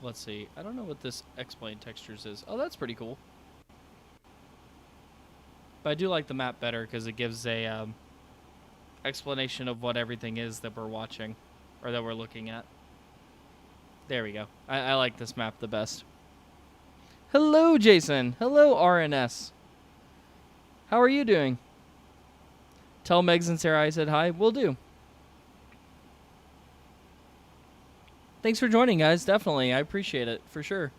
S1: Let's see. I don't know what this X-Plane textures is. Oh, that's pretty cool. But I do like the map better because it gives a explanation of what everything is that we're watching or that we're looking at. There we go. I like this map the best. Hello, Jason. Hello, RNS. How are you doing? Tell Megs and Sarah I said hi. Will do. Thanks for joining, guys. Definitely. I appreciate it, for sure.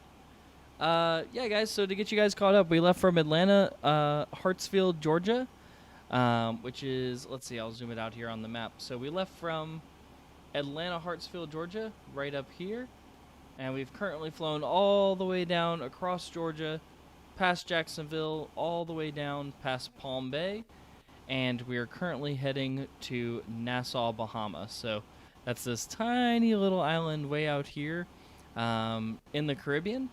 S1: Yeah, guys, so to get you guys caught up, we left from Atlanta, Hartsfield, Georgia, which is, let's see, I'll zoom it out here on the map. So we left from Atlanta, Hartsfield, Georgia, right up here. And we've currently flown all the way down across Georgia, past Jacksonville, all the way down past Palm Bay. And we are currently heading to Nassau, Bahamas. So that's this tiny little island way out here in the Caribbean.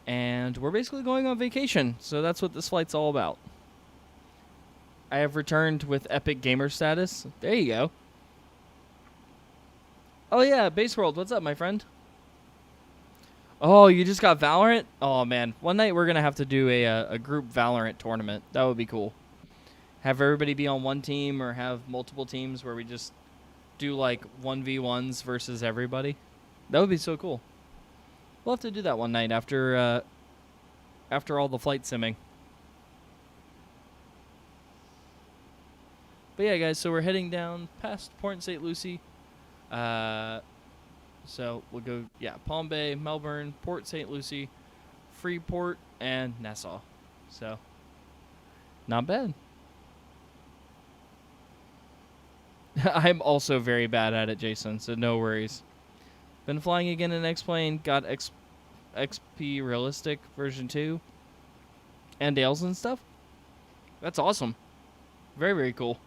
S1: And we're basically going on vacation. So that's what this flight's all about. I have returned with Epic Gamer status. There you go. Oh yeah, Base World, what's up, my friend? Oh, you just got Valorant? Oh, man. One night we're going to have to do a group Valorant tournament. That would be cool. Have everybody be on one team or have multiple teams where we just do, like, 1v1s versus everybody. That would be so cool. We'll have to do that one night after all the flight simming. But yeah, guys, so we're heading down past Port St. Lucie. So we'll go, yeah, Palm Bay, Melbourne, Port St. Lucie, Freeport, and Nassau. So, not bad. I'm also very bad at it, Jason, so no worries. Been flying again in X-Plane, got XP Realistic version 2, and Dales and stuff. That's awesome. Very, very cool.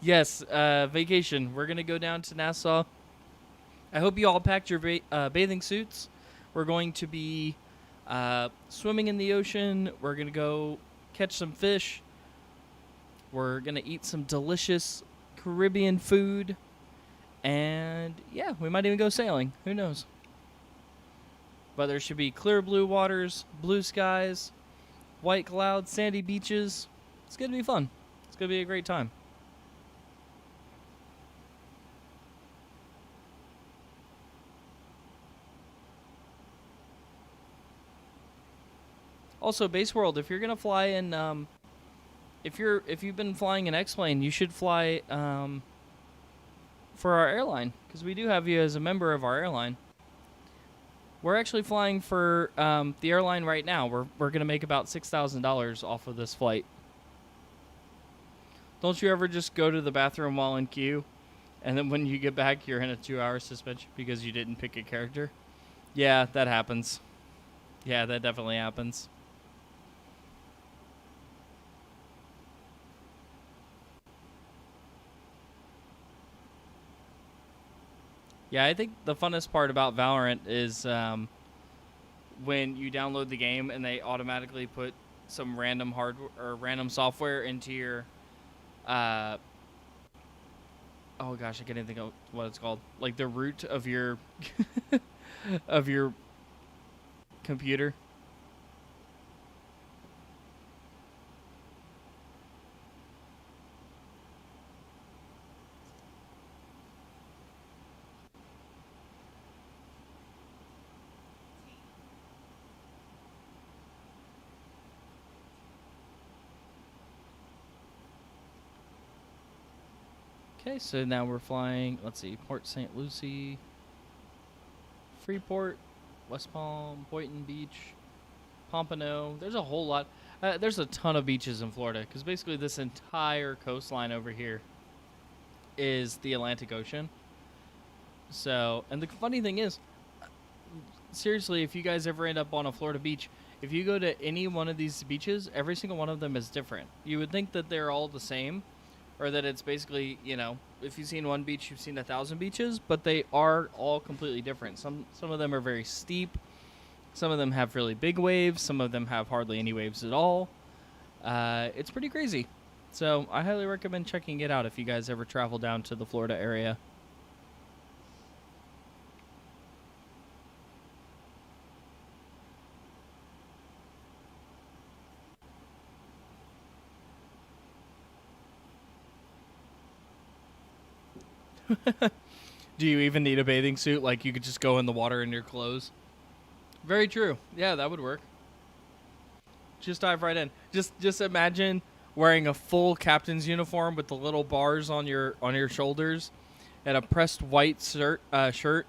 S1: Yes, vacation. We're going to go down to Nassau. I hope you all packed your bathing suits. We're going to be swimming in the ocean. We're going to go catch some fish. We're going to eat some delicious Caribbean food. And, yeah, we might even go sailing. Who knows? But there should be clear blue waters, blue skies, white clouds, sandy beaches. It's going to be fun. It's going to be a great time. Also, Base World, if you're gonna fly in, if you've been flying an X-Plane, you should fly for our airline because we do have you as a member of our airline. We're actually flying for the airline right now. We're gonna make about $6,000 off of this flight. Don't you ever just go to the bathroom while in queue, and then when you get back, you're in a 2-hour suspension because you didn't pick a character? Yeah, that happens. Yeah, that definitely happens. Yeah, I think the funnest part about Valorant is when you download the game and they automatically put some random hardware or random software into your oh gosh, I can't even think of what it's called. Like the root of your of your computer. Okay, so now we're flying, let's see, Port St. Lucie, Freeport, West Palm, Boynton Beach, Pompano. There's a whole lot. There's a ton of beaches in Florida because basically this entire coastline over here is the Atlantic Ocean. So, and the funny thing is, seriously, if you guys ever end up on a Florida beach, if you go to any one of these beaches, every single one of them is different. You would think that they're all the same, or that it's basically, you know, if you've seen one beach, you've seen 1,000 beaches, but they are all completely different. Some of them are very steep. Some of them have really big waves. Some of them have hardly any waves at all. It's pretty crazy. So I highly recommend checking it out if you guys ever travel down to the Florida area. Do you even need a bathing suit? Like, you could just go in the water in your clothes? Very true. Yeah, that would work. Just dive right in. Just imagine wearing a full captain's uniform with the little bars on your shoulders, and a pressed white shirt,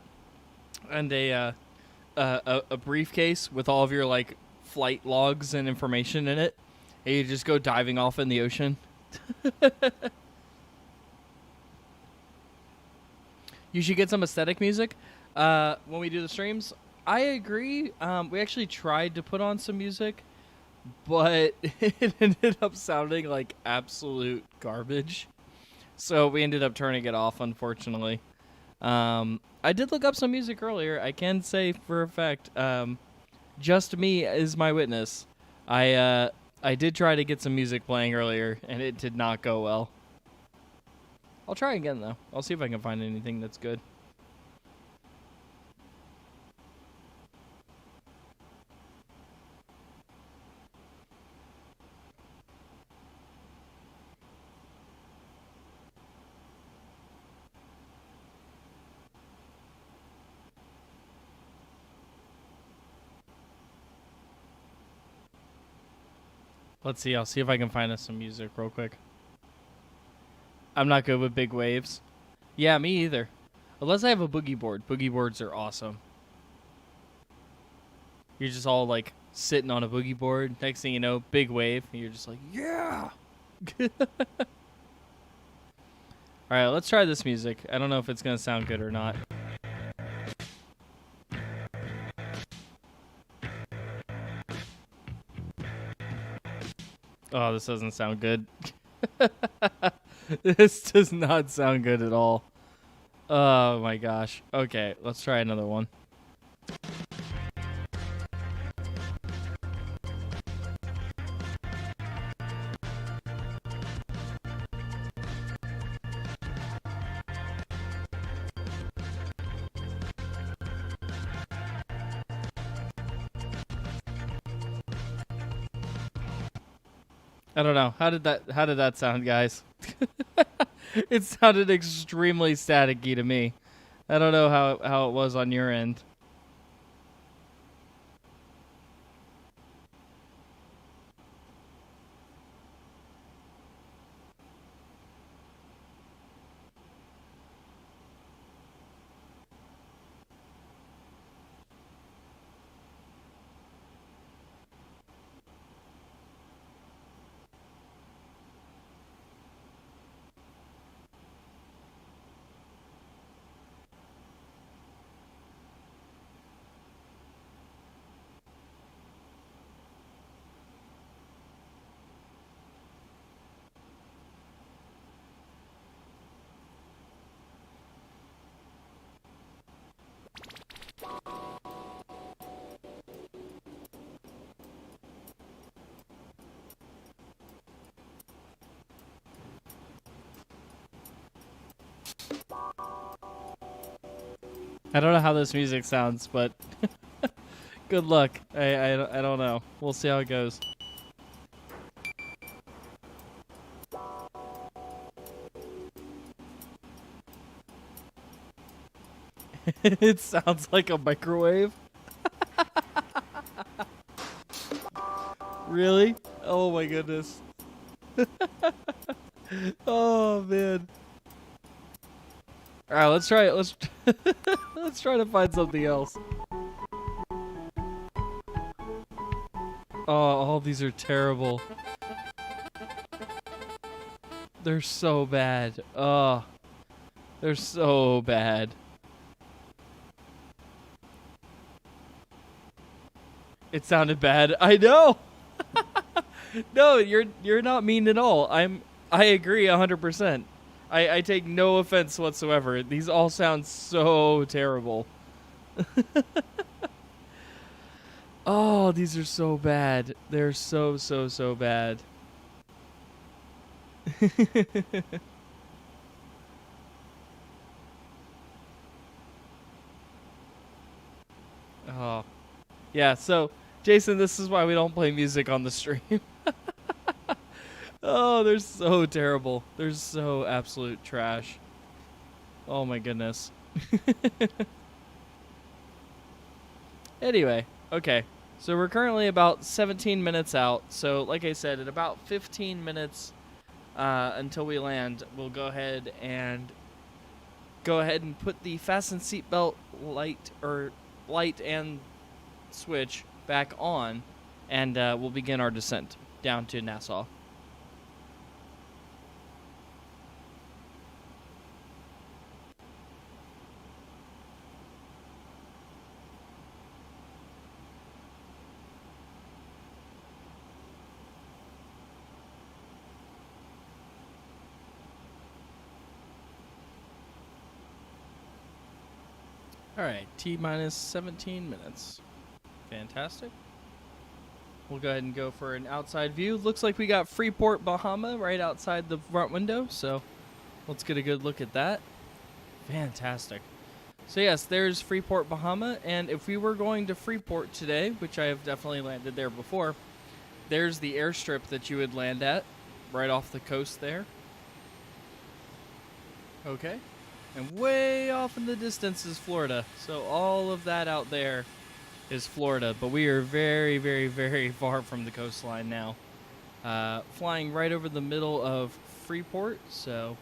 S1: and a briefcase with all of your like flight logs and information in it, and you just go diving off in the ocean. You should get some aesthetic music when we do the streams. I agree. We actually tried to put on some music, but it ended up sounding like absolute garbage. So we ended up turning it off, unfortunately. I did look up some music earlier. I can say for a fact, Just Me is my witness. I did try to get some music playing earlier, and it did not go well. I'll try again, though. I'll see if I can find anything that's good. Let's see. I'll see if I can find us some music real quick. I'm not good with big waves. Yeah, me either. Unless I have a boogie board. Boogie boards are awesome. You're just all like sitting on a boogie board. Next thing you know, big wave. And you're just like, yeah. Alright, let's try this music. I don't know if it's going to sound good or not. Oh, this doesn't sound good. This does not sound good at all. Oh my gosh. Okay, let's try another one. I don't know. How did that sound, guys? It sounded extremely staticky to me. I don't know how it was on your end. I don't know how this music sounds, but good luck. I don't know. We'll see how it goes. It sounds like a microwave. Really? Oh my goodness. Oh man. All right, let's try it. Let's try to find something else. Oh, all these are terrible. They're so bad. Oh, they're so bad. It sounded bad. I know. No, you're not mean at all. I agree 100%. I take no offense whatsoever. These all sound so terrible. Oh, these are so bad. They're so, so, so bad. Oh. Yeah, so, Jason, this is why we don't play music on the stream. Oh, they're so terrible. They're so absolute trash. Oh my goodness. Anyway, okay. So we're currently about 17 minutes out. So like I said, in about 15 minutes until we land, we'll go ahead and put the fasten seatbelt light and switch back on, and we'll begin our descent down to Nassau. All right, T-minus 17 minutes. Fantastic. We'll go ahead and go for an outside view. Looks like we got Freeport, Bahama right outside the front window, so let's get a good look at that. Fantastic. So yes, there's Freeport, Bahama, and if we were going to Freeport today, which I have definitely landed there before, there's the airstrip that you would land at, right off the coast there. Okay. And way off in the distance is Florida. So all of that out there is Florida. But we are very, very, very far from the coastline now. Flying right over the middle of Freeport. So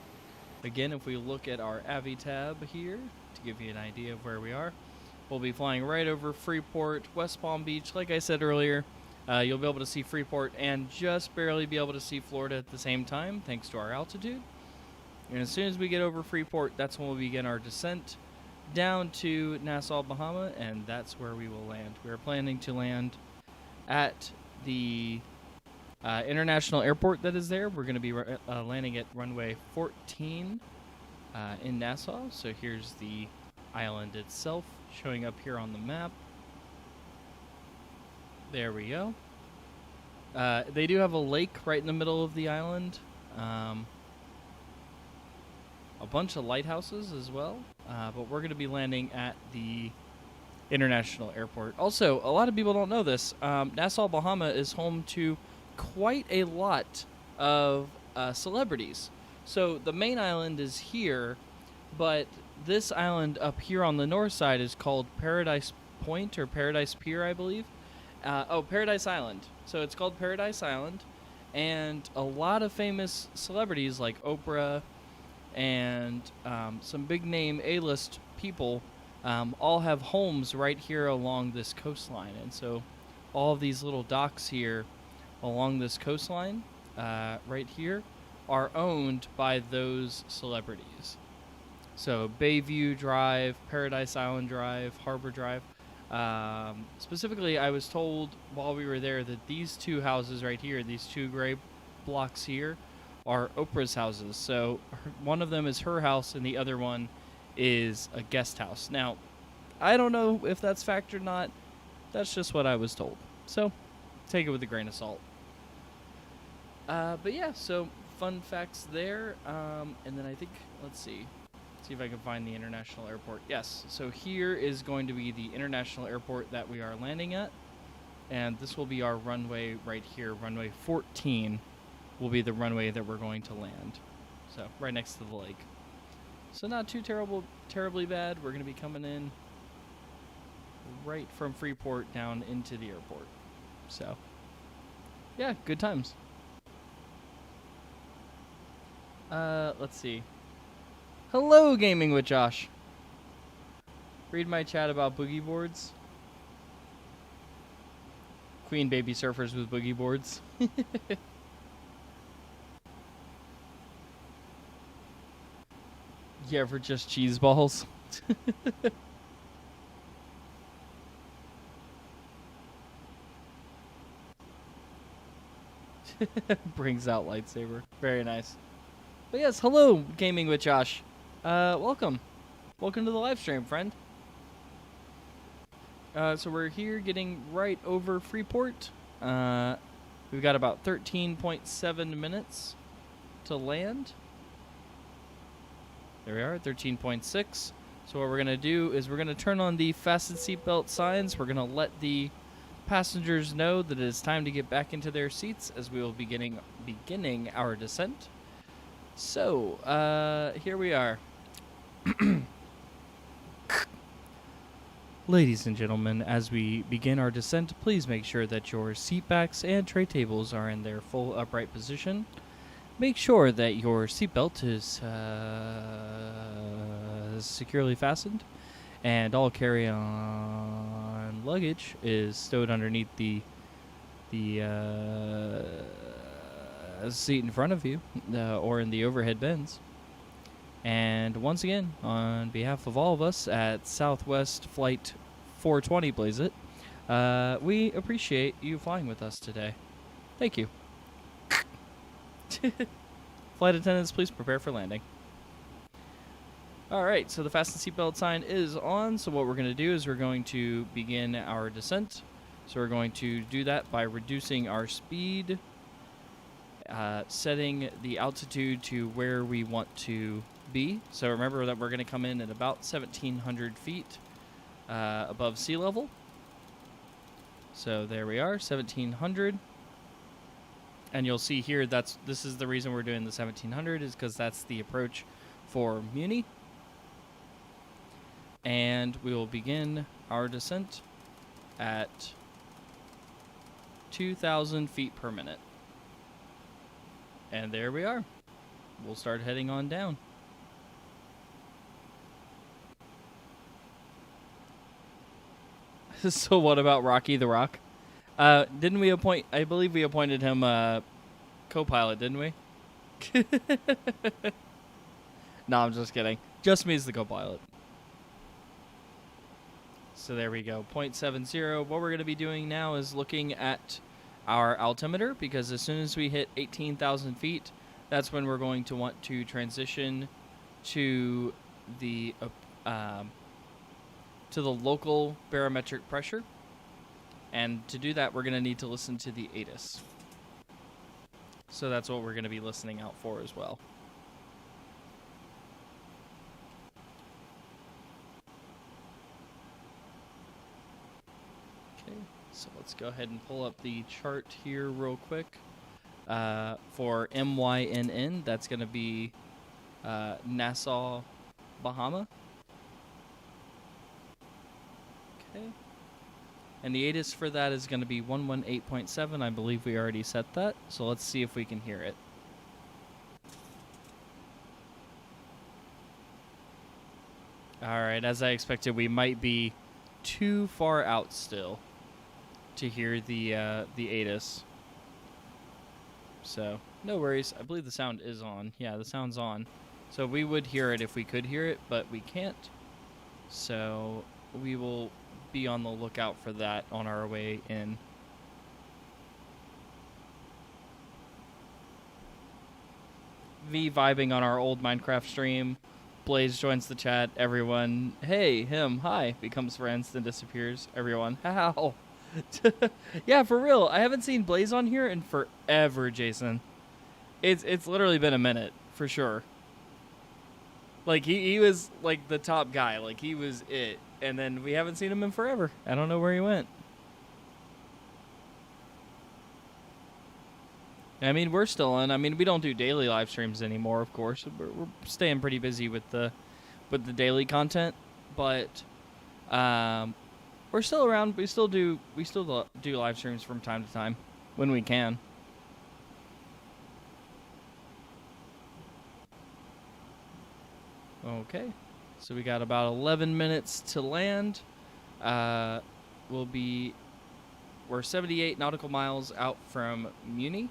S1: again, if we look at our Avi tab here to give you an idea of where we are, we'll be flying right over Freeport, West Palm Beach. Like I said earlier, you'll be able to see Freeport and just barely be able to see Florida at the same time thanks to our altitude. And as soon as we get over Freeport, that's when we'll begin our descent down to Nassau, Bahama, and that's where we will land. We are planning to land at the international airport that is there. We're going to be landing at runway 14 in Nassau. So here's the island itself showing up here on the map. There we go. They do have a lake right in the middle of the island. A bunch of lighthouses as well, but we're going to be landing at the international airport. Also, a lot of people don't know this. Nassau, Bahama is home to quite a lot of celebrities. So the main island is here, but this island up here on the north side is called Paradise Point or Paradise Pier, I believe. Paradise Island. So it's called Paradise Island, and a lot of famous celebrities like Oprah and some big name A-list people all have homes right here along this coastline. And so all of these little docks here along this coastline right here are owned by those celebrities. So Bayview Drive, Paradise Island Drive, Harbor Drive. Specifically, I was told while we were there that these two houses right here, these two gray blocks here, are Oprah's houses. So one of them is her house and the other one is a guest house. Now, I don't know if that's fact or not. That's just what I was told. So take it with a grain of salt. But yeah, so fun facts there. And then I think, let's see if I can find the international airport. Yes, so here is going to be the international airport that we are landing at. And this will be our runway right here, runway 14. Will be the runway that we're going to land. So right next to the lake. So not too terribly bad. We're going to be coming in right from Freeport down into the airport. So yeah, good times. Let's see. Hello, Gaming with Josh. Read my chat about boogie boards. Queen baby surfers with boogie boards. Yeah, for just cheese balls. Brings out lightsaber. Very nice. But yes, hello, Gaming with Josh. Welcome. Welcome to the live stream, friend. So we're here getting right over Freeport. We've got about 13.7 minutes to land. There we are, 13.6. So what we're going to do is we're going to turn on the fasten seatbelt signs. We're going to let the passengers know that it is time to get back into their seats as we will be beginning our descent. So, here we are. Ladies and gentlemen, as we begin our descent, please make sure that your seat backs and tray tables are in their full upright position. Make sure that your seatbelt is securely fastened, and all carry-on luggage is stowed underneath the seat in front of you, or in the overhead bins. And once again, on behalf of all of us at Southwest Flight 420 Blaze It, we appreciate you flying with us today. Thank you. Flight attendants, please prepare for landing. Alright, so the fasten seatbelt sign is on, so what we're going to do is we're going to begin our descent. So we're going to do that by reducing our speed, setting the altitude to where we want to be. So remember that we're going to come in at about 1,700 feet above sea level. So there we are, 1,700. And you'll see here this is the reason we're doing the 1,700 is because that's the approach for Muni. And we will begin our descent at 2,000 feet per minute. And there we are. We'll start heading on down. So what about Rocky the Rock? Didn't we appoint... I believe we appointed him co-pilot, didn't we? No, I'm just kidding. Just me as the co-pilot. So there we go, 0.70. What we're going to be doing now is looking at our altimeter, because as soon as we hit 18,000 feet, that's when we're going to want to transition to the local barometric pressure. And to do that, we're going to need to listen to the ATIS. So that's what we're going to be listening out for as well. So let's go ahead and pull up the chart here real quick. For MYNN, that's going to be Nassau, Bahama. Okay. And the ATIS for that is going to be 118.7. I believe we already set that. So let's see if we can hear it. Alright, as I expected, we might be too far out still to hear the ATIS. So, no worries. I believe the sound is on. Yeah, the sound's on. So we would hear it if we could hear it, but we can't. So we will be on the lookout for that on our way in. V vibing on our old Minecraft stream. Blaze joins the chat. Everyone, hey, him, hi, becomes friends, then disappears. Everyone, how? Yeah, for real. I haven't seen Blaze on here in forever, Jason. It's literally been a minute, for sure. Like, he was, like, the top guy. Like, he was it. And then we haven't seen him in forever. I don't know where he went. I mean, we're still in. I mean, we don't do daily live streams anymore, of course. We're staying pretty busy with the daily content. But, we're still around. We still do live streams from time to time when we can. Okay, so we got about 11 minutes to land. We're 78 nautical miles out from Muni.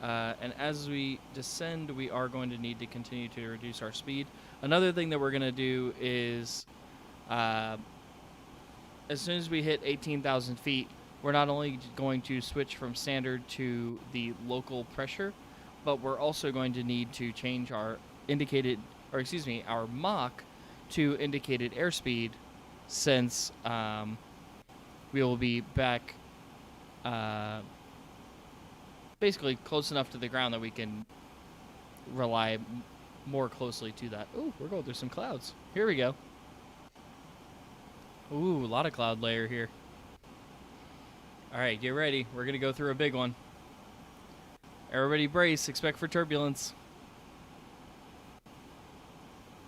S1: And as we descend, we are going to need to continue to reduce our speed. Another thing that we're going to do is, as soon as we hit 18,000 feet, we're not only going to switch from standard to the local pressure, but we're also going to need to change our our Mach to indicated airspeed since we will be back basically close enough to the ground that we can rely more closely to that. Ooh, we're going through some clouds. Here we go. Ooh, a lot of cloud layer here. All right, get ready. We're going to go through a big one. Everybody brace. Expect for turbulence.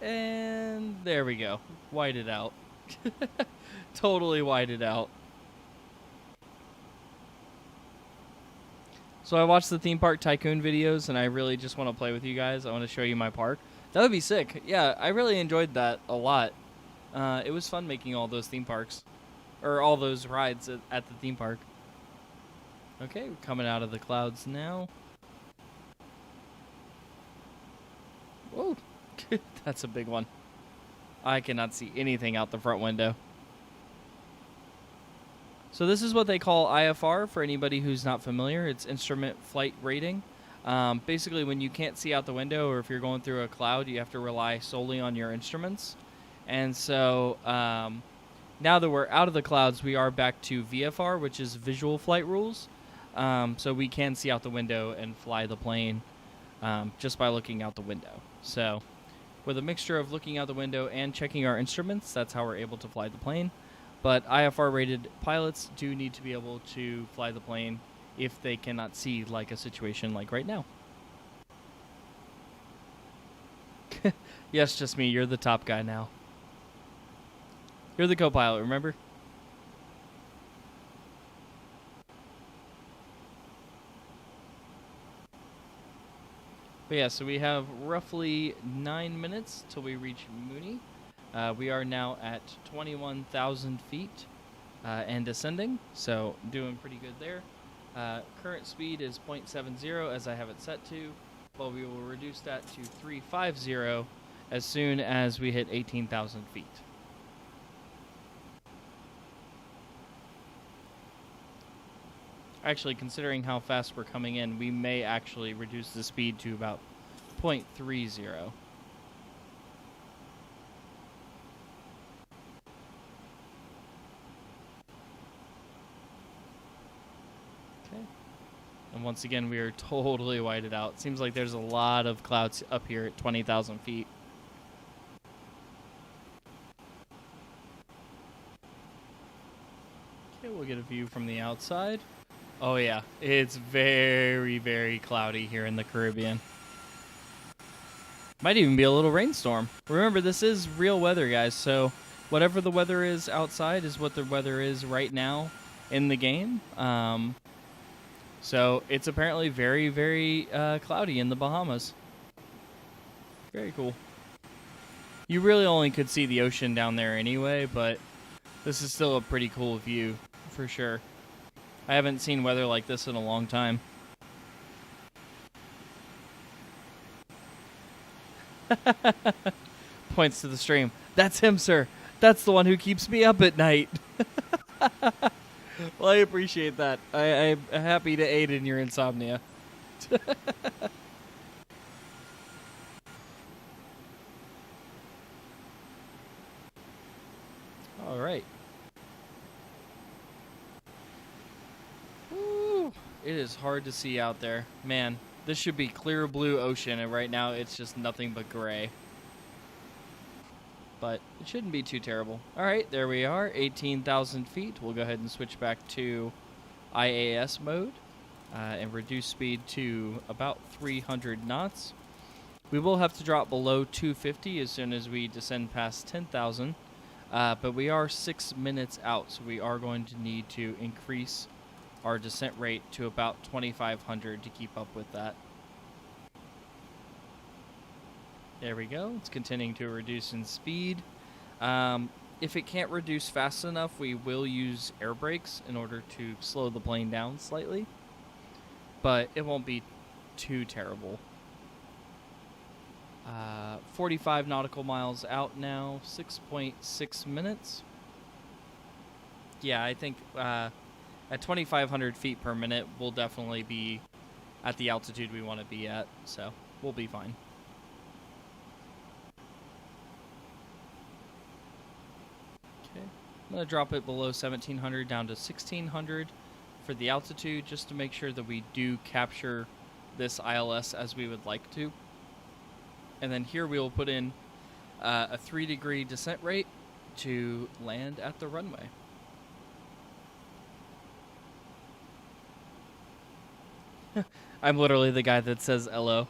S1: And there we go. White it out. Totally white it out. So I watched the Theme Park Tycoon videos, and I really just want to play with you guys. I want to show you my park. That would be sick. Yeah, I really enjoyed that a lot. It was fun making all those theme parks. Or all those rides at the theme park. Okay, we're coming out of the clouds now. Whoa. That's a big one. I cannot see anything out the front window. So this is what they call IFR for anybody who's not familiar. It's Instrument Flight Rating. Basically, when you can't see out the window or if you're going through a cloud, you have to rely solely on your instruments. And so now that we're out of the clouds, we are back to VFR, which is Visual Flight Rules. So we can see out the window and fly the plane just by looking out the window. So with a mixture of looking out the window and checking our instruments, that's how we're able to fly the plane. But IFR-rated pilots do need to be able to fly the plane if they cannot see, like a situation like right now. Yes, just me. You're the top guy now. You're the co-pilot, remember? But yeah, so we have roughly 9 minutes till we reach Mooney. We are now at 21,000 feet and ascending, so doing pretty good there. Current speed is 0.70 as I have it set to, but we will reduce that to 350 as soon as we hit 18,000 feet. Actually, considering how fast we're coming in, we may actually reduce the speed to about 0.30. And once again, we are totally whited out. Seems like there's a lot of clouds up here at 20,000 feet. Okay, we'll get a view from the outside. Oh yeah, it's very, very cloudy here in the Caribbean. Might even be a little rainstorm. Remember, this is real weather, guys, so whatever the weather is outside is what the weather is right now in the game. So it's apparently very, very cloudy in the Bahamas. Very cool. You really only could see the ocean down there anyway, but this is still a pretty cool view, for sure. I haven't seen weather like this in a long time. Points to the stream. That's him, sir. That's the one who keeps me up at night. Well, I appreciate that. I'm happy to aid in your insomnia. All right. Woo. It is hard to see out there. Man, this should be clear blue ocean, and right now it's just nothing but gray. But it shouldn't be too terrible. All right, there we are, 18,000 feet. We'll go ahead and switch back to IAS mode and reduce speed to about 300 knots. We will have to drop below 250 as soon as we descend past 10,000, but we are 6 minutes out, so we are going to need to increase our descent rate to about 2,500 to keep up with that. There we go. It's continuing to reduce in speed. If it can't reduce fast enough, we will use air brakes in order to slow the plane down slightly. But it won't be too terrible. 45 nautical miles out now, 6.6 minutes. Yeah, I think at 2,500 feet per minute, we'll definitely be at the altitude we want to be at. So we'll be fine. Okay. I'm going to drop it below 1700 down to 1600 for the altitude, just to make sure that we do capture this ILS as we would like to. And then here we will put in a 3-degree descent rate to land at the runway. I'm literally the guy that says hello.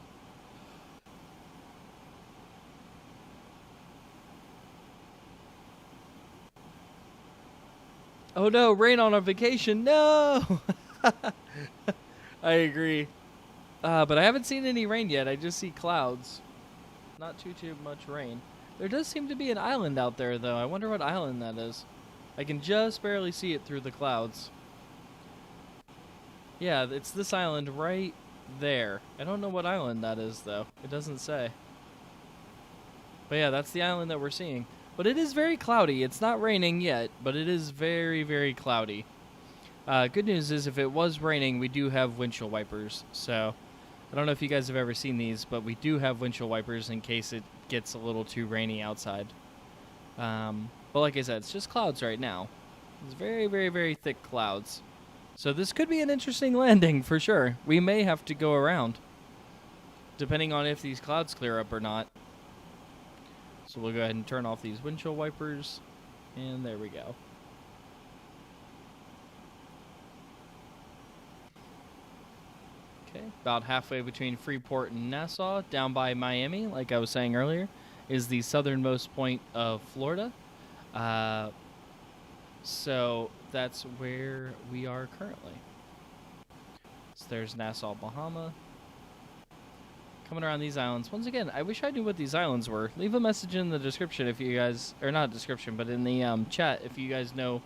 S1: Oh no, rain on a vacation, no! I agree. But I haven't seen any rain yet, I just see clouds. Not too much rain. There does seem to be an island out there, though. I wonder what island that is. I can just barely see it through the clouds. Yeah, it's this island right there. I don't know what island that is, though. It doesn't say. But yeah, that's the island that we're seeing. But it is very cloudy. It's not raining yet, but it is very, very cloudy. Good news is if it was raining, we do have windshield wipers. So I don't know if you guys have ever seen these, but we do have windshield wipers in case it gets a little too rainy outside. But like I said, it's just clouds right now. It's very, very, very thick clouds. So this could be an interesting landing for sure. We may have to go around, depending on if these clouds clear up or not. So we'll go ahead and turn off these windshield wipers, and there we go. Okay, about halfway between Freeport and Nassau, down by Miami, like I was saying earlier, is the southernmost point of Florida. So that's where we are currently. So there's Nassau, Bahama. Coming around these islands. Once again, I wish I knew what these islands were. Leave a message in the description if you guys, or not description, but in the chat if you guys know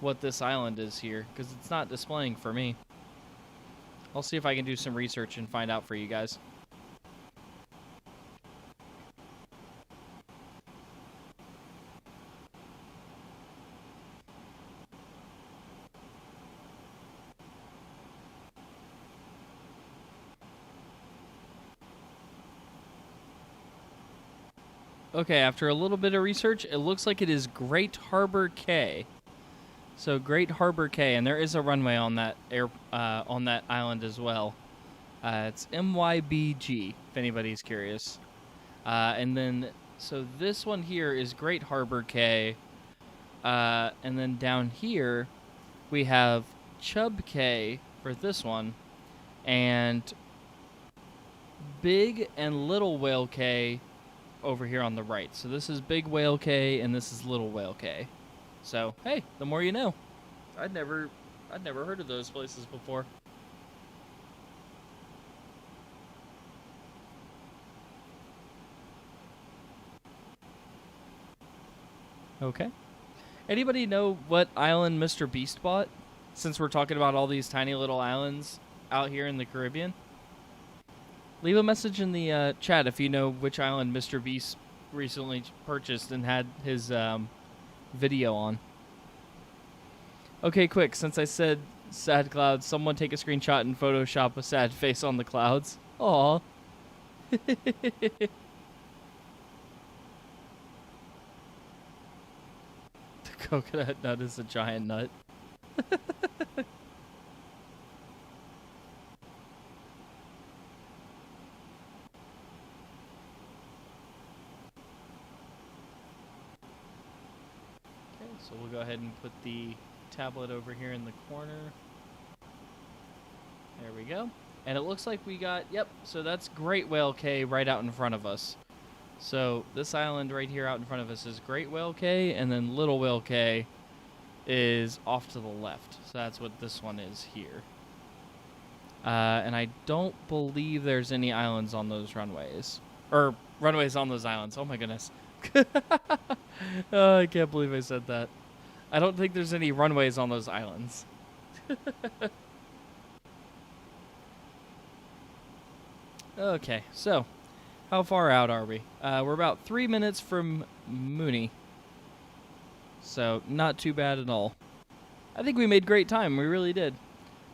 S1: what this island is here, because it's not displaying for me. I'll see if I can do some research and find out for you guys. Okay, after a little bit of research, it looks like it is Great Harbor Cay. So Great Harbor Cay, and there is a runway on that on that island as well. It's MYBG, if anybody's curious. And then, so this one here is Great Harbor Cay. And then down here, we have Chub Cay for this one, and Big and Little Whale Cay over here on the right. So this is Big Whale Cay and this is Little Whale Cay. So hey, the more you know. I'd never heard of those places before. Okay. Anybody know what island Mr. Beast bought? Since we're talking about all these tiny little islands out here in the Caribbean. Leave a message in the chat if you know which island Mr. Beast recently purchased and had his video on. Okay, quick, since I said sad clouds, someone take a screenshot and Photoshop a sad face on the clouds. Aw. The coconut nut is a giant nut. So we'll go ahead and put the tablet over here in the corner. There we go. And it looks like we got, yep, so that's Great Whale Cay right out in front of us. So this island right here out in front of us is Great Whale Cay, and then Little Whale Cay is off to the left. So that's what this one is here. And I don't believe there's any islands on those runways. Or runways on those islands. Oh my goodness. Oh, I can't believe I said that. I don't think there's any runways on those islands. Okay, so how far out are we? We're about 3 minutes from Mooney. So not too bad at all. I think we made great time. We really did.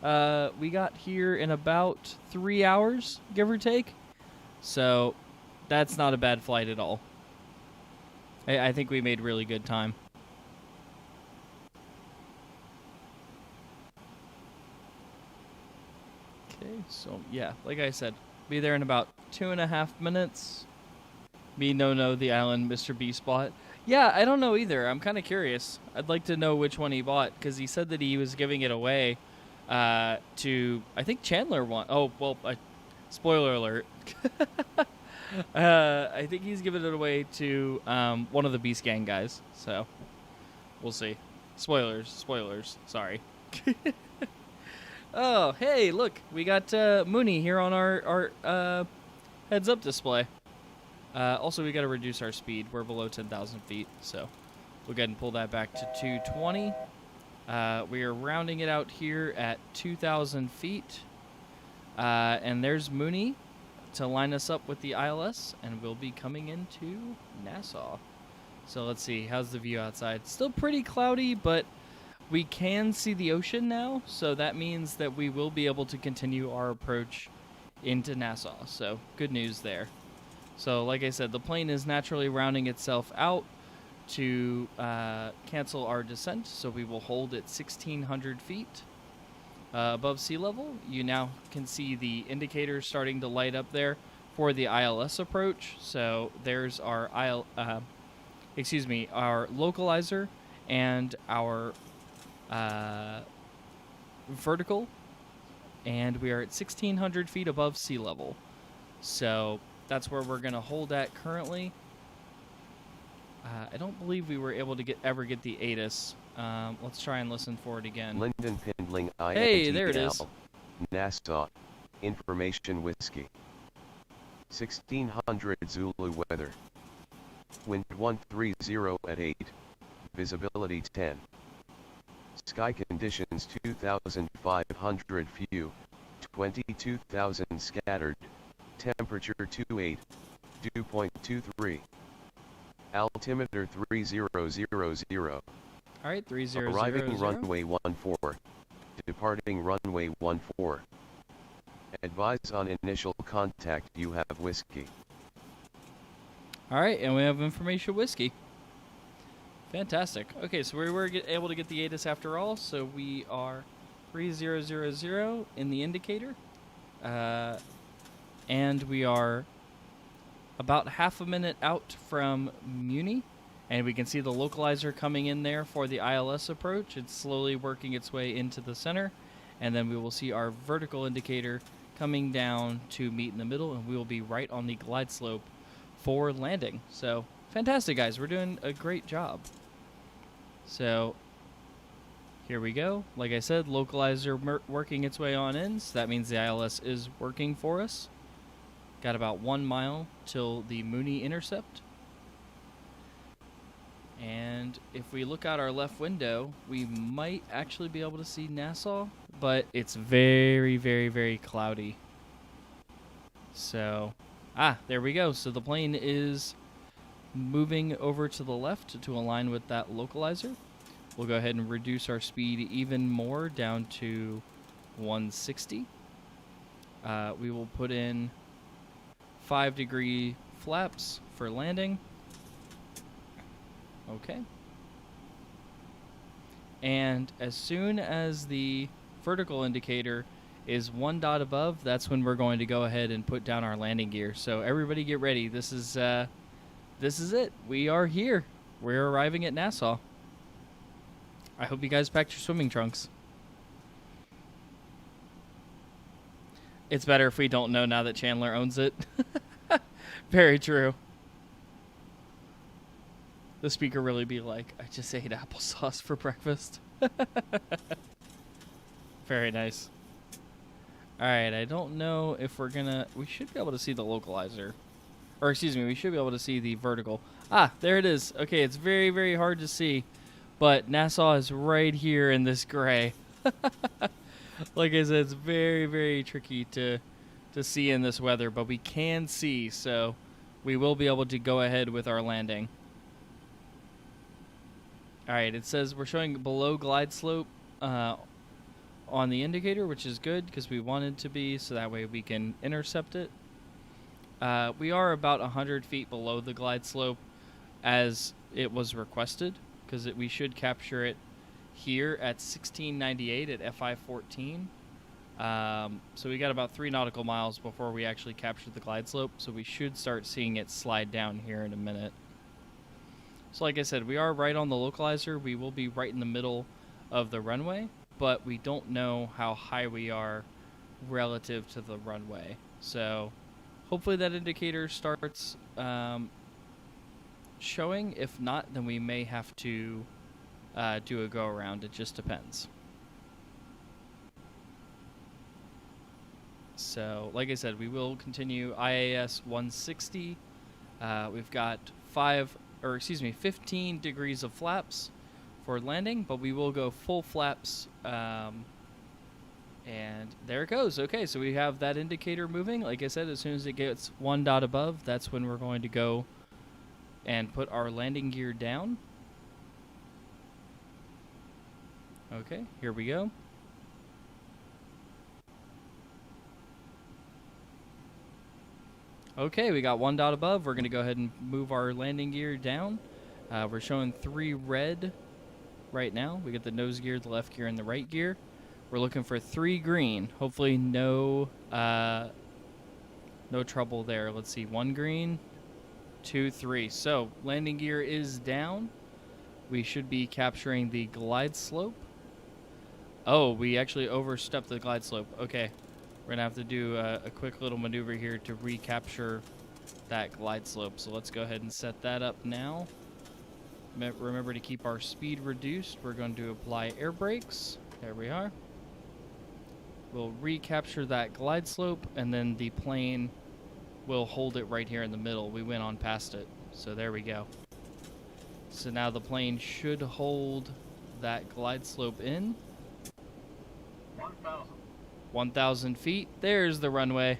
S1: We got here in about 3 hours, give or take. So that's not a bad flight at all. I think we made really good time. Okay, so yeah, like I said, be there in about 2.5 minutes. Me no know the island Mr. Beast bought. Yeah, I don't know either. I'm kind of curious. I'd like to know which one he bought because he said that he was giving it away to, I think Chandler won. Oh, well, spoiler alert. I think he's giving it away to one of the Beast Gang guys. So we'll see. Spoilers. Sorry. Oh, hey, look, we got Mooney here on our heads-up display. Also, we got to reduce our speed. We're below 10,000 feet, so we'll go ahead and pull that back to 220. We are rounding it out here at 2,000 feet. And there's Mooney to line us up with the ILS, and we'll be coming into Nassau. So let's see, how's the view outside? Still pretty cloudy, but we can see the ocean now, so that means that we will be able to continue our approach into Nassau. So good news there. So like I said, the plane is naturally rounding itself out to cancel our descent, so we will hold at 1,600 feet above sea level. You now can see the indicators starting to light up there for the ILS approach. So there's our our localizer and our vertical, and we are at 1,600 feet above sea level. So that's where we're going to hold at currently. I don't believe we were able to ever get the ATIS. Let's try and listen for it again.
S2: Linden Pindling INTL.
S1: Hey, there it is.
S2: Nassau. Information Whiskey. 1600 Zulu weather. Wind 130 at 8. Visibility 10. Sky conditions 2,500 few. 22,000 scattered. Temperature 28. Dew point 23. Altimeter 3000.
S1: All right, 3000.
S2: Arriving runway 14. Departing runway 14. Advise on initial contact, you have whiskey.
S1: All right, and we have information whiskey. Fantastic. Okay, so we were able to get the ATIS after all, so we are 3000 in the indicator. And we are about half a minute out from Muni, and we can see the localizer coming in there for the ILS approach. It's slowly working its way into the center, and then we will see our vertical indicator coming down to meet in the middle, and we will be right on the glide slope for landing. So fantastic, guys. We're doing a great job. So here we go. Like I said, localizer working its way on in, so that means the ILS is working for us. Got about 1 mile till the Mooney intercept. And if we look out our left window, we might actually be able to see Nassau, but it's very, very, very cloudy. So, there we go. So the plane is moving over to the left to align with that localizer. We'll go ahead and reduce our speed even more down to 160. We will put in 5-degree flaps for landing. Okay. And as soon as the vertical indicator is 1 dot above, that's when we're going to go ahead and put down our landing gear. So everybody get ready. This is it. We are here. We're arriving at Nassau. I hope you guys packed your swimming trunks. It's better if we don't know now that Chandler owns it. Very true. The speaker really be like, I just ate applesauce for breakfast. Very nice. Alright, I don't know if we're gonna... We should be able to see the localizer. Or excuse me, we should be able to see the vertical. There it is. Okay, it's very, very hard to see. But Nassau is right here in this gray. Like I said, it's very, very tricky to see in this weather, but we can see, so we will be able to go ahead with our landing. Alright, it says we're showing below glide slope on the indicator, which is good because we wanted to be, so that way we can intercept it. We are about 100 feet below the glide slope as it was requested, because we should capture it here at 1698 at FI 14. So we got about 3 nautical miles before we actually capture the glide slope, so we should start seeing it slide down here in a minute. So like I said, we are right on the localizer. We will be right in the middle of the runway, but we don't know how high we are relative to the runway. So hopefully that indicator starts showing. If not, then we may have to do a go around. It just depends. So like I said, we will continue IAS 160. We've got 15 degrees of flaps for landing, but we will go full flaps. And there it goes. Okay, so we have that indicator moving. Like I said, as soon as it gets 1 dot above, that's when we're going to go and put our landing gear down. Okay, here we go. Okay, we got 1 dot above. We're going to go ahead and move our landing gear down. We're showing 3 red right now. We got the nose gear, the left gear, and the right gear. We're looking for 3 green. Hopefully no trouble there. Let's see, 1 green, 2, 3. So landing gear is down. We should be capturing the glide slope. Oh, we actually overstepped the glide slope. Okay. We're going to have to do a quick little maneuver here to recapture that glide slope. So let's go ahead and set that up now. Remember to keep our speed reduced. We're going to apply air brakes. There we are. We'll recapture that glide slope, and then the plane will hold it right here in the middle. We went on past it. So there we go. So now the plane should hold that glide slope in. 1,000 feet. There's the runway.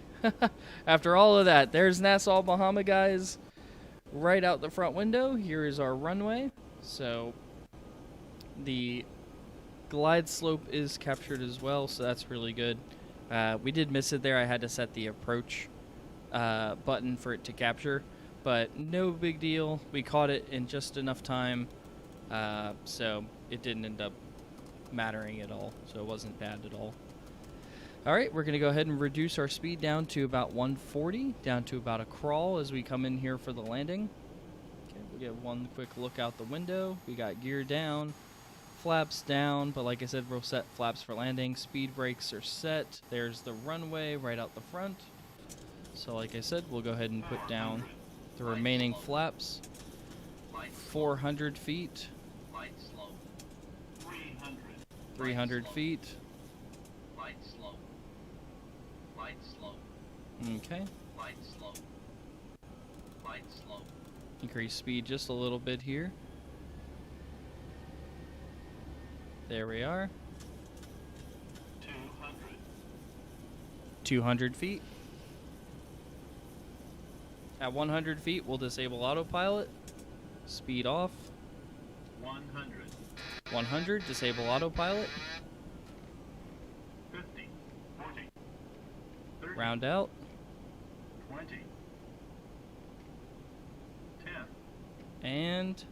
S1: After all of that, there's Nassau, Bahama, guys. Right out the front window. Here is our runway. So the glide slope is captured as well, so that's really good. We did miss it there. I had to set the approach button for it to capture, but no big deal. We caught it in just enough time, so it didn't end up mattering at all, so it wasn't bad at all. Alright, we're going to go ahead and reduce our speed down to about 140, down to about a crawl as we come in here for the landing. Okay, we'll get one quick look out the window. We got gear down, flaps down, but like I said, we'll set flaps for landing. Speed brakes are set. There's the runway right out the front. So like I said, we'll go ahead and put down the remaining flaps. 400 feet. 300 feet. Okay. Increase speed just a little bit here. There we are. 200 feet. At 100 feet, we'll disable autopilot. Speed off. 100, disable autopilot.
S4: 50, 40, 30,
S1: Round out.
S4: 20, 10.
S1: And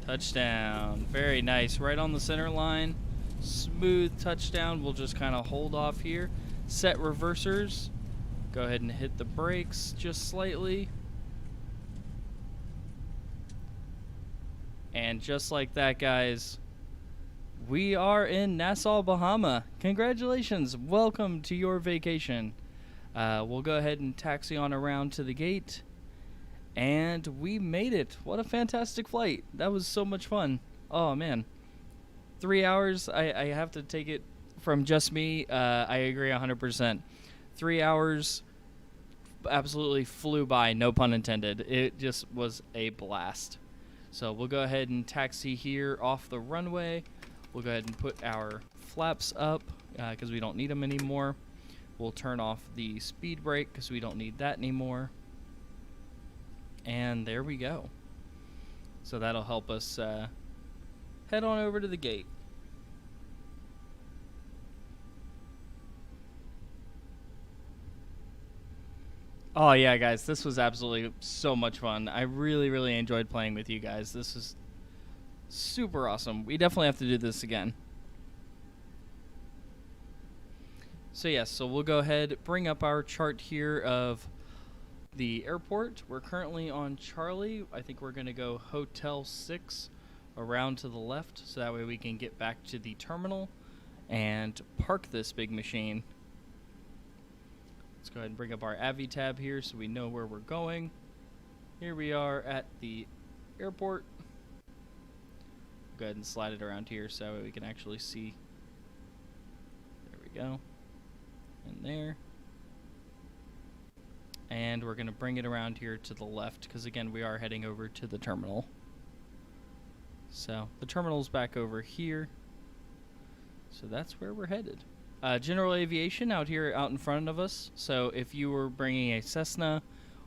S1: touchdown. Very nice. Right on the center line. Smooth touchdown. We'll just kind of hold off here. Set reversers. Go ahead and hit the brakes just slightly. And just like that, guys, we are in Nassau, Bahama. Congratulations. Welcome to your vacation. We'll go ahead and taxi on around to the gate. And we made it. What a fantastic flight. That was so much fun. Oh, man. 3 hours. I have to take it from just me. I agree 100%. 3 hours absolutely flew by, no pun intended. It just was a blast. So we'll go ahead and taxi here off the runway. We'll go ahead and put our flaps up because we don't need them anymore. We'll turn off the speed brake because we don't need that anymore. And there we go. So that'll help us head on over to the gate. Oh yeah, guys, this was absolutely so much fun. I really enjoyed playing with you guys. This is super awesome. We definitely have to do this again. So yes, so we'll go ahead, bring up our chart here of the airport. We're currently on Charlie. I think we're going to go Hotel 6 around to the left, so that way we can get back to the terminal and park this big machine. Let's go ahead and bring up our Avi tab here so we know where we're going. Here we are at the airport. Go ahead and slide it around here so that way we can actually see. There we go. And there. And we're going to bring it around here to the left because, again, we are heading over to the terminal. So the terminal's back over here. So that's where we're headed. General aviation out here out in front of us. So if you were bringing a Cessna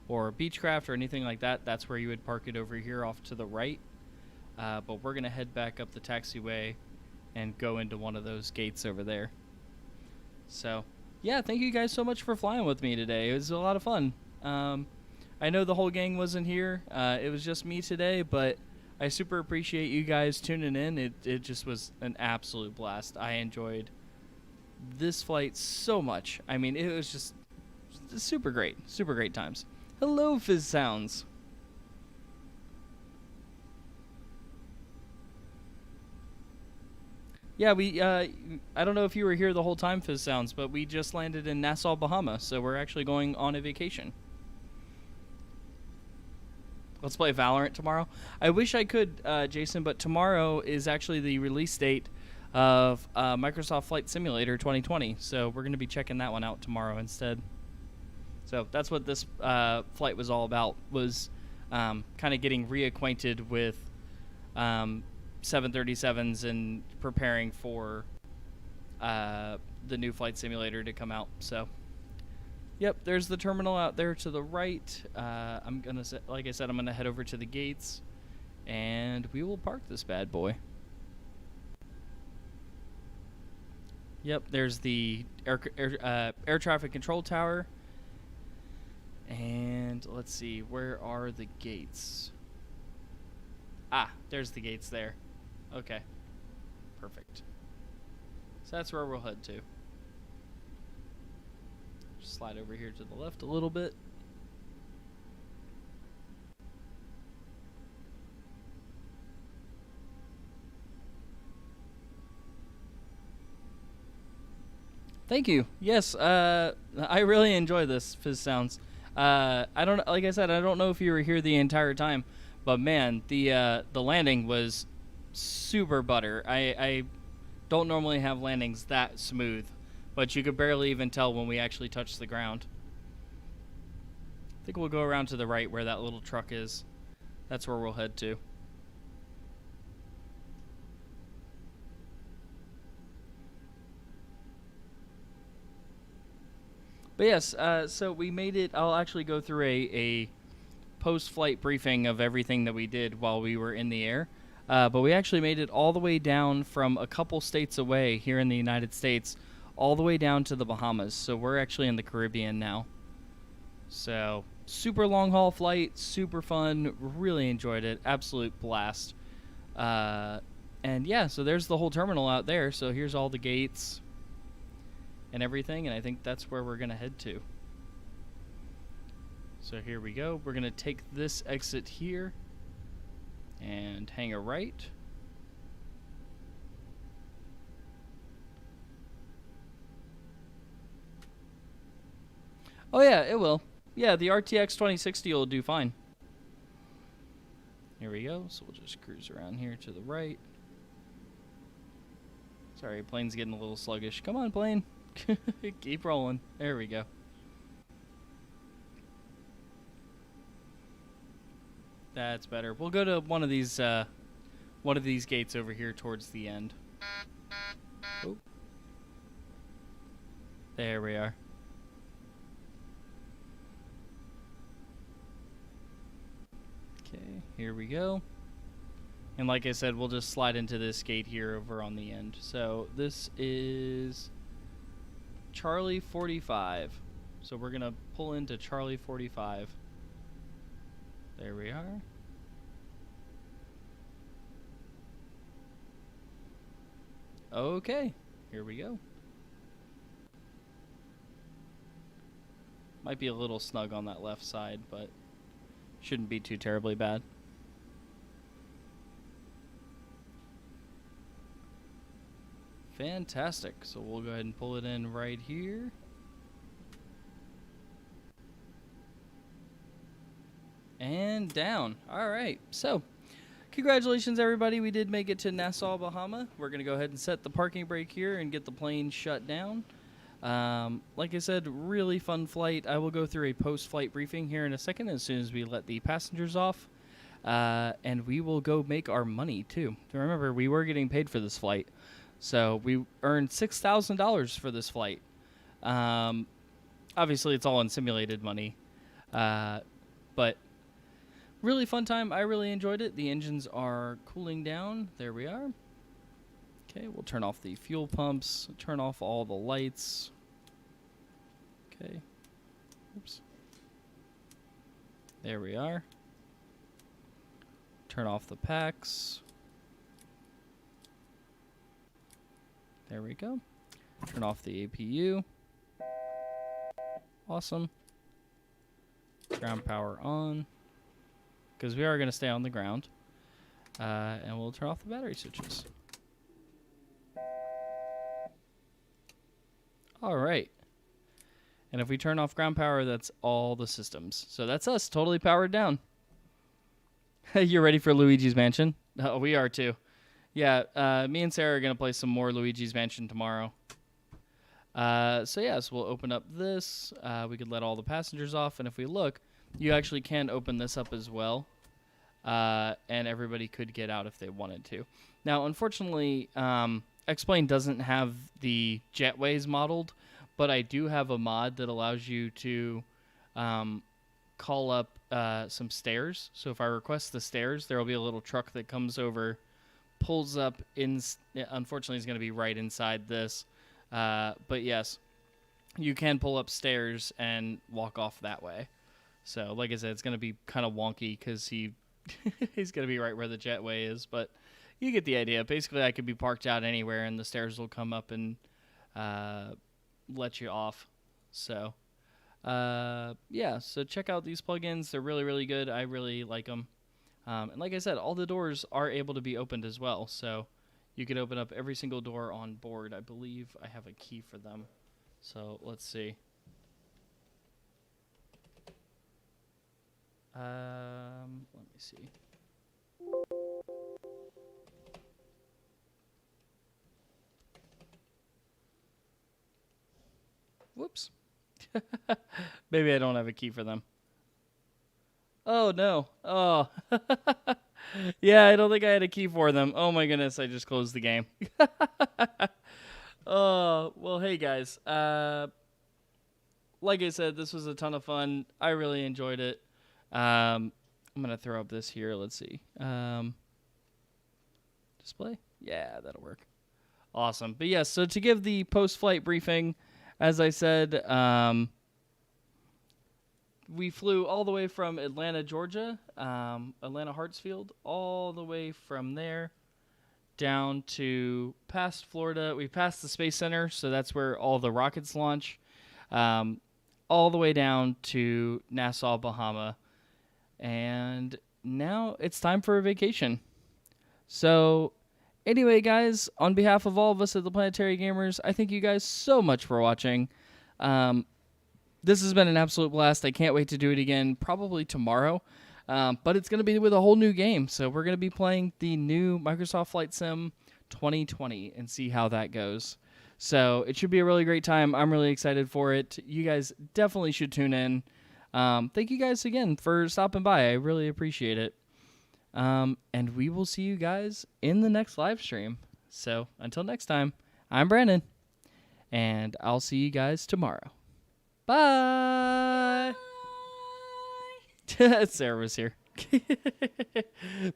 S1: or a Beechcraft or anything like that, that's where you would park it over here off to the right. But we're going to head back up the taxiway and go into one of those gates over there. So, yeah, thank you guys so much for flying with me today. It was a lot of fun. I know the whole gang wasn't here. It was just me today, but I super appreciate you guys tuning in. It just was an absolute blast. I enjoyed this flight so much. I mean, it was just super great. Super great times. Hello, Fizz Sounds. Yeah, I don't know if you were here the whole time, Fizz Sounds, but we just landed in Nassau, Bahamas, so we're actually going on a vacation. Let's play Valorant tomorrow. I wish I could, Jason, but tomorrow is actually the release date of Microsoft Flight Simulator 2020, so we're going to be checking that one out tomorrow instead. So that's what this flight was all about, was kind of getting reacquainted with 737s and preparing for the new Flight Simulator to come out. So, yep, there's the terminal out there to the right. I'm gonna, like I said, I'm gonna head over to the gates, and we will park this bad boy. Yep, there's the air traffic control tower. And let's see, where are the gates? Ah, there's the gates there. Okay, perfect. So that's where we'll head to. Just slide over here to the left a little bit. Thank you. Yes, I really enjoy this, Fizz Sounds. I don't, like I said, I don't know if you were here the entire time, but man, the landing was super butter. I don't normally have landings that smooth, but you could barely even tell when we actually touched the ground. I think we'll go around to the right where that little truck is. That's where we'll head to. But yes, so we made it. I'll actually go through a post-flight briefing of everything that we did while we were in the air. But we actually made it all the way down from a couple states away here in the United States, all the way down to the Bahamas. So we're actually in the Caribbean now. So super long-haul flight, super fun, really enjoyed it, absolute blast. And yeah, so there's the whole terminal out there. So here's all the gates and everything, and I think that's where we're going to head to. So here we go. We're going to take this exit here and hang a right. Oh yeah, it will. Yeah, the RTX 2060 will do fine. Here we go. So we'll just cruise around here to the right. Sorry, plane's getting a little sluggish. Come on, plane. Keep rolling. There we go. That's better. We'll go to one of these gates over here towards the end. Oh. There we are. Okay, here we go. And like I said, we'll just slide into this gate here over on the end. So this is Charlie 45. So we're going to pull into Charlie 45. There we are. Okay, here we go. Might be a little snug on that left side, but shouldn't be too terribly bad. Fantastic. So we'll go ahead and pull it in right here. And down. All right. So congratulations, everybody. We did make it to Nassau, Bahama. We're going to go ahead and set the parking brake here and get the plane shut down. Like I said, really fun flight. I will go through a post-flight briefing here in a second as soon as we let the passengers off. And we will go make our money, too. Remember, we were getting paid for this flight. So we earned $6,000 for this flight. Obviously, it's all in simulated money. But really fun time. I really enjoyed it. The engines are cooling down. There we are. Okay, we'll turn off the fuel pumps. Turn off all the lights. Okay. Oops. There we are. Turn off the packs. There we go. Turn off the APU. Awesome. Ground power on. Because we are going to stay on the ground. And we'll turn off the battery switches. Alright. And if we turn off ground power, that's all the systems. So that's us, totally powered down. You're ready for Luigi's Mansion? Oh, we are too. Yeah, me and Sarah are going to play some more Luigi's Mansion tomorrow. So yes, we'll open up this. We could let all the passengers off. And if we look, you actually can open this up as well. And everybody could get out if they wanted to. Now, unfortunately, X-Plane doesn't have the jetways modeled, but I do have a mod that allows you to call up some stairs. So if I request the stairs, there will be a little truck that comes over, pulls up in. Unfortunately, it's going to be right inside this. But yes, you can pull up stairs and walk off that way. So like I said, it's going to be kind of wonky because he's going to be right where the jetway is. But you get the idea. Basically, I could be parked out anywhere and the stairs will come up and let you off. So yeah, so check out these plugins. They're really, really good. I really like them. And like I said, all the doors are able to be opened as well. So you can open up every single door on board. I believe I have a key for them. So let's see. Let me see. Whoops. Maybe I don't have a key for them. Oh, no. Oh. Yeah, I don't think I had a key for them. Oh, my goodness. I just closed the game. Oh, well, hey, guys. Like I said, this was a ton of fun. I really enjoyed it. I'm going to throw up this here. Let's see. Display? Yeah, that'll work. Awesome. But yes, so to give the post-flight briefing, as I said, we flew all the way from Atlanta, Georgia, Atlanta Hartsfield, all the way from there down to past Florida. We passed the Space Center, so that's where all the rockets launch, all the way down to Nassau, Bahama. And now it's time for a vacation. So anyway, guys, on behalf of all of us at the Planetary Gamers, I thank you guys so much for watching. This has been an absolute blast. I can't wait to do it again, probably tomorrow. But it's going to be with a whole new game. So we're going to be playing the new Microsoft Flight Sim 2020 and see how that goes. So it should be a really great time. I'm really excited for it. You guys definitely should tune in. Thank you guys again for stopping by. I really appreciate it. And we will see you guys in the next live stream. So until next time, I'm Brandon, and I'll see you guys tomorrow. Bye. Sarah was here.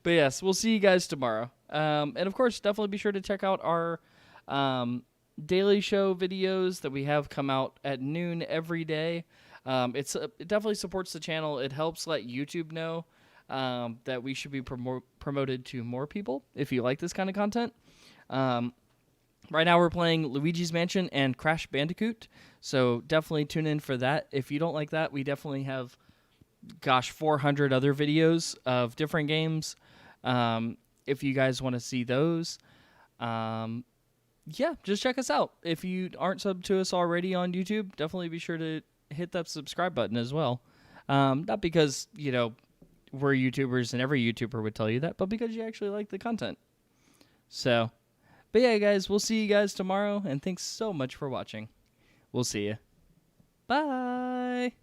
S1: But yes, we'll see you guys tomorrow. And of course, definitely be sure to check out our daily show videos that we have come out at noon every day. It definitely supports the channel. It helps let YouTube know that we should be promoted to more people if you like this kind of content. Right now we're playing Luigi's Mansion and Crash Bandicoot, so definitely tune in for that. If you don't like that, we definitely have, 400 other videos of different games. If you guys want to see those, yeah, just check us out. If you aren't subbed to us already on YouTube, definitely be sure to hit that subscribe button as well. Not because, we're YouTubers and every YouTuber would tell you that, but because you actually like the content. So, but yeah, guys, we'll see you guys tomorrow, and thanks so much for watching. We'll see you. Bye!